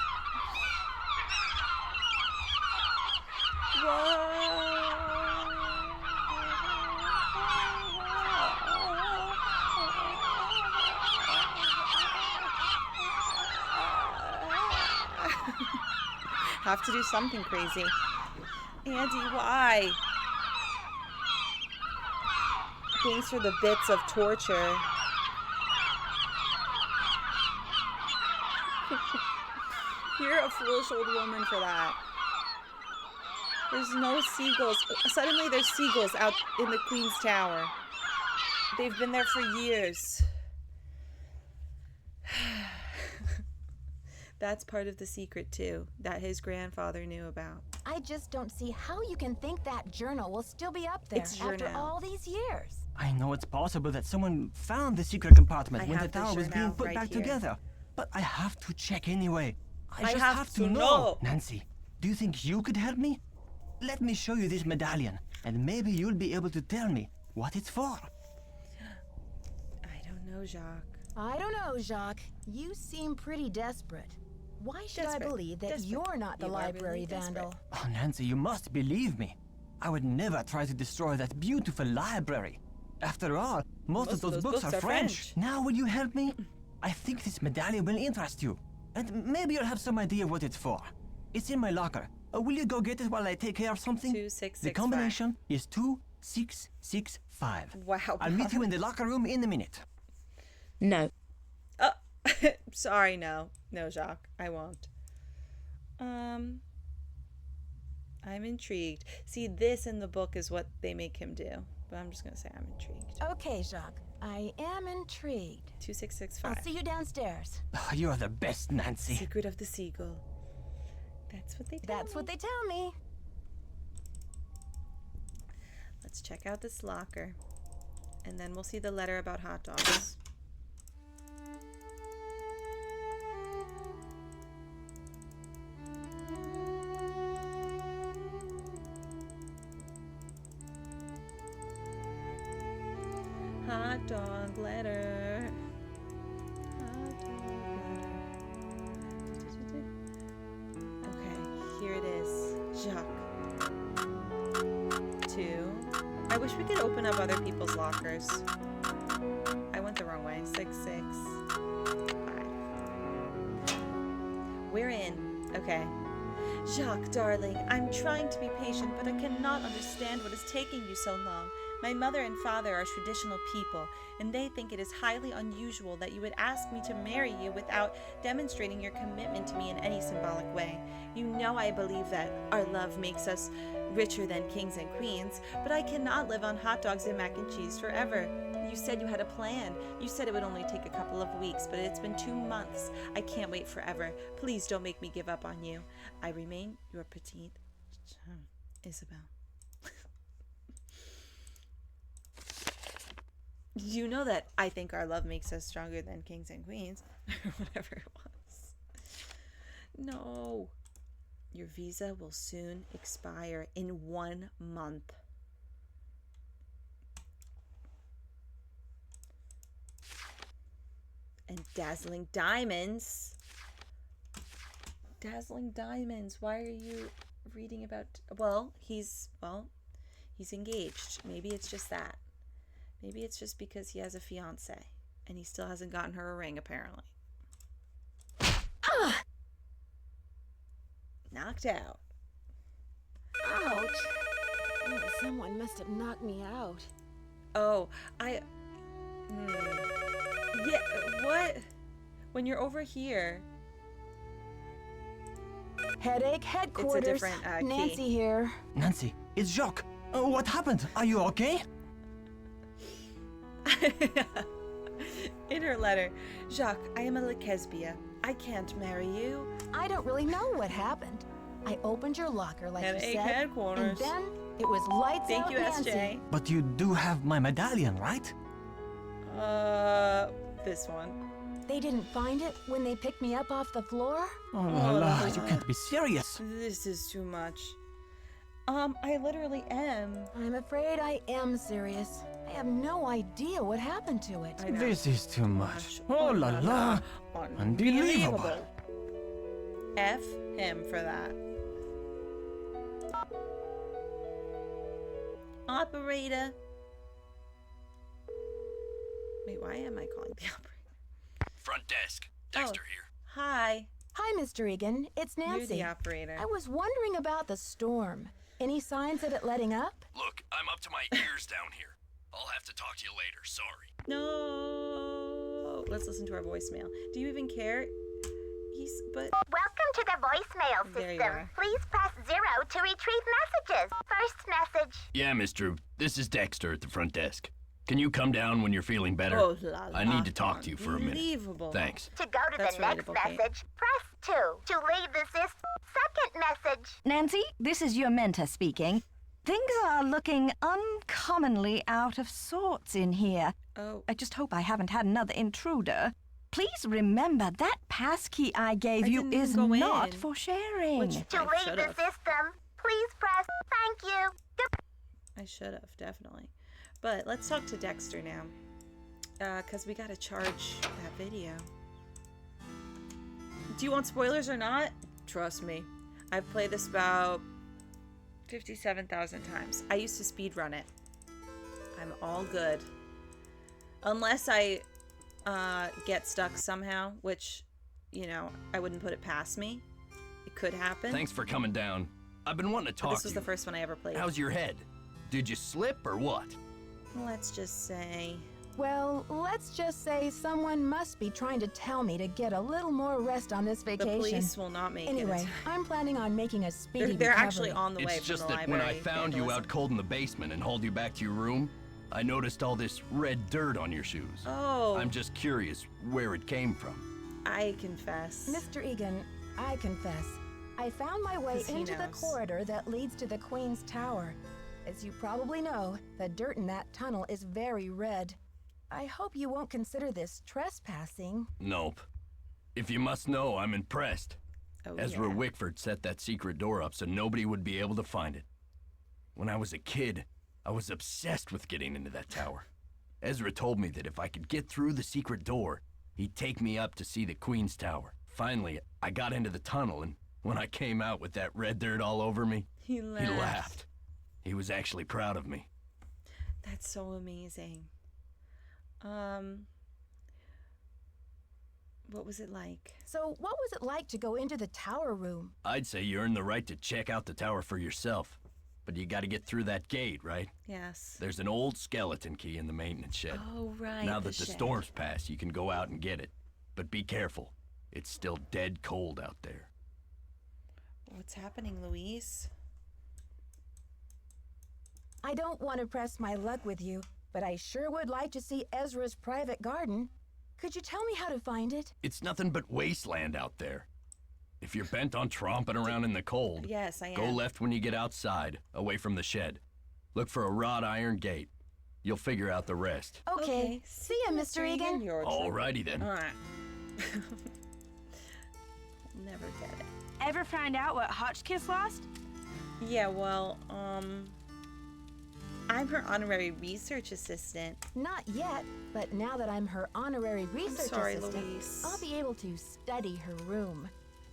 Speaker 1: Have to do something crazy. Andy, why? Thanks for the bits of torture. You're a foolish old woman for that. There's no seagulls. Suddenly there's seagulls out in the Queen's Tower. They've been there for years. That's part of the secret, too, that his grandfather knew about.
Speaker 2: I just don't see how you can think that journal will still be up there after all these years.
Speaker 6: I know it's possible that someone found the secret compartment when the tower was being put back together, but I have to check anyway. I just have to know. Nancy, do you think you could help me? Let me show you this medallion, and maybe you'll be able to tell me what it's for.
Speaker 1: I don't know, Jacques.
Speaker 2: I don't know, Jacques. You seem pretty desperate. Why should I believe that you're not the library vandal?
Speaker 6: Oh, Nancy, you must believe me. I would never try to destroy that beautiful library. After all, most of those books are French. Now, will you help me? I think this medallion will interest you. And maybe you'll have some idea what it's for. It's in my locker. Will you go get it while I take care of something?
Speaker 1: 2665.
Speaker 6: The combination is 2665.
Speaker 1: Wow.
Speaker 6: I'll meet you in the locker room in a minute.
Speaker 2: No.
Speaker 1: Sorry, no. No, Jacques, I won't. I'm intrigued. See, this in the book is what they make him do. but I'm just gonna say I'm intrigued.
Speaker 2: Okay, Jacques. I am intrigued.
Speaker 1: 2665.
Speaker 2: I'll see you downstairs.
Speaker 6: You're the best, Nancy.
Speaker 1: Secret of the Seagull. That's what they
Speaker 2: tell me.
Speaker 1: Let's check out this locker. And then we'll see the letter about hot dogs. Hot dog letter. Hot dog letter. Okay, here it is. Jacques. 2. I wish we could open up other people's lockers. I went the wrong way. 665. We're in. Okay. Jacques, darling, I'm trying to be patient, but I cannot understand what is taking you so long. My mother and father are traditional people, and they think it is highly unusual that you would ask me to marry you without demonstrating your commitment to me in any symbolic way. You know I believe that our love makes us richer than kings and queens, but I cannot live on hot dogs and mac and cheese forever. You said you had a plan. You said it would only take a couple of weeks, but it's been 2 months. I can't wait forever. Please don't make me give up on you. I remain your petite Isabel. You know that I think our love makes us stronger than kings and queens, or whatever it was. No. Your visa will soon expire in 1 month. And dazzling diamonds. Dazzling diamonds. Why are you reading about... Well, he's engaged. Maybe it's just that. Maybe it's just because he has a fiance and he still hasn't gotten her a ring, apparently. Knocked out.
Speaker 2: Ouch. Oh, someone must have knocked me out.
Speaker 1: Oh, Yeah, what? When you're over here...
Speaker 2: Headache headquarters.
Speaker 1: It's a different
Speaker 2: Nancy
Speaker 1: key.
Speaker 2: here.
Speaker 6: Nancy, it's Jacques. What happened? Are you okay?
Speaker 1: In her letter, Jacques, I am a lesbian. I can't marry you.
Speaker 2: I don't really know what happened. I opened your locker like you said,
Speaker 1: headquarters.
Speaker 2: and then it was lights
Speaker 1: Thank
Speaker 2: out
Speaker 1: you,
Speaker 2: Nancy.
Speaker 1: SJ.
Speaker 6: But you do have my medallion, right?
Speaker 1: This one.
Speaker 2: They didn't find it when they picked me up off the floor?
Speaker 6: Oh, la, la, you can't be serious.
Speaker 1: This is too much. I literally am.
Speaker 2: I'm afraid I am serious. I have no idea what happened to it.
Speaker 6: This is too much. Oh la la. Unbelievable.
Speaker 1: F him for that. Operator. Wait, why am I calling the operator?
Speaker 3: Front desk. Dexter here.
Speaker 1: Hi.
Speaker 2: Hi, Mr. Egan. It's Nancy.
Speaker 1: You're the operator.
Speaker 2: I was wondering about the storm. Any signs of it letting up?
Speaker 3: Look, I'm up to my ears down here. I'll have to talk to you later. Sorry.
Speaker 1: No. Let's listen to our voicemail. Do you even care?
Speaker 13: Welcome to the voicemail
Speaker 1: There you
Speaker 13: system.
Speaker 1: are.
Speaker 13: Please press 0 to retrieve messages. First message.
Speaker 3: Yeah, Mr. This is Dexter at the front desk. Can you come down when you're feeling better?
Speaker 1: Oh, la, la.
Speaker 3: I need to talk to you for a minute.
Speaker 1: Unbelievable.
Speaker 3: Thanks.
Speaker 13: To go to
Speaker 1: That's
Speaker 13: the next
Speaker 1: relatable, Kate.
Speaker 13: message, press 2. To leave the second message.
Speaker 9: Nancy, this is your mentor speaking. Things are looking uncommonly out of sorts in here.
Speaker 1: Oh.
Speaker 9: I just hope I haven't had another intruder. Please remember that passkey I gave you
Speaker 1: didn't
Speaker 9: is
Speaker 1: go
Speaker 9: not
Speaker 1: in.
Speaker 9: for sharing.
Speaker 13: To leave the system, please press thank you.
Speaker 1: I should have, definitely. But let's talk to Dexter now. Because we gotta charge that video. Do you want spoilers or not? Trust me. I've played this about 57,000 times. I used to speedrun it. I'm all good. Unless I get stuck somehow, which, you know, I wouldn't put it past me. It could happen.
Speaker 3: Thanks for coming down. I've been wanting to
Speaker 1: But
Speaker 3: talk
Speaker 1: this
Speaker 3: to
Speaker 1: was
Speaker 3: you.
Speaker 1: the first one I ever played.
Speaker 3: How's your head? Did you slip or what?
Speaker 1: Let's just say
Speaker 2: Well, let's just say someone must be trying to tell me to get a little more rest on this vacation.
Speaker 1: The police will not make
Speaker 2: anyway,
Speaker 1: it.
Speaker 2: I'm planning on making a speedy
Speaker 1: They're
Speaker 2: recovery.
Speaker 1: actually on the way
Speaker 3: It's
Speaker 1: from
Speaker 3: just
Speaker 1: the
Speaker 3: that when
Speaker 1: library.
Speaker 3: I found you out cold in the basement and hauled you back to your room, I noticed all this red dirt on your shoes.
Speaker 1: Oh.
Speaker 3: I'm just curious where it came from.
Speaker 1: I confess.
Speaker 2: Mr. Egan, I confess. I found my way
Speaker 1: 'Cause he
Speaker 2: into the
Speaker 1: knows.
Speaker 2: corridor that leads to the Queen's Tower. As you probably know, the dirt in that tunnel is very red. I hope you won't consider this trespassing.
Speaker 3: Nope. If you must know, I'm impressed.
Speaker 1: Oh,
Speaker 3: Ezra
Speaker 1: yeah.
Speaker 3: Wickford set that secret door up so nobody would be able to find it. When I was a kid, I was obsessed with getting into that tower. Ezra told me that if I could get through the secret door, he'd take me up to see the Queen's Tower. Finally, I got into the tunnel, and when I came out with that red dirt all over me,
Speaker 1: He laughed.
Speaker 3: He was actually proud of me.
Speaker 1: That's so amazing. What was it like?
Speaker 2: So, what was it like to go into the tower room?
Speaker 3: I'd say you earned the right to check out the tower for yourself. But you gotta get through that gate, right?
Speaker 1: Yes.
Speaker 3: There's an old skeleton key in the maintenance shed.
Speaker 1: Oh, right.
Speaker 3: Now that the
Speaker 1: shed.
Speaker 3: storm's passed, you can go out and get it. But be careful. It's still dead cold out there.
Speaker 1: What's happening, Louise?
Speaker 2: I don't want to press my luck with you, but I sure would like to see Ezra's private garden. Could you tell me how to find it?
Speaker 3: It's nothing but wasteland out there. If you're bent on tromping around in the cold,
Speaker 1: Yes, I am.
Speaker 3: go left when you get outside, away from the shed. Look for a wrought iron gate. You'll figure out the rest.
Speaker 2: Okay. See ya, Mr. Egan.
Speaker 3: Alrighty then.
Speaker 1: All right. Never get it.
Speaker 4: Ever find out what Hotchkiss lost?
Speaker 1: Yeah, well, I'm her honorary research assistant.
Speaker 2: Not yet, but now that I'm her honorary research
Speaker 1: sorry,
Speaker 2: assistant,
Speaker 1: Louise.
Speaker 2: I'll be able to study her room.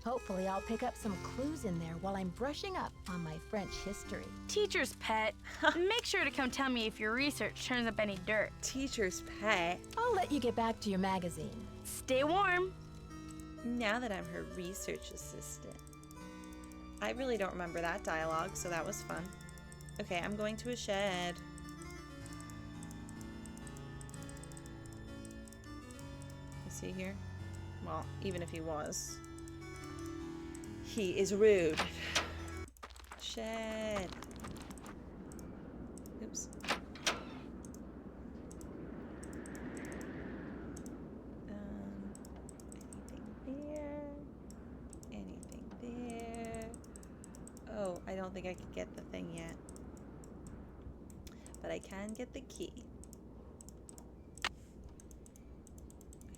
Speaker 2: Hopefully, I'll pick up some clues in there while I'm brushing up on my French history.
Speaker 4: Teacher's pet. Make sure to come tell me if your research turns up any dirt.
Speaker 1: Teacher's pet.
Speaker 2: I'll let you get back to your magazine.
Speaker 4: Stay warm.
Speaker 1: Now that I'm her research assistant. I really don't remember that dialogue, so that was fun. Okay, I'm going to a shed. Is he here? Well, even if he was. He is rude. Shed. Oops. Anything there? Oh, I don't think I could get the thing yet. But I can get the key.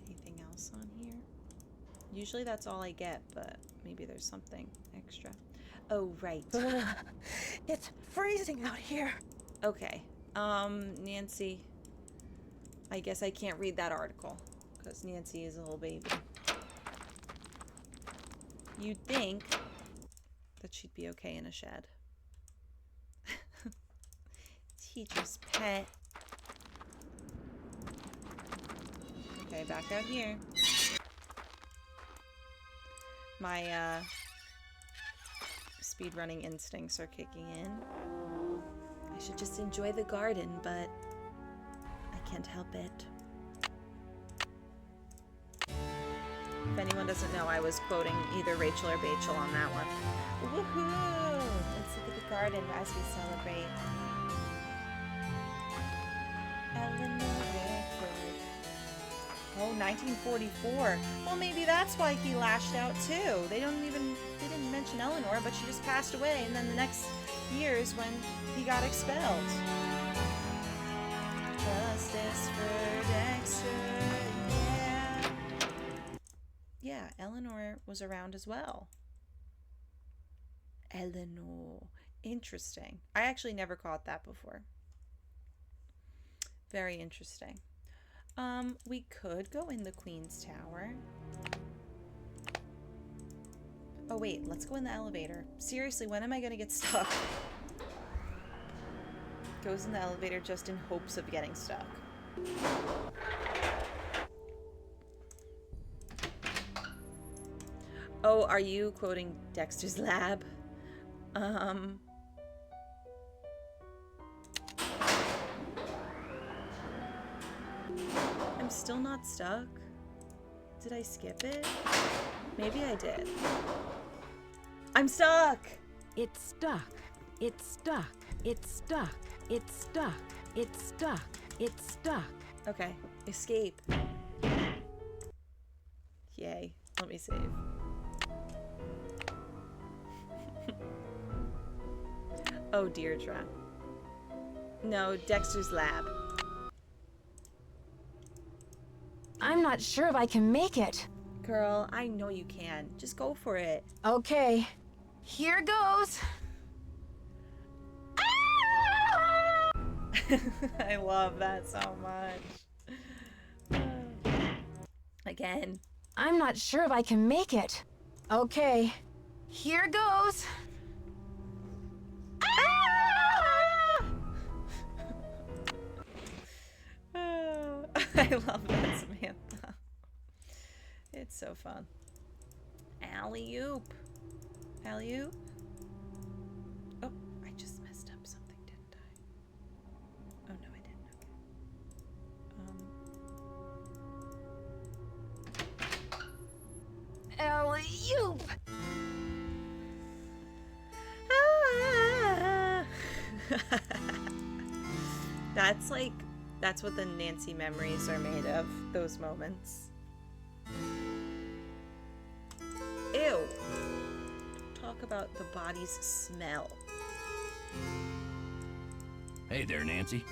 Speaker 1: Anything else on here? Usually that's all I get, but maybe there's something extra. Oh, right.
Speaker 2: It's freezing out here.
Speaker 1: Okay. Nancy. I guess I can't read that article because Nancy is a little baby. You'd think that she'd be okay in a shed. Teacher's pet. Okay, back out here. My speedrunning instincts are kicking in. I should just enjoy the garden, but I can't help it. If anyone doesn't know, I was quoting either Rachel or Bachel on that one. Woohoo! Let's look at the garden as we celebrate. Eleanor Redford. Oh, 1944. Well, maybe that's why he lashed out too. They didn't mention Eleanor, but she just passed away, and then the next year is when he got expelled. Justice for Dexter, yeah. Yeah, Eleanor was around as well. Eleanor. Interesting. I actually never caught that before. Very interesting. We could go in the Queen's Tower. Oh wait, let's go in the elevator. Seriously, when am I gonna get stuck? Goes in the elevator just in hopes of getting stuck. Oh, are you quoting Dexter's Lab? I'm still not stuck. Did I skip it? Maybe I did. I'm stuck!
Speaker 2: It's stuck. It's stuck. It's stuck. It's stuck. It's stuck. It's stuck.
Speaker 1: Okay, escape. Yay, let me save. Oh, Deirdre. No, Dexter's lab.
Speaker 2: I'm not sure if I can make it.
Speaker 1: Girl, I know you can. Just go for it.
Speaker 2: Okay, here goes.
Speaker 1: I love that so much. Again.
Speaker 2: I'm not sure if I can make it. Okay, here goes.
Speaker 1: I love that, Samantha. It's so fun. Alley-oop. Alley-oop. Oh, I just messed up something, didn't I? Oh, no, I didn't. Okay.
Speaker 2: Alley-oop.
Speaker 1: That's what the Nancy memories are made of, those moments. Ew. Talk about the body's smell.
Speaker 3: Hey there, Nancy.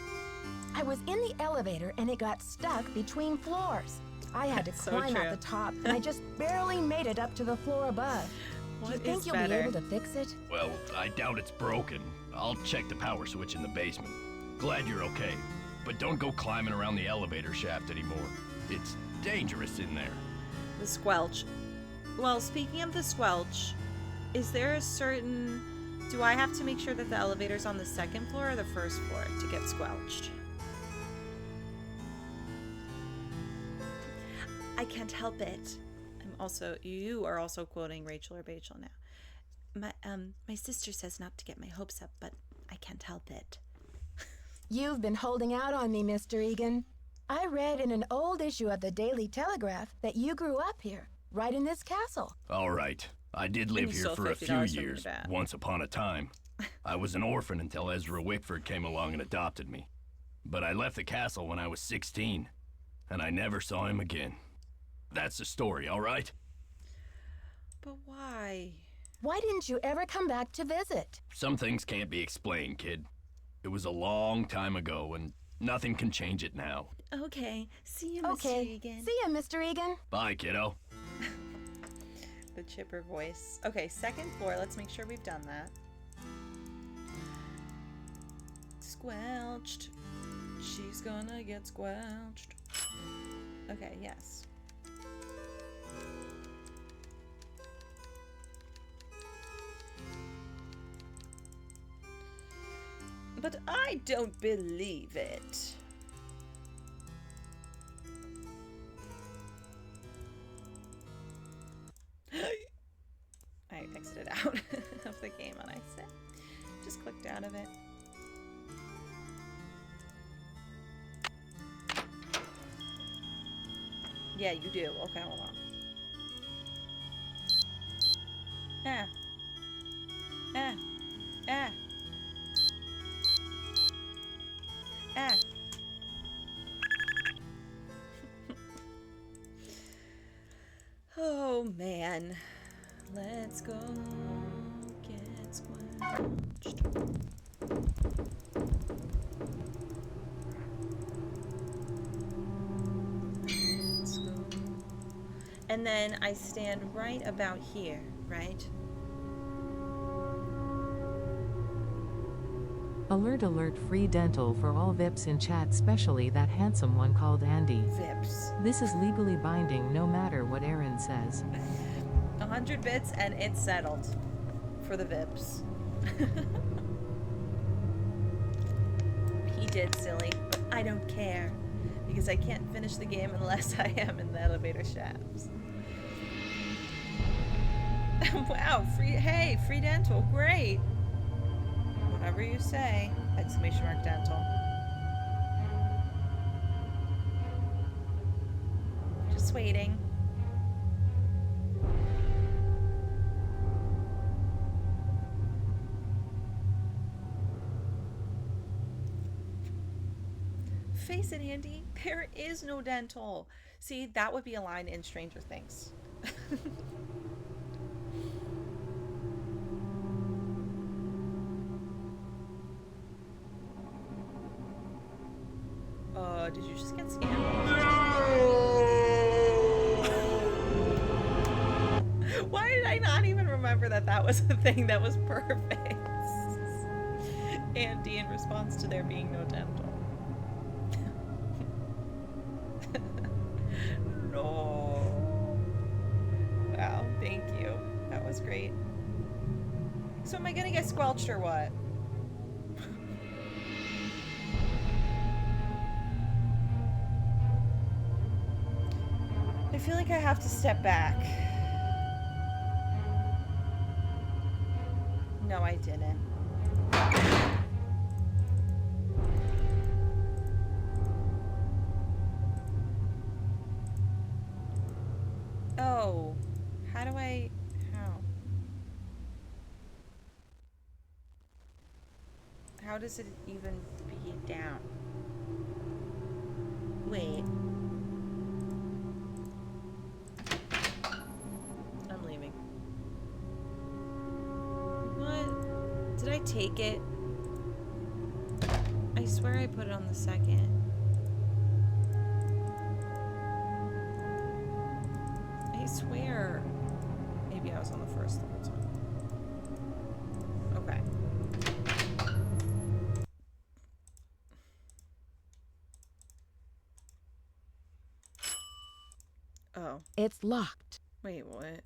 Speaker 2: I was in the elevator and it got stuck between floors. I had to climb out the top and I just barely made it up to the floor above. Do you think you'll be able to fix it?
Speaker 3: Well, I doubt it's broken. I'll check the power switch in the basement. Glad you're okay. But don't go climbing around the elevator shaft anymore. It's dangerous in there.
Speaker 1: The squelch. Well, speaking of the squelch, is there a certain... Do I have to make sure that the elevator's on the second floor or the first floor to get squelched? I can't help it. You are also quoting Rachel or Bachel now. My sister says not to get my hopes up, but I can't help it.
Speaker 2: You've been holding out on me, Mr. Egan. I read in an old issue of the Daily Telegraph that you grew up here, right in this castle.
Speaker 3: All right. I did live here for a few years, once upon a time. I was an orphan until Ezra Wickford came along and adopted me. But I left the castle when I was 16, and I never saw him again. That's the story, all right?
Speaker 1: But why?
Speaker 2: Why didn't you ever come back to visit?
Speaker 3: Some things can't be explained, kid. It was a long time ago, and nothing can change it now.
Speaker 1: Okay, see you, Mr. Egan.
Speaker 2: See you, Mr. Egan.
Speaker 3: Bye, kiddo.
Speaker 1: The chipper voice. Okay, second floor. Let's make sure we've done that. Squelched. She's gonna get squelched. Okay, yes. But I don't believe it. I exited out of the game on accident. Just clicked out of it. Yeah, you do. Okay, hold on. Ah. Ah. Ah. Ah. Oh man. Let's go get squelched. Let's go. And then I stand right about here, right?
Speaker 14: Alert, alert, free dental for all VIPs in chat, especially that handsome one called Andy.
Speaker 1: VIPs.
Speaker 14: This is legally binding no matter what Aaron says.
Speaker 1: 100 bits and it's settled for the VIPs. He did, silly, but I don't care because I can't finish the game unless I am in the elevator shafts. Wow, free dental, great. Whatever you say, exclamation mark dental. just waiting. Face it, Andy, there is no dental. See, that would be a line in Stranger Things. Did you just get scammed? Why did I not even remember that that was a thing that was perfect? Andy in response to there being no dental. No. Wow, thank you. That was great. So am I gonna get squelched or what? I feel like I have to step back. No, I didn't. Oh, how do I, how does it even be down? Wait. I'm leaving. What? Did I take it? I swear I put it on the second. I swear. Maybe I was on the first the whole time. Okay. Oh.
Speaker 2: It's locked.
Speaker 1: Wait, what?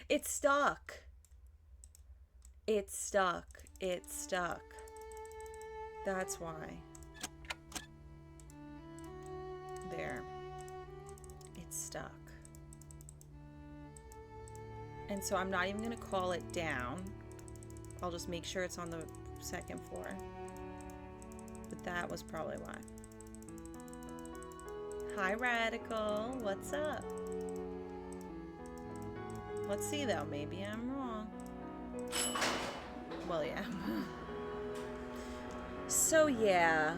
Speaker 1: It's stuck. It's stuck. It's stuck. That's why. There. It's stuck. And so I'm not even going to call it down. I'll just make sure it's on the second floor. But that was probably why. Hi, Radical. What's up? Let's see, though. Maybe I'm wrong. Well, yeah. So, yeah.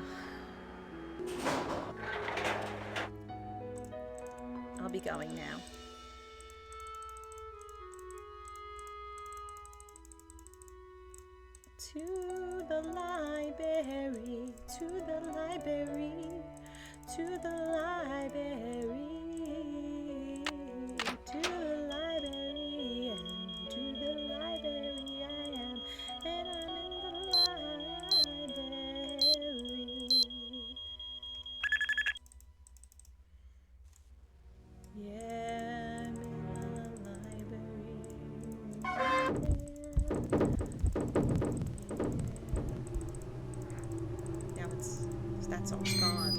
Speaker 1: I'll be going now. To the library, to the library, to the library, to the library, and to the library I am, and I'm in the library. Yeah, I'm in the library. Now that's all gone.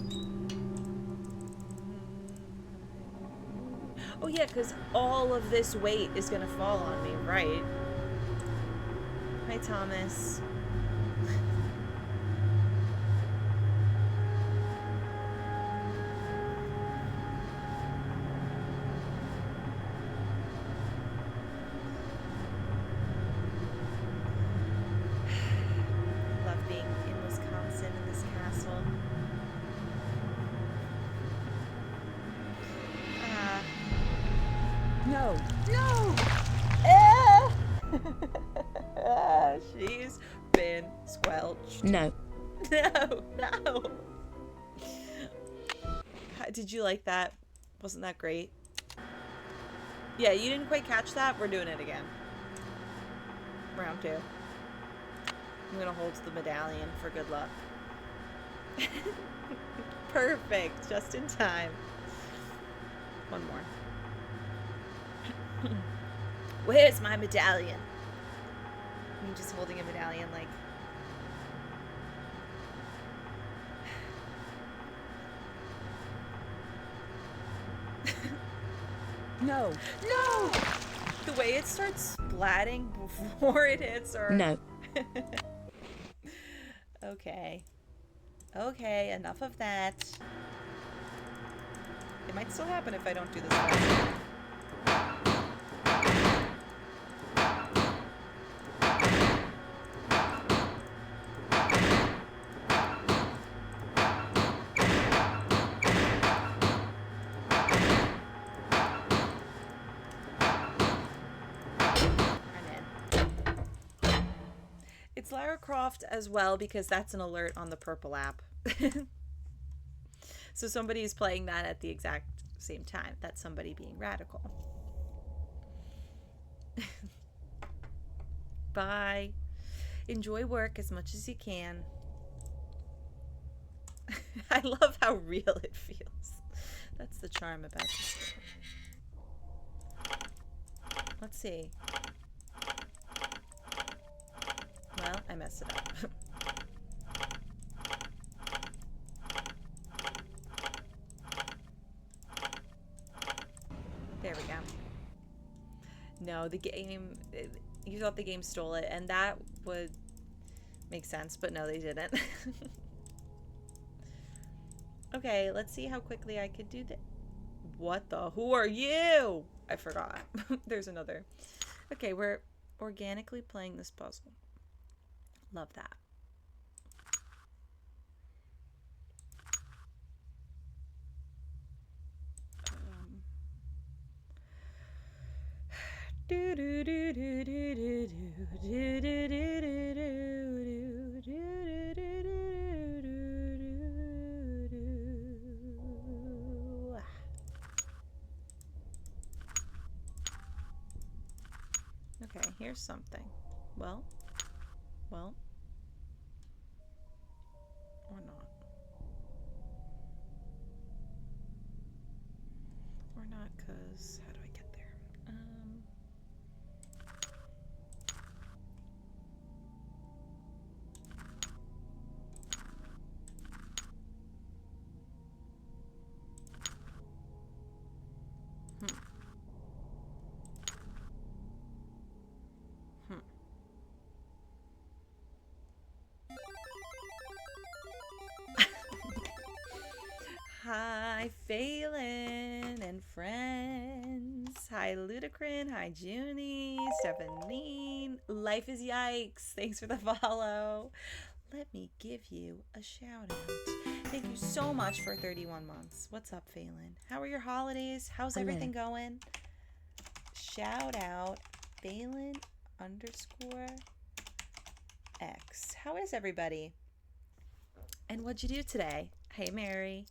Speaker 1: Oh yeah, because all of this weight is gonna fall on me, right? Hi, Thomas. Love being in Wisconsin in this castle.
Speaker 2: No. No!
Speaker 1: She's been squelched.
Speaker 2: No.
Speaker 1: No, no. Did you like that? Wasn't that great? Yeah, you didn't quite catch that? We're doing it again. Round 2. I'm gonna hold the medallion for good luck. Perfect, just in time. One more. Where's my medallion? I'm just holding a medallion like...
Speaker 2: No.
Speaker 1: No! The way it starts splatting before it hits or...
Speaker 2: No.
Speaker 1: Okay. Okay, enough of that. It might still happen if I don't do this fast. It's Lara Croft as well because that's an alert on the purple app. So somebody is playing that at the exact same time. That's somebody being radical. Bye. Enjoy work as much as you can. I love how real it feels. That's the charm about this game. Let's see. Well, I messed it up. There we go. No, the game... You thought the game stole it, and that would make sense, but no, they didn't. Okay, let's see how quickly I could do that. What the? Who are you? I forgot. There's another. Okay, we're organically playing this puzzle. Love that. Okay, here's something. Well, or not. Or not, because how do I get there? Hi, Phelan and friends. Hi, Ludicrin. Hi, Junie. Stephanie. Life is Yikes. Thanks for the follow. Let me give you a shout out. Thank you so much for 31 months. What's up, Phelan? How are your holidays? How's everything going? Shout out, Phelan_X. How is everybody? And what'd you do today? Hey, Mary.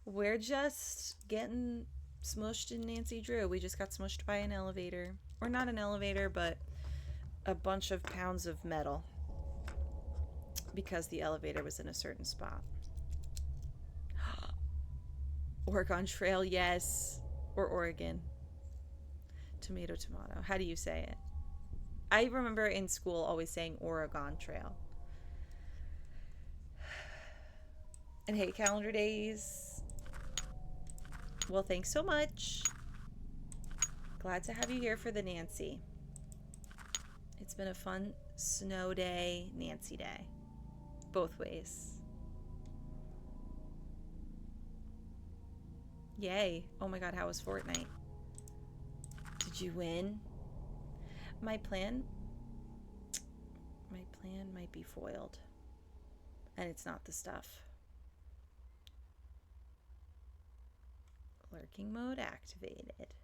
Speaker 1: We're just getting smushed in Nancy Drew. We just got smushed by an elevator. Or not an elevator, but a bunch of pounds of metal. Because the elevator was in a certain spot. Oregon Trail, yes. Or Oregon. Tomato, tomato. How do you say it? I remember in school always saying Oregon Trail. And hey, calendar days. Well, thanks so much. Glad to have you here for the Nancy. It's been a fun snow day, Nancy day. Both ways. Yay. Oh my god, how was Fortnite? Did you win? My plan might be foiled. And it's not the stuff. Lurking mode activated.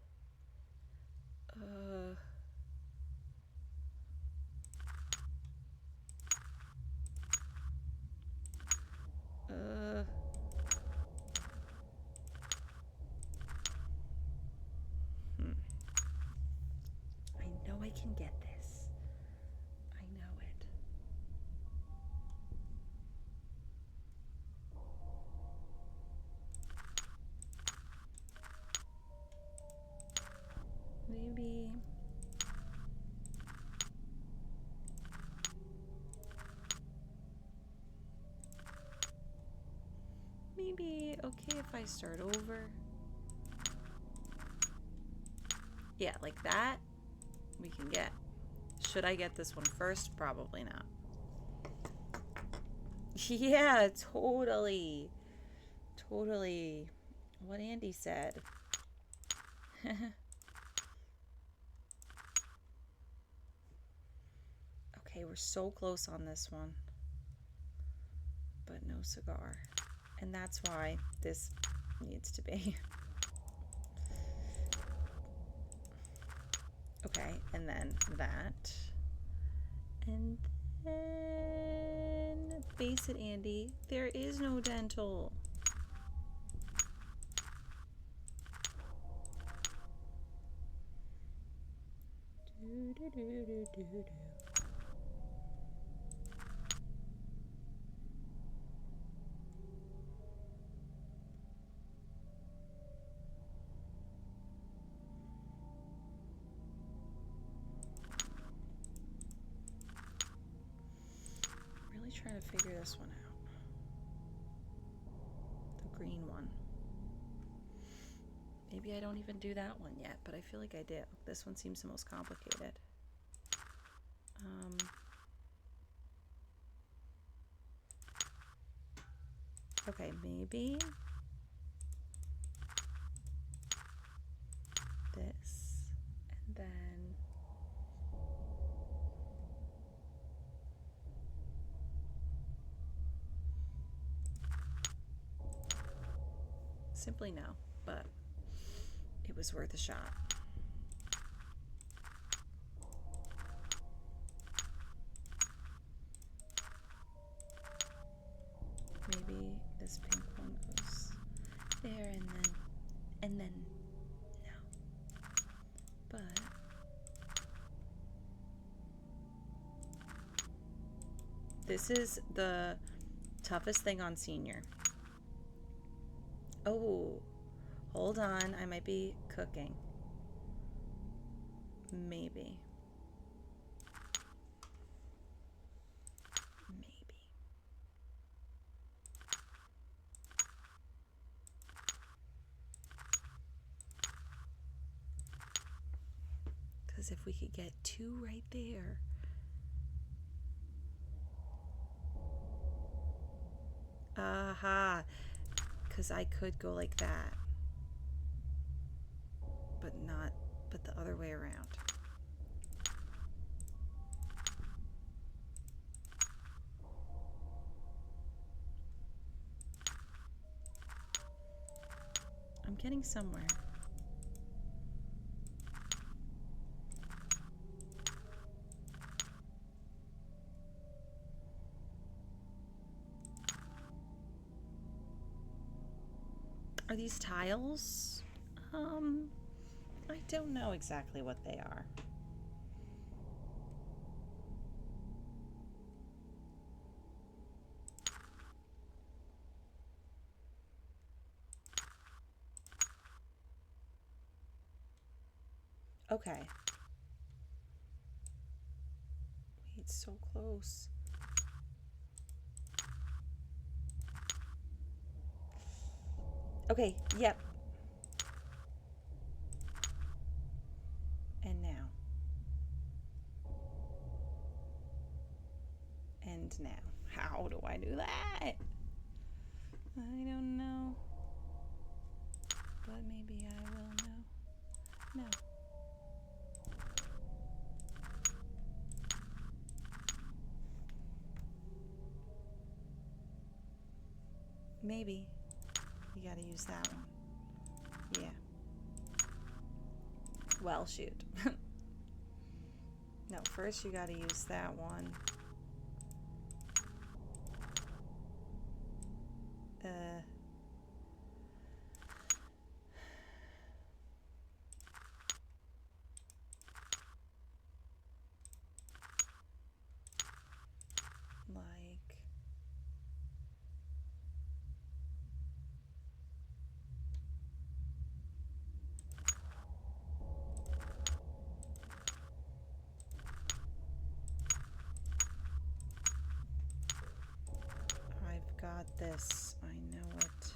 Speaker 1: I know I can get this. I know it. Maybe okay if I start over. Yeah, like that we can get. Should I get this one first? Probably not. Yeah, totally. what Andy said. Okay, we're so close on this one. But no cigar. And that's why this needs to be. Okay, and then that. And then face it, Andy. There is no dental. Do, do, do, do, do, do. Really trying to figure this one out. The green one. Maybe I don't even do that one yet, but I feel like I do. This one seems the most complicated. Okay, maybe this, and then simply no, but it was worth a shot. Maybe this pink one goes there, and then no. But this is the toughest thing on senior. Oh, hold on, I might be cooking. Maybe. Because if we could get 2 right there. Aha. Because I could go like that. But the other way around. I'm getting somewhere. Are these tiles? I don't know exactly what they are. Okay. Wait, it's so close. Okay, yep. And now. And now. How do I do that? I don't know. But maybe I will know. No. Maybe. You gotta use that one. Yeah. Well, shoot. No, first you gotta use that one. Like... I've got this. I know it.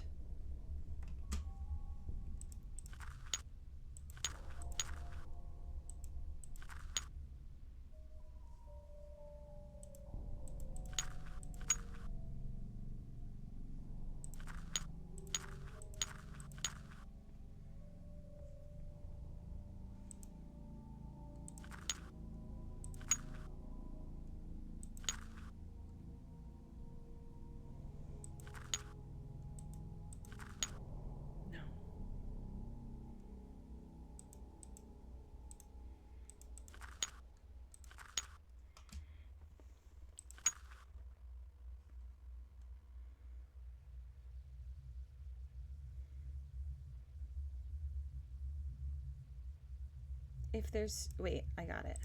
Speaker 1: if there's... Wait, I got it.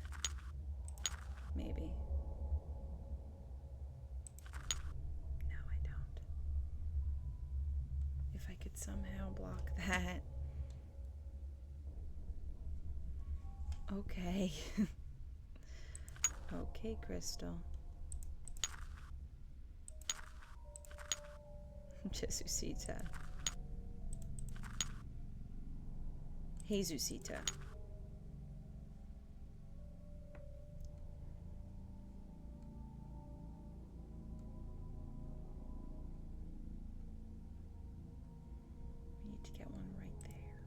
Speaker 1: Maybe. No, I don't. If I could somehow block that. Okay. Okay, Crystal. Jesusita. Jesusita. We need to get one right there.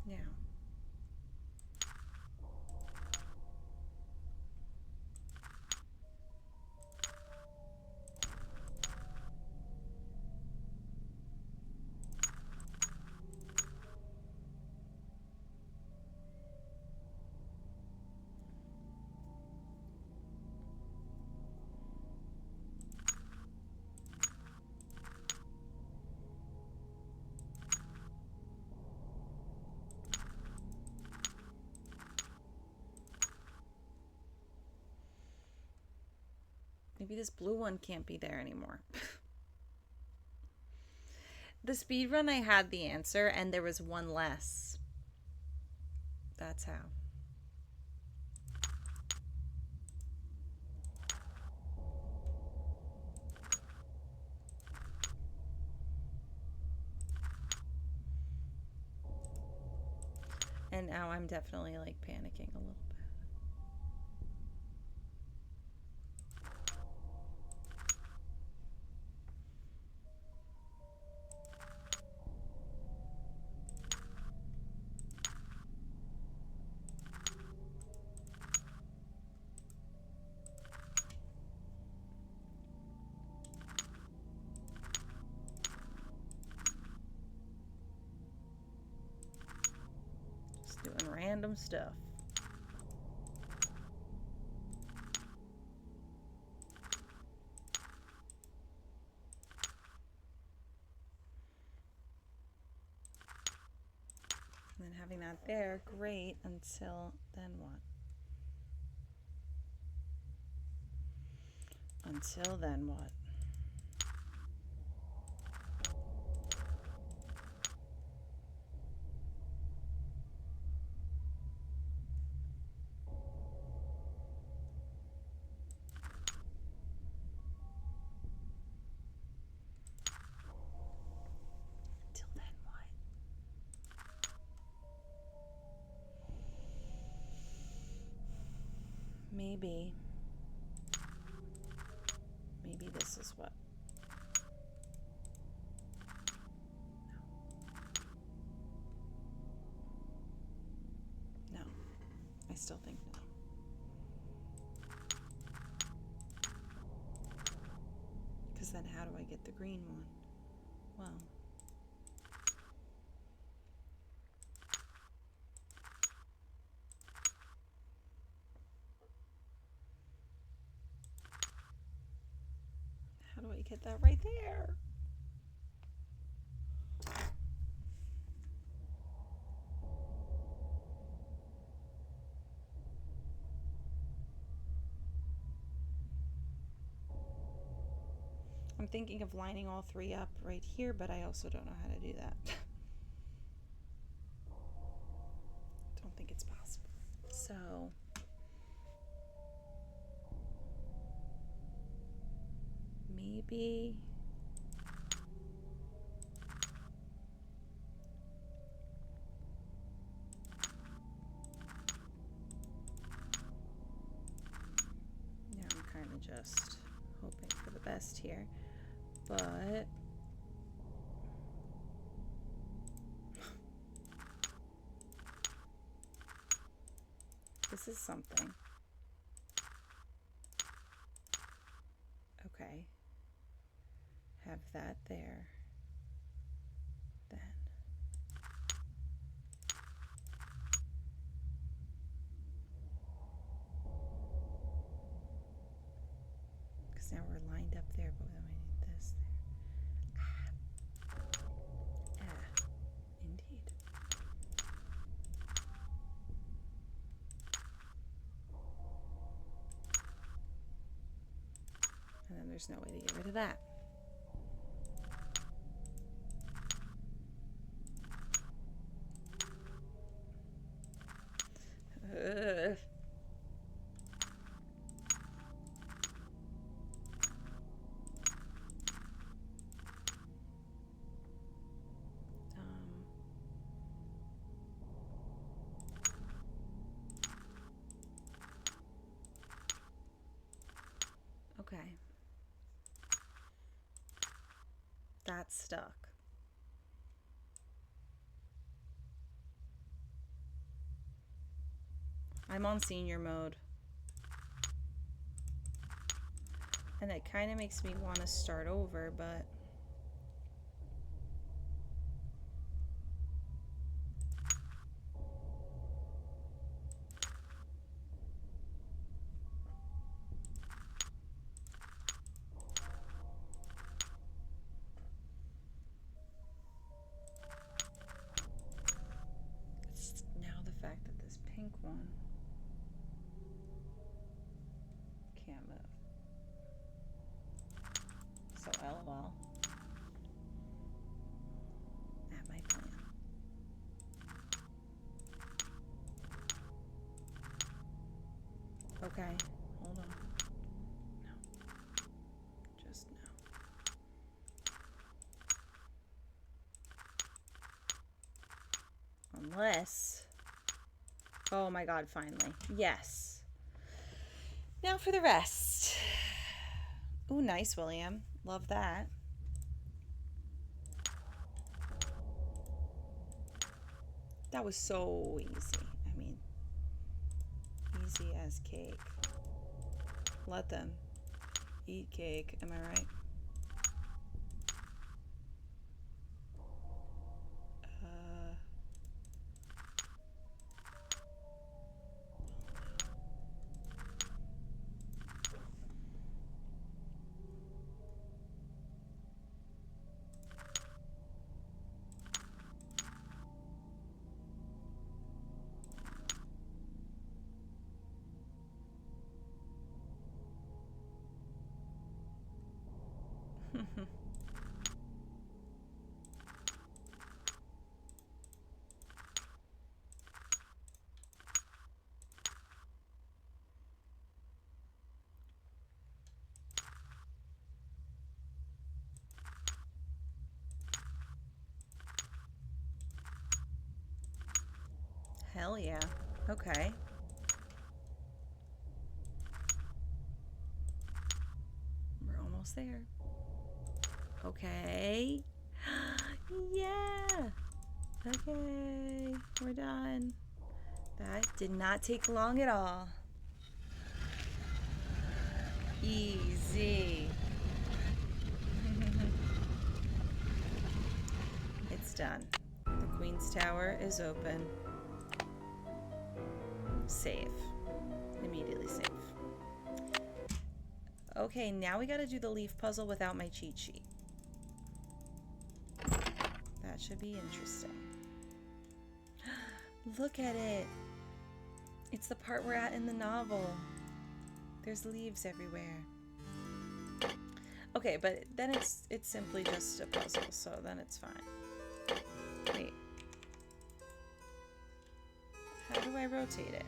Speaker 1: Now. Maybe this blue one can't be there anymore. The speed run, I had the answer, and there was one less. That's how. And now I'm definitely like panicking a little bit. Just doing random stuff. And then having that there, great, until then what? Until then what? Until then what? Maybe this is what? No. No. I still think no. Because then how do I get the green one? Well. How do I get that right there? I'm thinking of lining all three up right here, but I also don't know how to do that. Don't think it's possible. So maybe yeah, I'm kind of just hoping for the best here, but This is something. Okay. Have that there. Then. Because now we're lined up there, but then we need this there. Indeed. And then there's no way to get rid of that. Ugh. Okay. That's stuck. I'm on senior mode. And it kind of makes me want to start over, but... It's now the fact that this pink one can't move. So LOL. At my plan. Okay, hold on. No. Just no. Unless... Oh my god, finally. Yes. Now for the rest. Ooh, nice, William. Love that. That was so easy. I mean, easy as cake. Let them eat cake. Am I right? Hell yeah. Okay. We're almost there. Okay. Yeah. Okay. We're done. That did not take long at all. Easy. It's done. The Queen's Tower is open. Save. Immediately save. Okay, now we gotta do the leaf puzzle without my cheat sheet. That should be interesting. Look at it. It's the part we're at in the novel. There's leaves everywhere. Okay, but then it's simply just a puzzle, so then it's fine. Wait. How do I rotate it?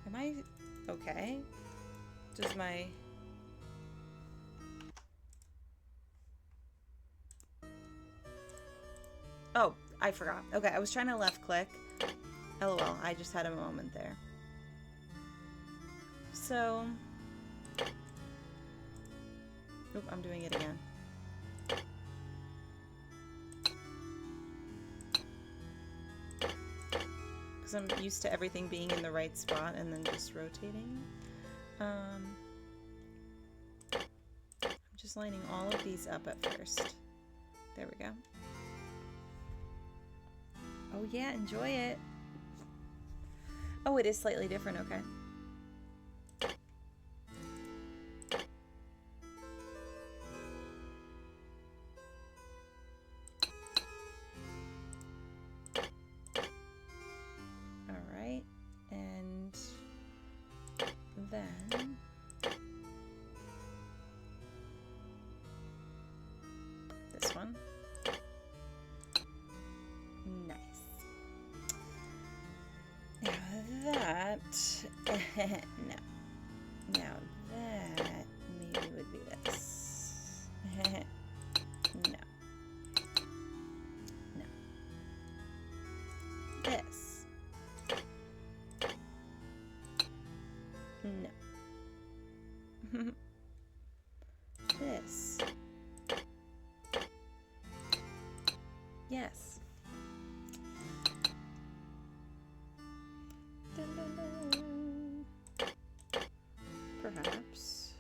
Speaker 1: Am I okay? Does my... Oh, I forgot. Okay, I was trying to left click. LOL, I just had a moment there. So... Oop, I'm doing it again. because I'm used to everything being in the right spot and then just rotating. I'm just lining all of these up at first. There we go. Oh yeah, enjoy it. Oh, it is slightly different, okay. Alright, and then this one. Nice. Now that, no. Now that maybe would be this. No. No. This. No. This. Yes. Dun, dun, dun. Perhaps.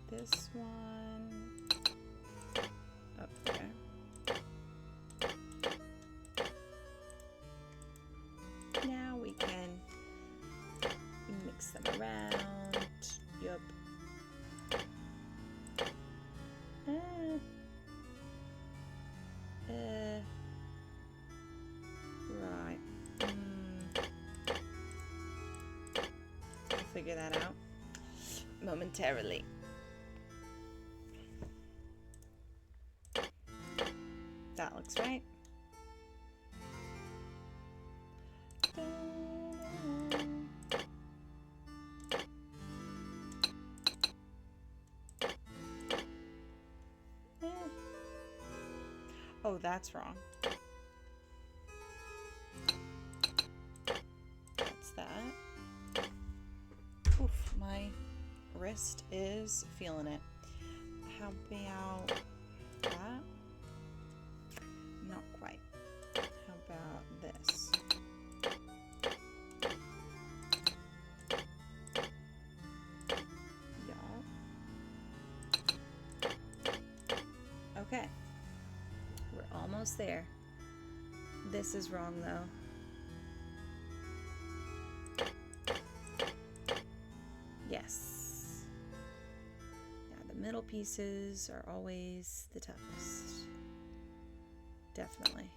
Speaker 1: This one up there. Now we can mix them around. Yup. Right. I'll figure that out momentarily. That looks right. Oh, that's wrong. That's that. Oof, my wrist is feeling it. How about that? Not quite. How about this? Y'all. Okay. We're almost there. This is wrong though. Yes. Yeah, the middle pieces are always the toughest. Definitely.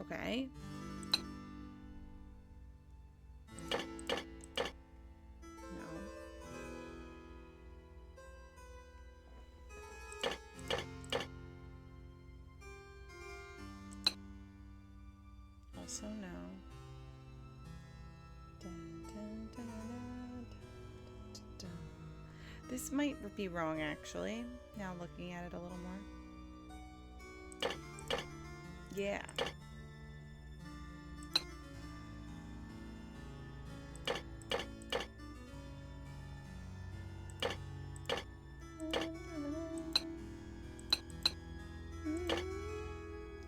Speaker 1: Okay. No. Also no. Dun, dun, dun, dun, dun, dun, dun. This might be wrong actually, now looking at it a little more. Yeah.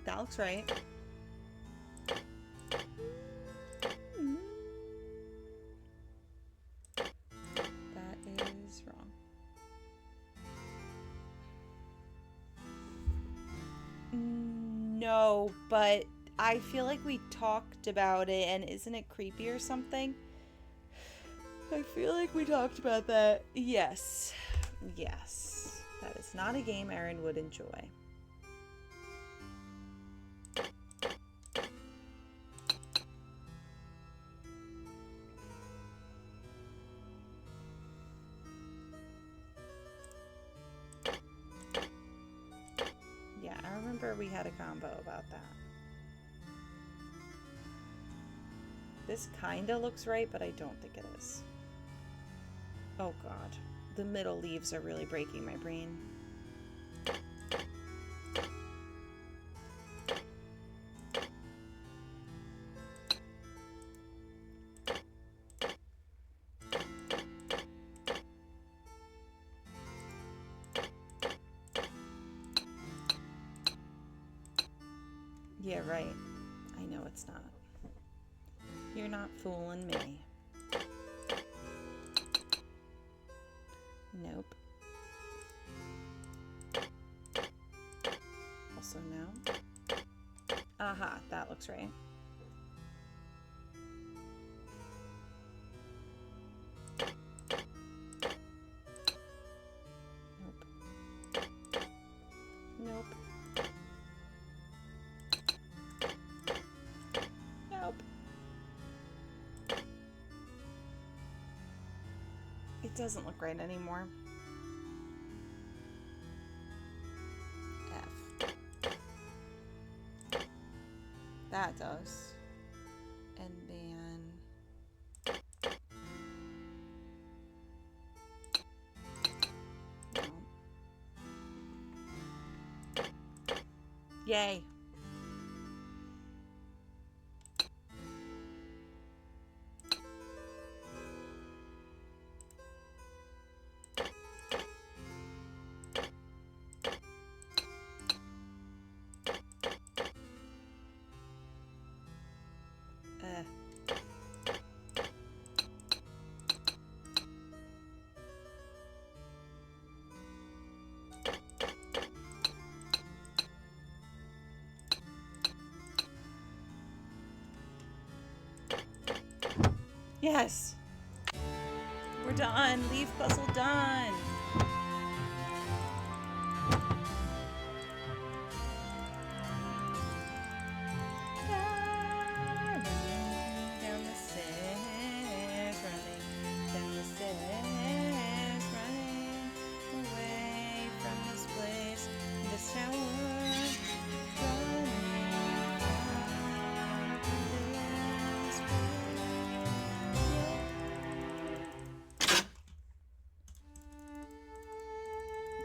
Speaker 1: That looks right. That is wrong. No, but I feel like we talked about it, and isn't it creepy or something? I feel like we talked about that. Yes. Yes. That is not a game Erin would enjoy. Yeah, I remember we had a combo about that. This kinda looks right, but I don't think it is. Oh god. The middle leaves are really breaking my brain. Yeah, right. I know it's not. You're not fooling me. Nope. Also no. Aha, that looks right. Nope. Nope. It doesn't look right anymore. F. That does. And then... No. Yay. Yes. We're done. Leaf puzzle done. Down the stairs, running down the stairs, running away from this place, this tower, running this way.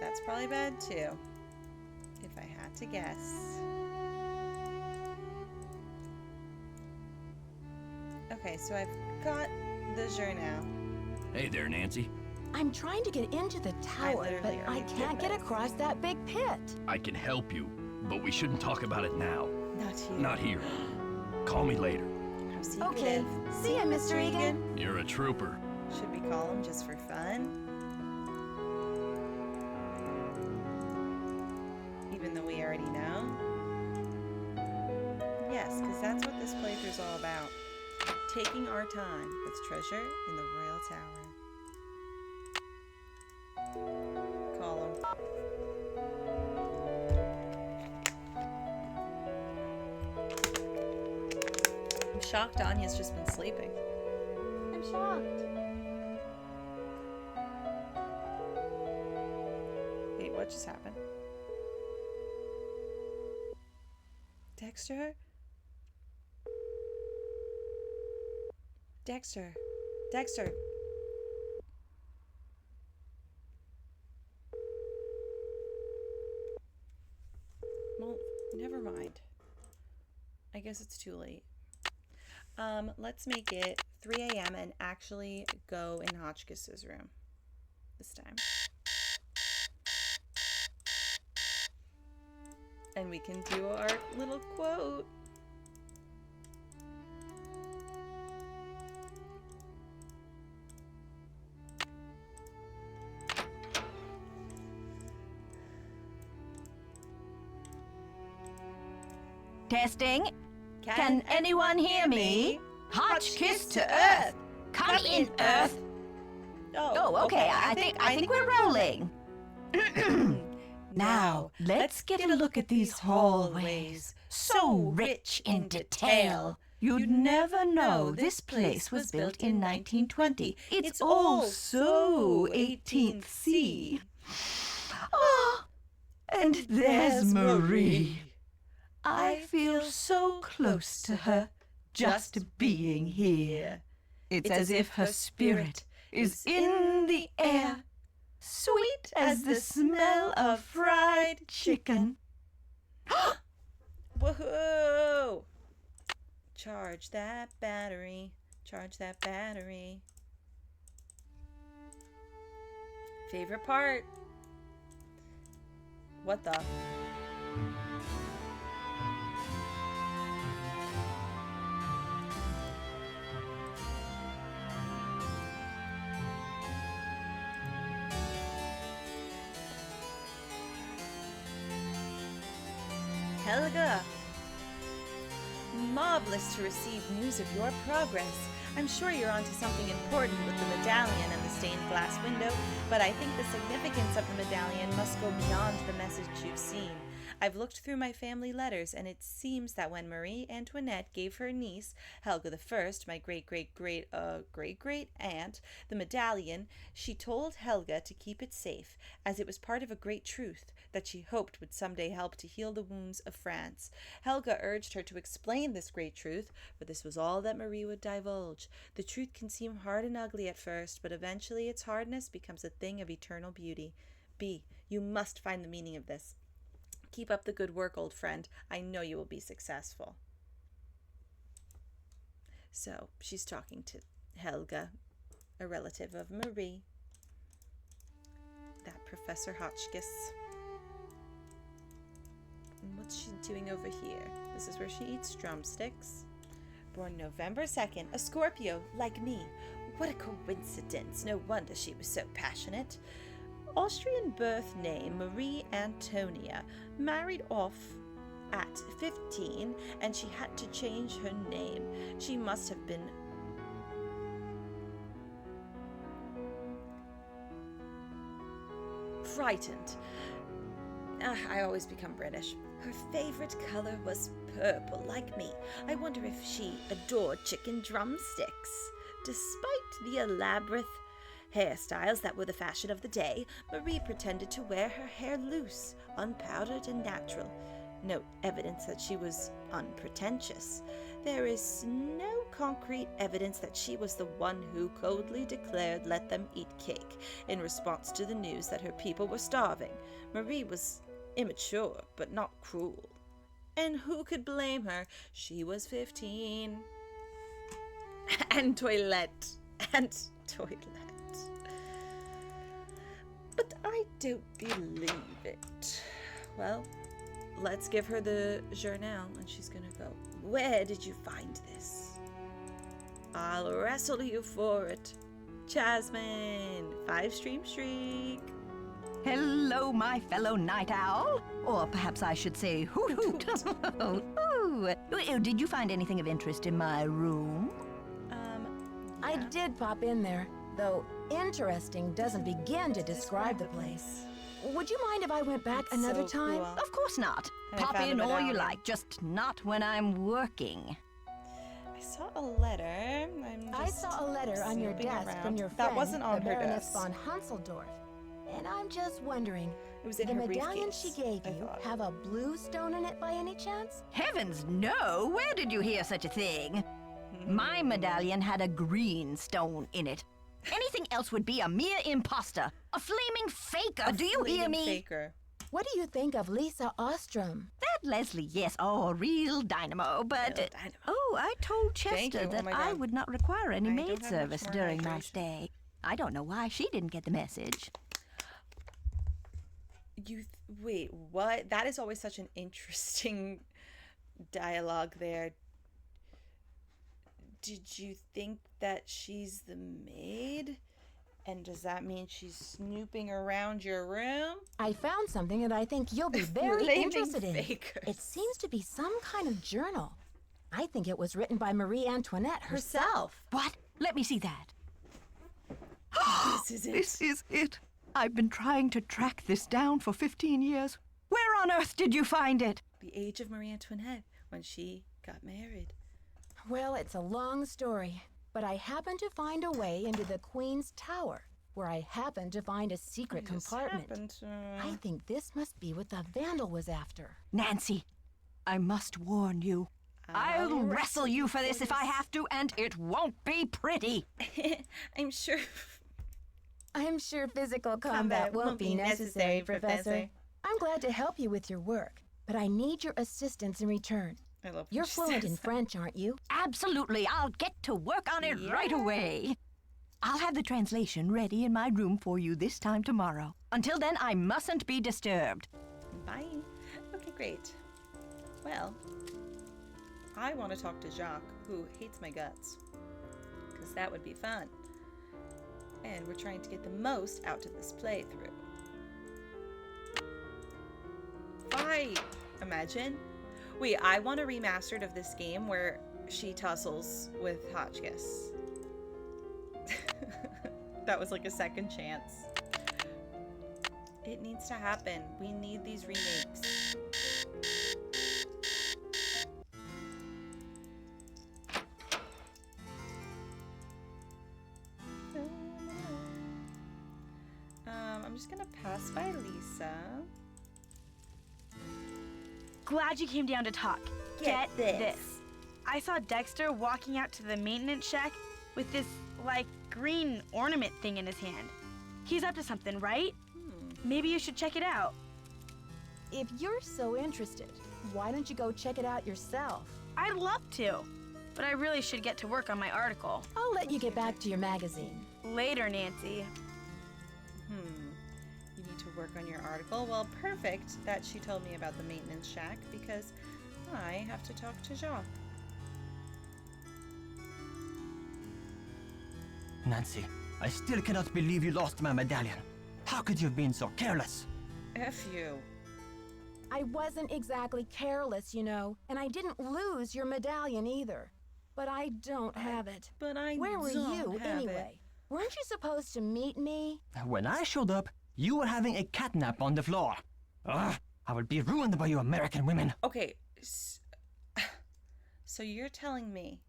Speaker 1: That's probably bad too, if I had to guess. Okay, so I've got the journal.
Speaker 3: Hey there, Nancy.
Speaker 2: I'm trying to get into the tower, but I can't get across that big pit.
Speaker 3: I can help you, but we shouldn't talk about it now.
Speaker 1: Not here.
Speaker 3: Not here. Call me later.
Speaker 2: Okay. See ya, Mr. Egan.
Speaker 3: You're a trooper.
Speaker 1: Should we call him just for fun? Even though we already know? Yes, because that's what this playthrough's all about. Taking our time with treasure in the Royal Tower. Call him. I'm shocked Anya's just been sleeping.
Speaker 2: I'm shocked.
Speaker 1: Wait, what just happened? Dexter? Dexter. Dexter. Well, never mind. I guess it's too late. Let's make it 3 a.m. and actually go in Hotchkiss's room this time. And we can do our little quote.
Speaker 9: Testing. Can anyone hear me? Hotchkiss to Earth. Come in, Earth. Oh, okay. I think we're rolling. Now, let's get a look at these hallways. So rich in detail. You'd never know this place was built in 1920. It's all so 18th C. Oh, and there's Marie. I feel so close to her, just being here. It's as if her spirit is in the air, sweet as the smell of fried chicken.
Speaker 1: Woohoo! Charge that battery. Charge that battery. Favorite part. What the? Helga! Marvelous to receive news of your progress. I'm sure you're onto something important with the medallion and the stained glass window, but I think the significance of the medallion must go beyond the message you've seen. I've looked through my family letters, and it seems that when Marie Antoinette gave her niece, Helga I, my great-great-great-great-great-aunt, the medallion, she told Helga to keep it safe, as it was part of a great truth that she hoped would someday help to heal the wounds of France. Helga urged her to explain this great truth, but this was all that Marie would divulge. The truth can seem hard and ugly at first, but eventually its hardness becomes a thing of eternal beauty. B, you must find the meaning of this. Keep up the good work, old friend. I know you will be successful. So, she's talking to Helga, a relative of Marie. That Professor Hotchkiss. And what's she doing over here? This is where she eats drumsticks. Born November 2nd, a Scorpio, like me. What a coincidence. No wonder she was so passionate. Austrian birth name Marie Antonia, married off at 15, and she had to change her name. She must have been frightened. I always become British. Her favorite color was purple, like me. I wonder if she adored chicken drumsticks. Despite the elaborate hairstyles that were the fashion of the day, Marie pretended to wear her hair loose, unpowdered and natural. No evidence that she was unpretentious. There is no concrete evidence that she was the one who coldly declared let them eat cake in response to the news that her people were starving. Marie was immature, but not cruel. And who could blame her? She was 15. And toilette. But I don't believe it. Well, let's give her the journal, and she's gonna go, where did you find this? I'll wrestle you for it. Jasmine, 5-stream streak.
Speaker 9: Hello, my fellow night owl. Or perhaps I should say hoot hoot. Ooh, did you find anything of interest in my room?
Speaker 2: I did pop in there, though interesting doesn't begin to describe the place. Would you mind if I went back another time?
Speaker 1: Cool.
Speaker 9: Of course not.
Speaker 1: And
Speaker 9: Pop in all you like, just not when I'm working.
Speaker 1: I saw a letter.
Speaker 2: I saw a letter on your desk from your friend,
Speaker 1: that wasn't on
Speaker 2: the
Speaker 1: her
Speaker 2: Baroness
Speaker 1: desk.
Speaker 2: von Hunseldorf. And I'm just wondering,
Speaker 1: It was in
Speaker 2: the
Speaker 1: her
Speaker 2: medallion
Speaker 1: briefcase,
Speaker 2: she gave
Speaker 1: I
Speaker 2: you
Speaker 1: thought.
Speaker 2: have a blue stone in it by any chance?
Speaker 9: Heavens no! Where did you hear such a thing? My medallion had a green stone in it. Anything else would be a mere imposter. A flaming faker, do you hear me?
Speaker 1: Faker.
Speaker 2: What do you think of Lisa Ostrom?
Speaker 9: That Leslie, yes, a real dynamo, but...
Speaker 1: Real dynamo.
Speaker 9: Oh, I told
Speaker 1: Thank
Speaker 9: Chester
Speaker 1: you. Oh
Speaker 9: that
Speaker 1: my
Speaker 9: I
Speaker 1: God.
Speaker 9: would not require any
Speaker 1: I
Speaker 9: maid
Speaker 1: don't have much
Speaker 9: service
Speaker 1: more
Speaker 9: during my
Speaker 1: hydration.
Speaker 9: stay. I don't know why she didn't get the message.
Speaker 1: Wait, what? That is always such an interesting dialogue there. Did you think that she's the maid? And does that mean she's snooping around your room?
Speaker 2: I found something that I think you'll be very
Speaker 1: Flaming
Speaker 2: interested in.
Speaker 1: fakers.
Speaker 2: It seems to be some kind of journal. I think it was written by Marie Antoinette herself.
Speaker 9: What? Let me see that.
Speaker 1: This is it.
Speaker 9: This is it. I've been trying to track this down for 15 years. Where on earth did you find it?
Speaker 1: The age of Marie Antoinette, when she got married.
Speaker 2: Well, it's a long story, but I happened to find a way into the Queen's Tower, where I happened to find a secret compartment. I think this must be what the vandal was after.
Speaker 9: Nancy, I must warn you. I'll wrestle you for this if I have to, and it won't be pretty.
Speaker 1: I'm sure
Speaker 2: physical combat won't be necessary, Professor. I'm glad to help you with your work, but I need your assistance in return.
Speaker 1: I love
Speaker 2: You're fluent in French, aren't you?
Speaker 9: Absolutely. I'll get to work on it right away. I'll have the translation ready in my room for you this time tomorrow. Until then, I mustn't be disturbed.
Speaker 1: Bye. Okay, great. Well, I want to talk to Jacques, who hates my guts, because that would be fun. And we're trying to get the most out of this playthrough. Fight! Imagine Wait, I want a remastered of this game where she tussles with Hotchkiss. That was like a second chance. It needs to happen. We need these remakes. I'm just gonna pass by Lisa.
Speaker 4: Glad you came down to talk.
Speaker 1: Get this.
Speaker 4: I saw Dexter walking out to the maintenance shack with this, like, green ornament thing in his hand. He's up to something, right? Maybe you should check it out.
Speaker 2: If you're so interested, why don't you go check it out yourself?
Speaker 4: I'd love to, but I really should get to work on my article.
Speaker 2: I'll let you get back to your magazine.
Speaker 4: Later, Nancy.
Speaker 1: You need to work on your article? Well, perfect that she told me about the maintenance shack because I have to talk to Jacques.
Speaker 6: Nancy, I still cannot believe you lost my medallion. How could you have been so careless?
Speaker 1: F you.
Speaker 2: I wasn't exactly careless, you know, and I didn't lose your medallion either. But I don't have it.
Speaker 1: But
Speaker 2: Where were you, anyway? Weren't you supposed to meet me?
Speaker 6: When I showed up, you were having a catnap on the floor. Ugh, I will be ruined by you American women.
Speaker 1: Okay, so you're telling me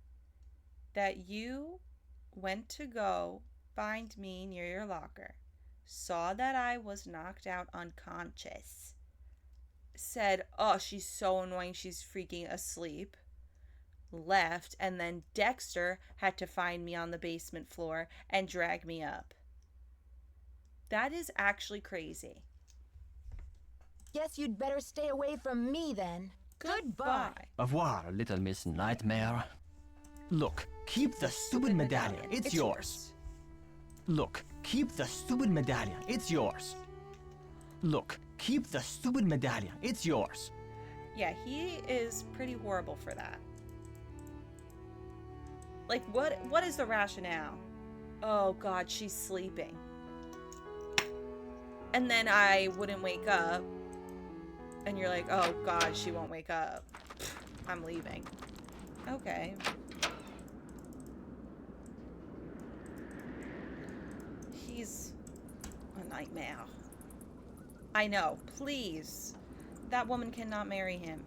Speaker 1: that you went to go find me near your locker, saw that I was knocked out unconscious, said, oh, she's so annoying, she's freaking asleep, left, and then Dexter had to find me on the basement floor and drag me up. That is actually crazy.
Speaker 2: Guess you'd better stay away from me then. Goodbye.
Speaker 6: Au revoir, little Miss Nightmare. Look, keep the stupid medallion. It's yours. Look, keep the stupid medallion. It's yours. Look, keep the stupid medallion. It's yours.
Speaker 1: Yeah, he is pretty horrible for that. Like, what is the rationale? Oh God, she's sleeping. And then I wouldn't wake up. And you're like, oh God, she won't wake up. I'm leaving. Okay. He's a nightmare. I know. Please. That woman cannot marry him.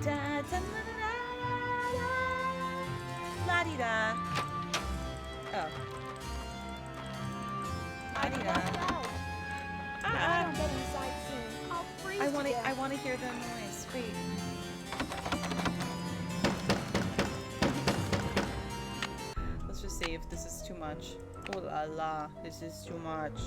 Speaker 1: Da, da, da, da, da, la-di-da. Oh. La-di-da.
Speaker 2: I don't get inside soon. I'll freeze to death.
Speaker 1: I want to hear the noise. Wait. Let's just see if this is too much. Oh la la, this is too much.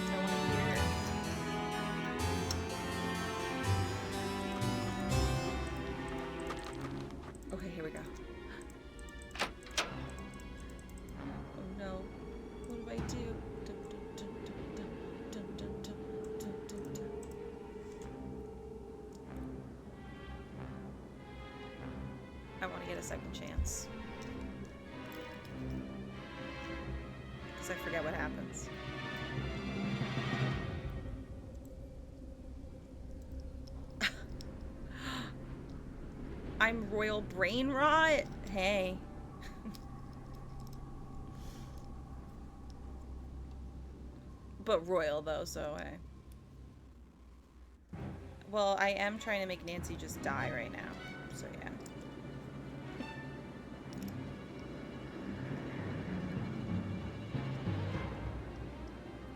Speaker 1: I want to hear it. Okay, here we go. Oh no. What do I do? Dun, dun, dun, dun, dun, dun, dun, dun, dun, dun. I want to get a second chance. Because I forget what happens. I'm royal brain rot? Hey. But royal though, so hey. Well, I am trying to make Nancy just die right now, so yeah.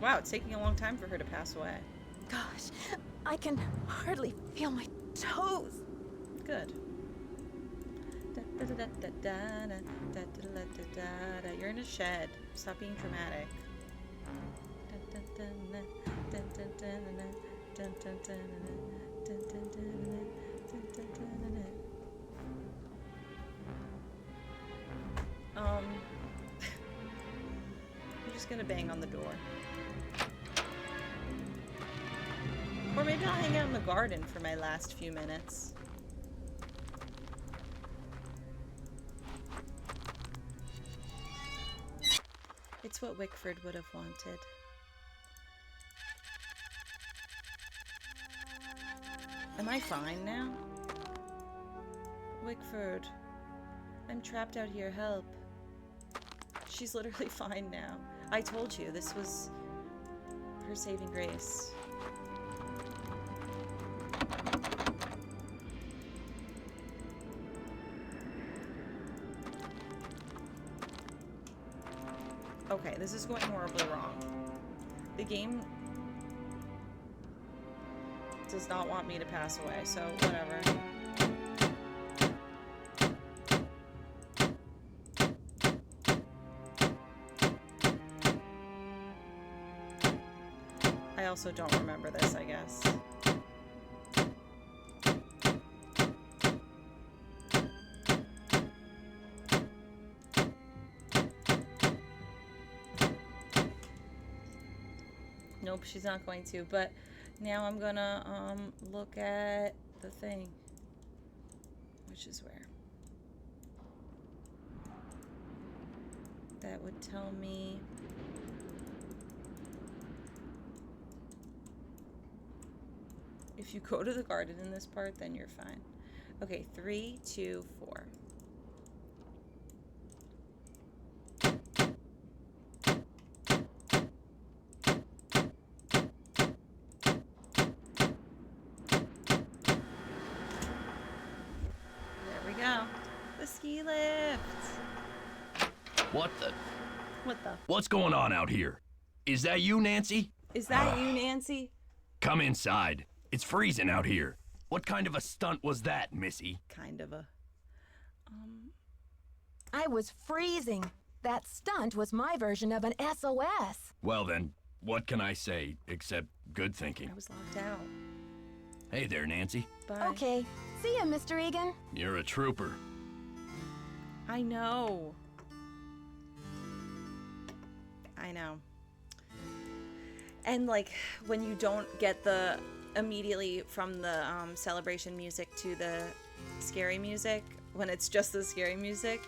Speaker 1: Wow, it's taking a long time for her to pass away.
Speaker 2: Gosh, I can hardly feel my toes.
Speaker 1: Good. You're in a shed. Stop being dramatic. I'm just gonna bang on the door. Or maybe I'll hang out in the garden for my last few minutes. It's what Wickford would have wanted. Am I fine now? Wickford, I'm trapped out here, help. She's literally fine now. I told you, this was her saving grace. Okay, this is going horribly wrong. The game does not want me to pass away, so whatever. I also don't remember this, I guess. Nope, she's not going to, but now I'm gonna look at the thing, which is where that would tell me if you go to the garden in this part, then you're fine. Okay, 3, 2, 4. The ski lift.
Speaker 3: What the?
Speaker 1: What the?
Speaker 3: What's going on out here? Is that you, Nancy?
Speaker 1: Is that you, Nancy?
Speaker 3: Come inside. It's freezing out here. What kind of a stunt was that, Missy?
Speaker 1: Kind of a...
Speaker 2: I was freezing. That stunt was my version of an SOS.
Speaker 3: Well then, what can I say except good thinking?
Speaker 1: I was locked out.
Speaker 3: Hey there, Nancy.
Speaker 1: Bye.
Speaker 2: Okay. See ya, Mr. Egan.
Speaker 3: You're a trooper.
Speaker 1: I know. I know. And like when you don't get the immediately from the celebration music to the scary music, when it's just the scary music,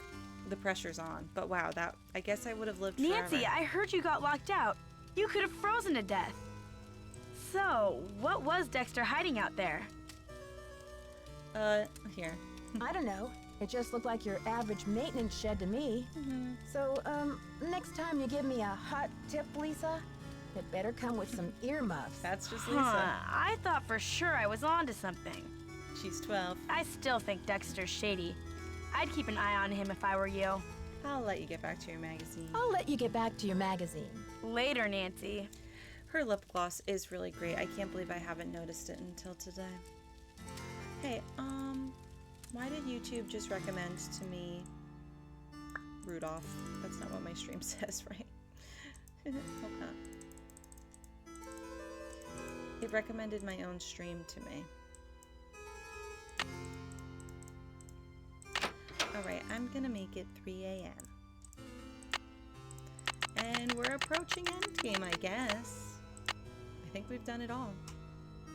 Speaker 1: the pressure's on. But wow, that I guess I would have lived
Speaker 4: Nancy,
Speaker 1: forever.
Speaker 4: I heard you got locked out. You could have frozen to death. So, what was Dexter hiding out there?
Speaker 1: Here.
Speaker 2: I don't know. It just looked like your average maintenance shed to me. So, next time you give me a hot tip, Lisa, it better come with some earmuffs.
Speaker 1: That's just Lisa.
Speaker 4: I thought for sure I was onto something.
Speaker 1: She's 12.
Speaker 4: I still think Dexter's shady. I'd keep an eye on him if I were you.
Speaker 1: I'll let you get back to your magazine.
Speaker 2: I'll let you get back to your magazine.
Speaker 4: Later, Nancy.
Speaker 1: Her lip gloss is really great. I can't believe I haven't noticed it until today. Hey, why did YouTube just recommend to me Rudolph? That's not what my stream says, right? Hope not. It recommended my own stream to me. Alright, I'm gonna make it 3 a.m. And we're approaching endgame, I guess. I think we've done it all.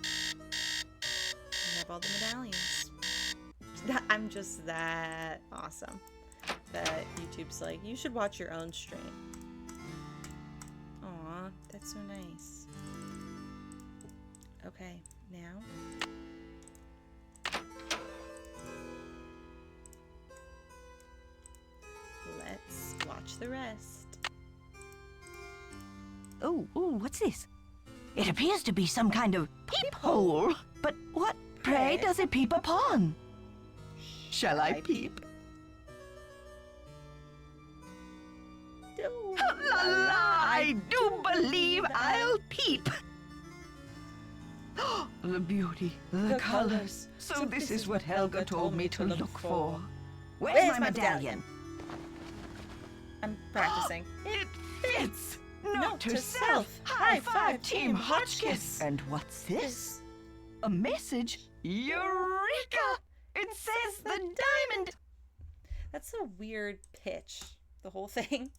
Speaker 1: We have all the medallions. I'm just that awesome that YouTube's like, you should watch your own stream. Aw, that's so nice. Okay, now. Let's watch the rest.
Speaker 9: Oh, what's this? It appears to be some kind of peephole. But what, pray, does it peep upon? Shall I peep? La la, I do believe I'll peep. The beauty, the colors. So this is what Helga told me to look for. Where's my medallion?
Speaker 1: I'm practicing.
Speaker 9: It fits! Note to self! High five, Team Hotchkiss! And what's this? A message? Eureka! It says the diamond!
Speaker 1: That's a weird pitch, the whole thing.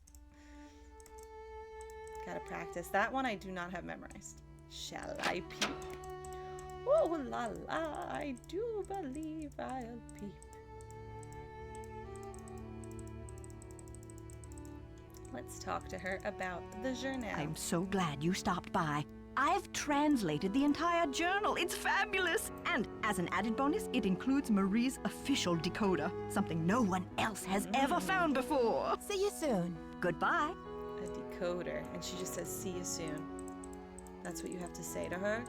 Speaker 1: Gotta practice. That one I do not have memorized. Shall I peep? Oh la la, I do believe I'll peep. Let's talk to her about the journal.
Speaker 9: I'm so glad you stopped by. I've translated the entire journal. It's fabulous. And as an added bonus, it includes Marie's official decoder, something no one else has ever found before.
Speaker 2: See you soon.
Speaker 9: Goodbye.
Speaker 1: A decoder, and she just says, see you soon. That's what you have to say to her?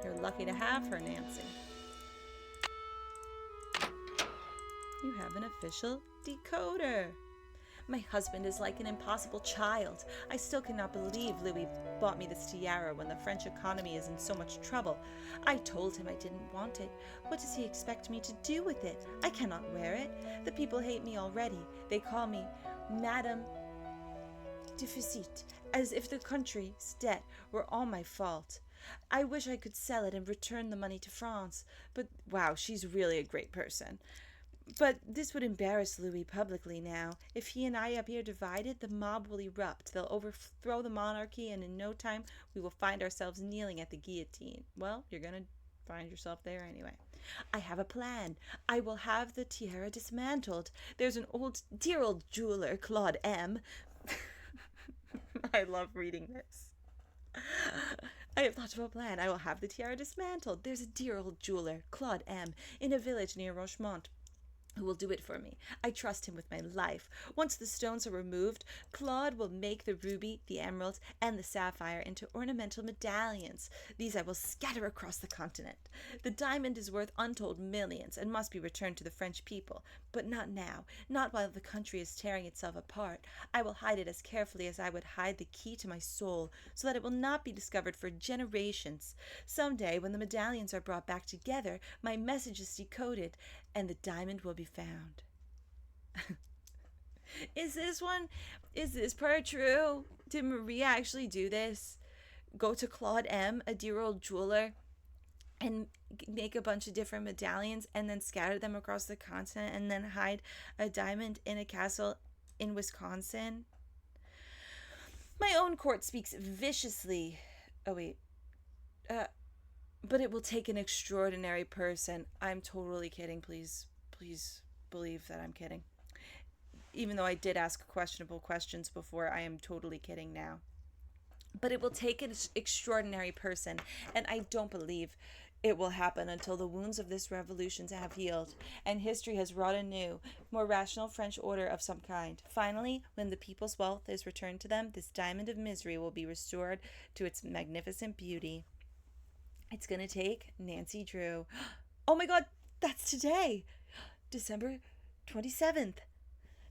Speaker 1: You're lucky to have her, Nancy. You have an official decoder. My husband is like an impossible child. I still cannot believe Louis bought me this tiara when the French economy is in so much trouble. I told him I didn't want it. What does he expect me to do with it? I cannot wear it. The people hate me already. They call me Madame Deficit, as if the country's debt were all my fault. I wish I could sell it and return the money to France. But wow, she's really a great person. But this would embarrass Louis publicly now. If he and I appear divided, the mob will erupt. They'll overthrow the monarchy, and in no time we will find ourselves kneeling at the guillotine. Well, you're going to find yourself there anyway. I have a plan. I will have the tiara dismantled. There's an dear old jeweler, Claude M. I love reading this. I have thought of a plan. I will have the tiara dismantled. There's a dear old jeweler, Claude M., in a village near Rochemont, who will do it for me. I trust him with my life. Once the stones are removed, Claude will make the ruby, the emerald, and the sapphire into ornamental medallions. These I will scatter across the continent. The diamond is worth untold millions and must be returned to the French people. But not now, not while the country is tearing itself apart. I will hide it as carefully as I would hide the key to my soul, so that it will not be discovered for generations. Someday, when the medallions are brought back together, my message is decoded, and the diamond will be found. Is this part true? Did Maria actually do this? Go to Claude M., a dear old jeweler, and make a bunch of different medallions and then scatter them across the continent and then hide a diamond in a castle in Wisconsin? My own court speaks viciously. Oh, wait. But it will take an extraordinary person. I'm totally kidding. Please believe that I'm kidding. Even though I did ask questionable questions before, I am totally kidding now. But it will take an extraordinary person, and I don't believe it will happen until the wounds of this revolution have healed, and history has wrought a new, more rational French order of some kind. Finally, when the people's wealth is returned to them, this diamond of misery will be restored to its magnificent beauty. It's going to take Nancy Drew. Oh my God, that's today, December 27th.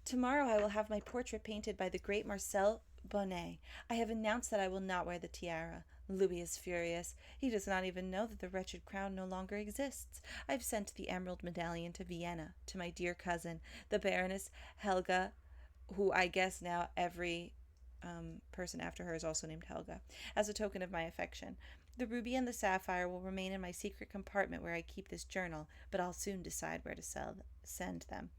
Speaker 1: Tomorrow I will have my portrait painted by the great Marcel Bonnet. I have announced that I will not wear the tiara. Louis is furious. He does not even know that the wretched crown no longer exists. I've sent the emerald medallion to Vienna, to my dear cousin, the Baroness Helga, who I guess now every person after her is also named Helga, as a token of my affection. The ruby and the sapphire will remain in my secret compartment where I keep this journal, but I'll soon decide where to send them.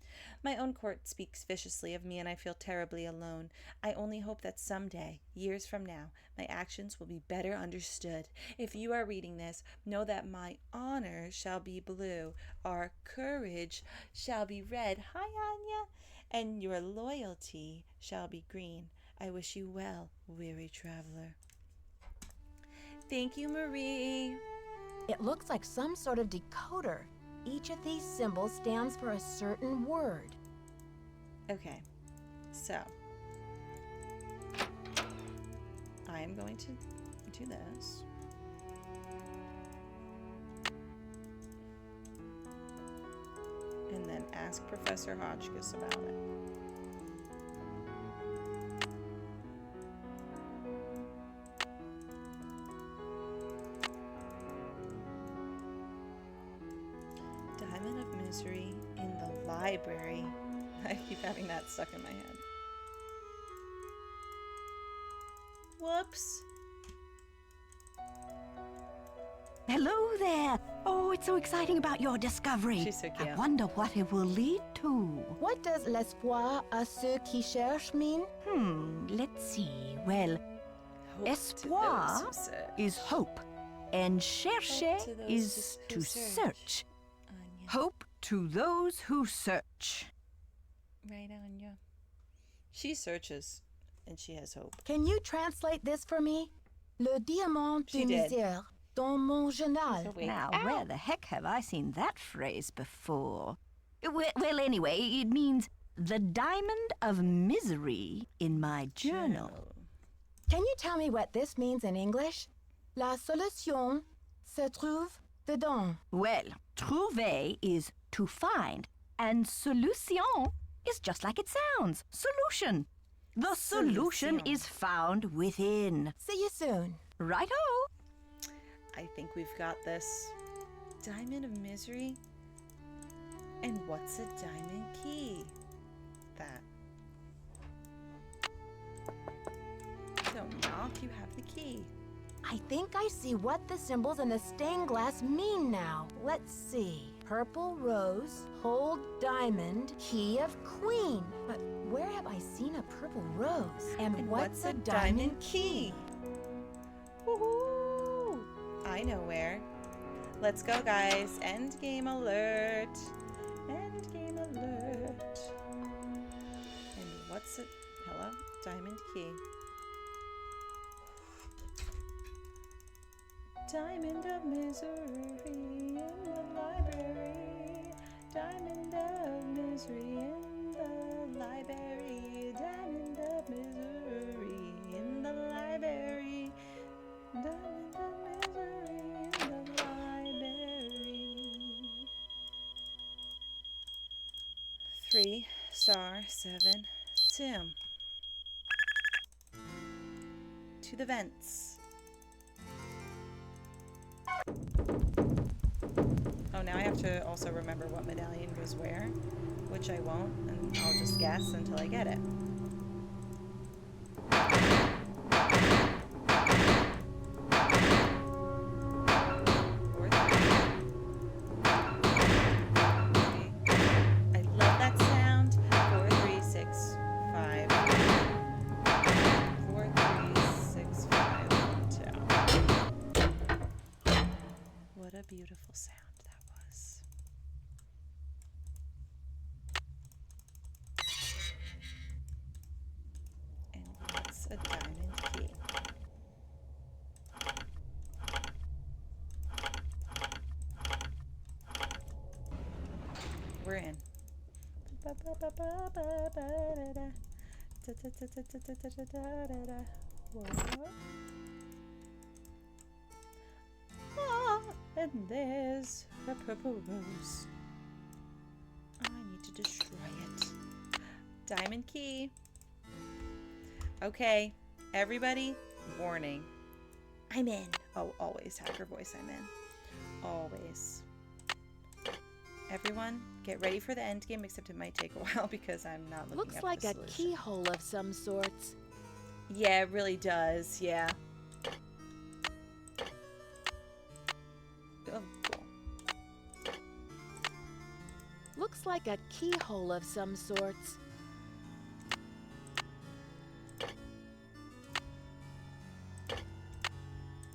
Speaker 1: My own court speaks viciously of me, and I feel terribly alone. I only hope that someday, years from now, my actions will be better understood. If you are reading this, know that my honor shall be blue, our courage shall be red, hi Anya, and your loyalty shall be green. I wish you well, weary traveler. Thank you, Marie.
Speaker 2: It looks like some sort of decoder. Each of these symbols stands for a certain word.
Speaker 1: Okay, so I am going to do this. And then ask Professor Hotchkiss about it. Diamond of Misery in the library. I keep having that stuck in my head. Whoops.
Speaker 9: Hello there. Oh, it's so exciting about your discovery.
Speaker 1: She's so cute.
Speaker 9: I wonder what it will lead to.
Speaker 2: What does l'espoir à ceux qui cherchent mean?
Speaker 9: Let's see. Well, espoir is hope, and chercher is to search. Hope to those who search.
Speaker 1: Right on you. She searches, and she has hope.
Speaker 2: Can you translate this for me? Le diamant de misère dans mon journal.
Speaker 9: Now, where the heck have I seen that phrase before? Well, anyway, it means the diamond of misery in my journal.
Speaker 2: Can you tell me what this means in English? La solution se trouve dedans.
Speaker 9: Well, trouver is to find, and solution is just like it sounds. Solution. The solution is found within.
Speaker 2: See you soon.
Speaker 9: Righto.
Speaker 1: I think we've got this. Diamond of misery? And what's a diamond key? That. So now you have the key.
Speaker 2: I think I see what the symbols in the stained glass mean now. Let's see. Purple rose, hold diamond, key of queen. But where have I seen a purple rose? And what's a diamond key?
Speaker 1: Woohoo! I know where. Let's go, guys. End game alert. End game alert. And what's it? Hello? Diamond key. Diamond of misery in the library. Diamond of misery in the library. Diamond of misery in the library. Diamond of misery in the library. 3 star 7 Tim. To the vents. Oh, now I have to also remember what medallion goes where, which I won't, and I'll just guess until I get it. I love that sound. 4, 3, 6, 5. 4, 3, 6, 5, 2. What a beautiful sound that was. And what's a diamond key? We're in. Ah, and there's a purple rose. I need to destroy it. Diamond key. Okay, everybody, warning. I'm in. Oh, always hacker voice, I'm in. Always. Everyone, get ready for the end game, except it might take a while because I'm not looking
Speaker 2: Looks
Speaker 1: up
Speaker 2: like
Speaker 1: the
Speaker 2: a
Speaker 1: solution.
Speaker 2: keyhole of some sorts.
Speaker 1: Yeah, it really does. Yeah. Oh, cool.
Speaker 2: Looks like a keyhole of some sorts.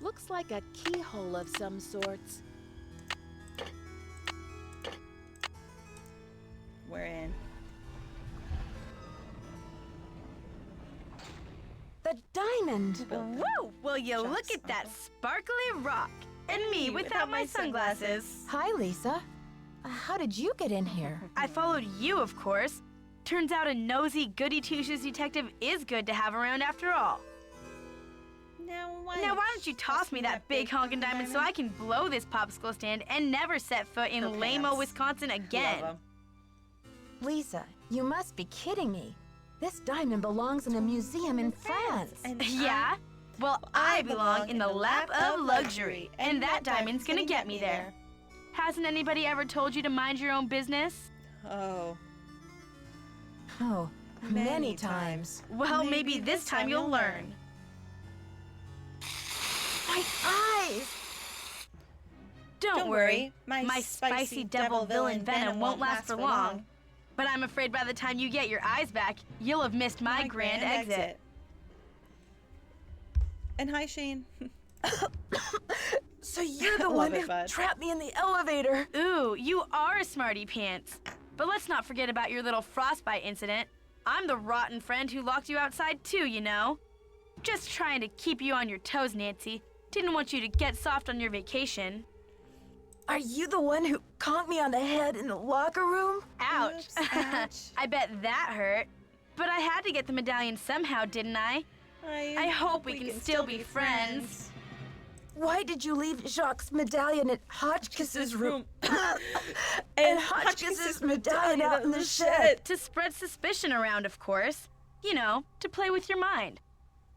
Speaker 2: Looks like a keyhole of some sorts.
Speaker 1: We're in.
Speaker 2: The diamond!
Speaker 4: Whoa! Will you look at that sparkly rock? And me without my sunglasses.
Speaker 2: Hi, Lisa. How did you get in here?
Speaker 4: I followed you, of course. Turns out a nosy, goody-two-shoes detective is good to have around after all.
Speaker 1: Now why
Speaker 4: don't you toss me that big honkin' diamond so I can blow this popsicle stand and never set foot in lame-o, Wisconsin again?
Speaker 2: Lisa, you must be kidding me. This diamond belongs in a museum in France.
Speaker 4: Yeah? Well, I belong in the lap of luxury, and that diamond's gonna get me there. Hasn't anybody ever told you to mind your own business?
Speaker 1: Oh.
Speaker 2: Oh, many times.
Speaker 4: Well, maybe this time you'll learn.
Speaker 2: My eyes!
Speaker 4: Don't worry, my spicy devil villain venom won't last for long. But I'm afraid by the time you get your eyes back, you'll have missed my grand exit.
Speaker 1: And hi, Shane.
Speaker 2: So you're the one who trapped me in the elevator.
Speaker 4: Ooh, you are a smarty pants. But let's not forget about your little frostbite incident. I'm the rotten friend who locked you outside too, you know. Just trying to keep you on your toes, Nancy. Didn't want you to get soft on your vacation.
Speaker 15: Are you the one who conked me on the head in the locker room?
Speaker 4: Ouch.
Speaker 1: Oops, ouch.
Speaker 4: I bet that hurt. But I had to get the medallion somehow, didn't I? I hope we can still be friends.
Speaker 15: Why did you leave Jacques' medallion at Hotchkiss's room? and Hotchkiss's medallion out in the shed?
Speaker 4: To spread suspicion around, of course. You know, to play with your mind.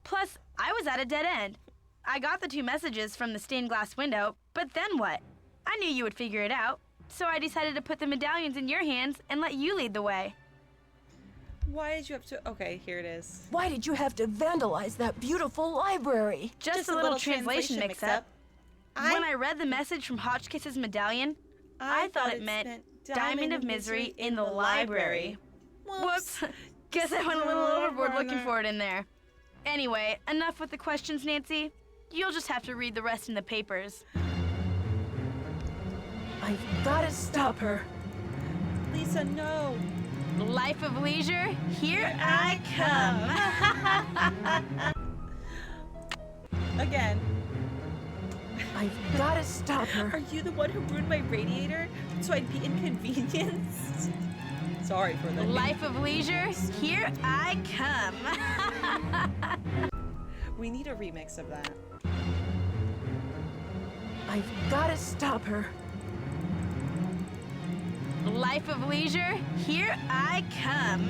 Speaker 4: Plus, I was at a dead end. I got the 2 messages from the stained glass window, but then what? I knew you would figure it out, so I decided to put the medallions in your hands and let you lead the way.
Speaker 1: Why did you have to... Okay, here it is.
Speaker 15: Why did you have to vandalize that beautiful library?
Speaker 4: Just a little translation mix-up. When I read the message from Hotchkiss's medallion, I thought it meant Diamond of Misery in the library. Whoops. Guess I went a little overboard looking for it in there. Anyway, enough with the questions, Nancy. You'll just have to read the rest in the papers.
Speaker 15: I've got to stop her.
Speaker 1: Lisa, no.
Speaker 4: Life of leisure, here I come.
Speaker 1: Again.
Speaker 15: I've got to stop her.
Speaker 1: Are you the one who ruined my radiator so I'd be inconvenienced? Sorry for the
Speaker 4: Life of leisure, here I come.
Speaker 1: We need a remix of that.
Speaker 15: I've got to stop her.
Speaker 4: Life of leisure, here I come.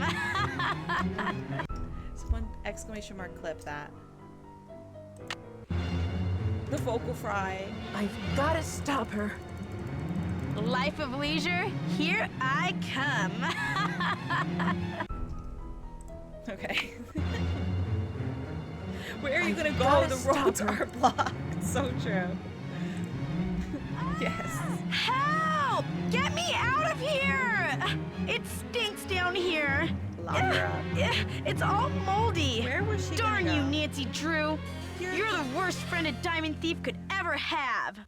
Speaker 1: Someone exclamation mark clip that. The vocal fry.
Speaker 15: I've got to stop her.
Speaker 4: Life of leisure, here I come.
Speaker 1: Okay. Where are you gonna go? The roads are blocked. So true. Yes.
Speaker 4: Help! Get me out of here! It stinks down here. It's all moldy.
Speaker 1: Where was she?
Speaker 4: Darn you, Nancy Drew. You're the worst friend a diamond thief could ever have.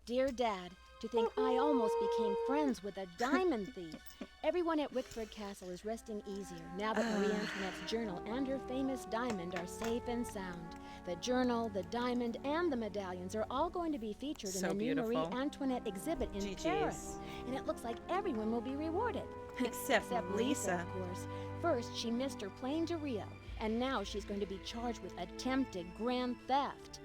Speaker 2: Dear Dad, to think I almost became friends with a diamond thief. Everyone at Wickford Castle is resting easier now that Marie Antoinette's journal and her famous diamond are safe and sound. The journal, the diamond, and the medallions are all going to be featured in the new Marie Antoinette exhibit in Paris. And it looks like everyone will be rewarded.
Speaker 1: Except Lisa,
Speaker 2: of course. First, she missed her plane to Rio, and now she's going to be charged with attempted grand theft.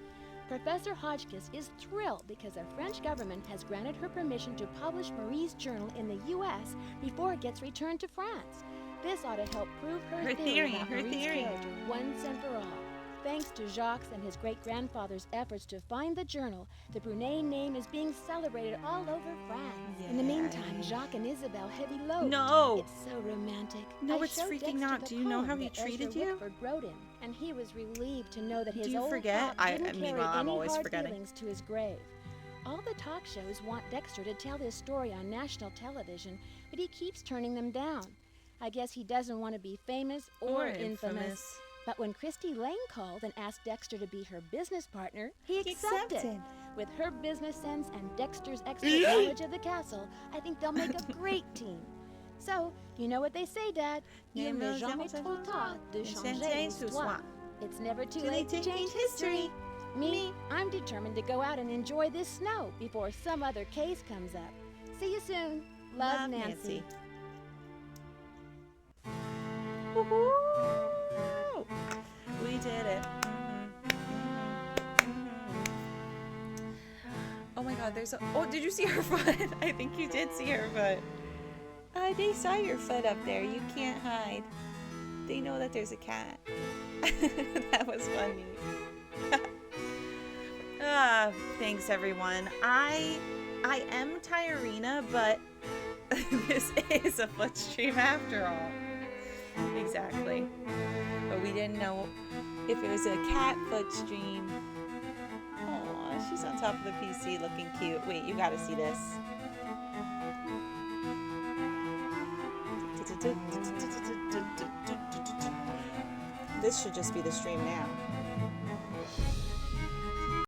Speaker 2: Professor Hotchkiss is thrilled because the French government has granted her permission to publish Marie's journal in the U.S. before it gets returned to France. This ought to help prove her theory about Marie's character once and for all. Thanks to Jacques and his great-grandfather's efforts to find the journal, the Brunet name is being celebrated all over France. In the meantime, Jacques and Isabel have eloped.
Speaker 1: No!
Speaker 2: It's so romantic.
Speaker 1: No, it's freaking not. Do you know how he treated you?
Speaker 2: Wrote him, and he was relieved to know that his
Speaker 1: Do you
Speaker 2: old
Speaker 1: forget?
Speaker 2: pop didn't carry
Speaker 1: Meanwhile, I'm
Speaker 2: any
Speaker 1: always
Speaker 2: hard
Speaker 1: forgetting.
Speaker 2: feelings to his grave. All the talk shows want Dexter to tell his story on national television, but he keeps turning them down. I guess he doesn't want to be famous or infamous. But when Christy Lane called and asked Dexter to be her business partner, he accepted. With her business sense and Dexter's expert knowledge of the castle, I think they'll make a great team. So, you know what they say, Dad? Il n'est jamais trop tard de changer l'histoire. It's never too late to change history. Me, I'm determined to go out and enjoy this snow before some other case comes up. See you soon. Love, Nancy.
Speaker 1: Woohoo! We did it. Oh my god, there's a... Oh, did you see her foot? I think you did see her foot. They saw your foot up there. You can't hide. They know that there's a cat. That was funny. Thanks everyone. I am Tyrina, but this is a foot stream after all. Exactly. But we didn't know if it was a cat foot stream. Aw, she's on top of the PC looking cute. Wait, you gotta see this. This should just be the stream now.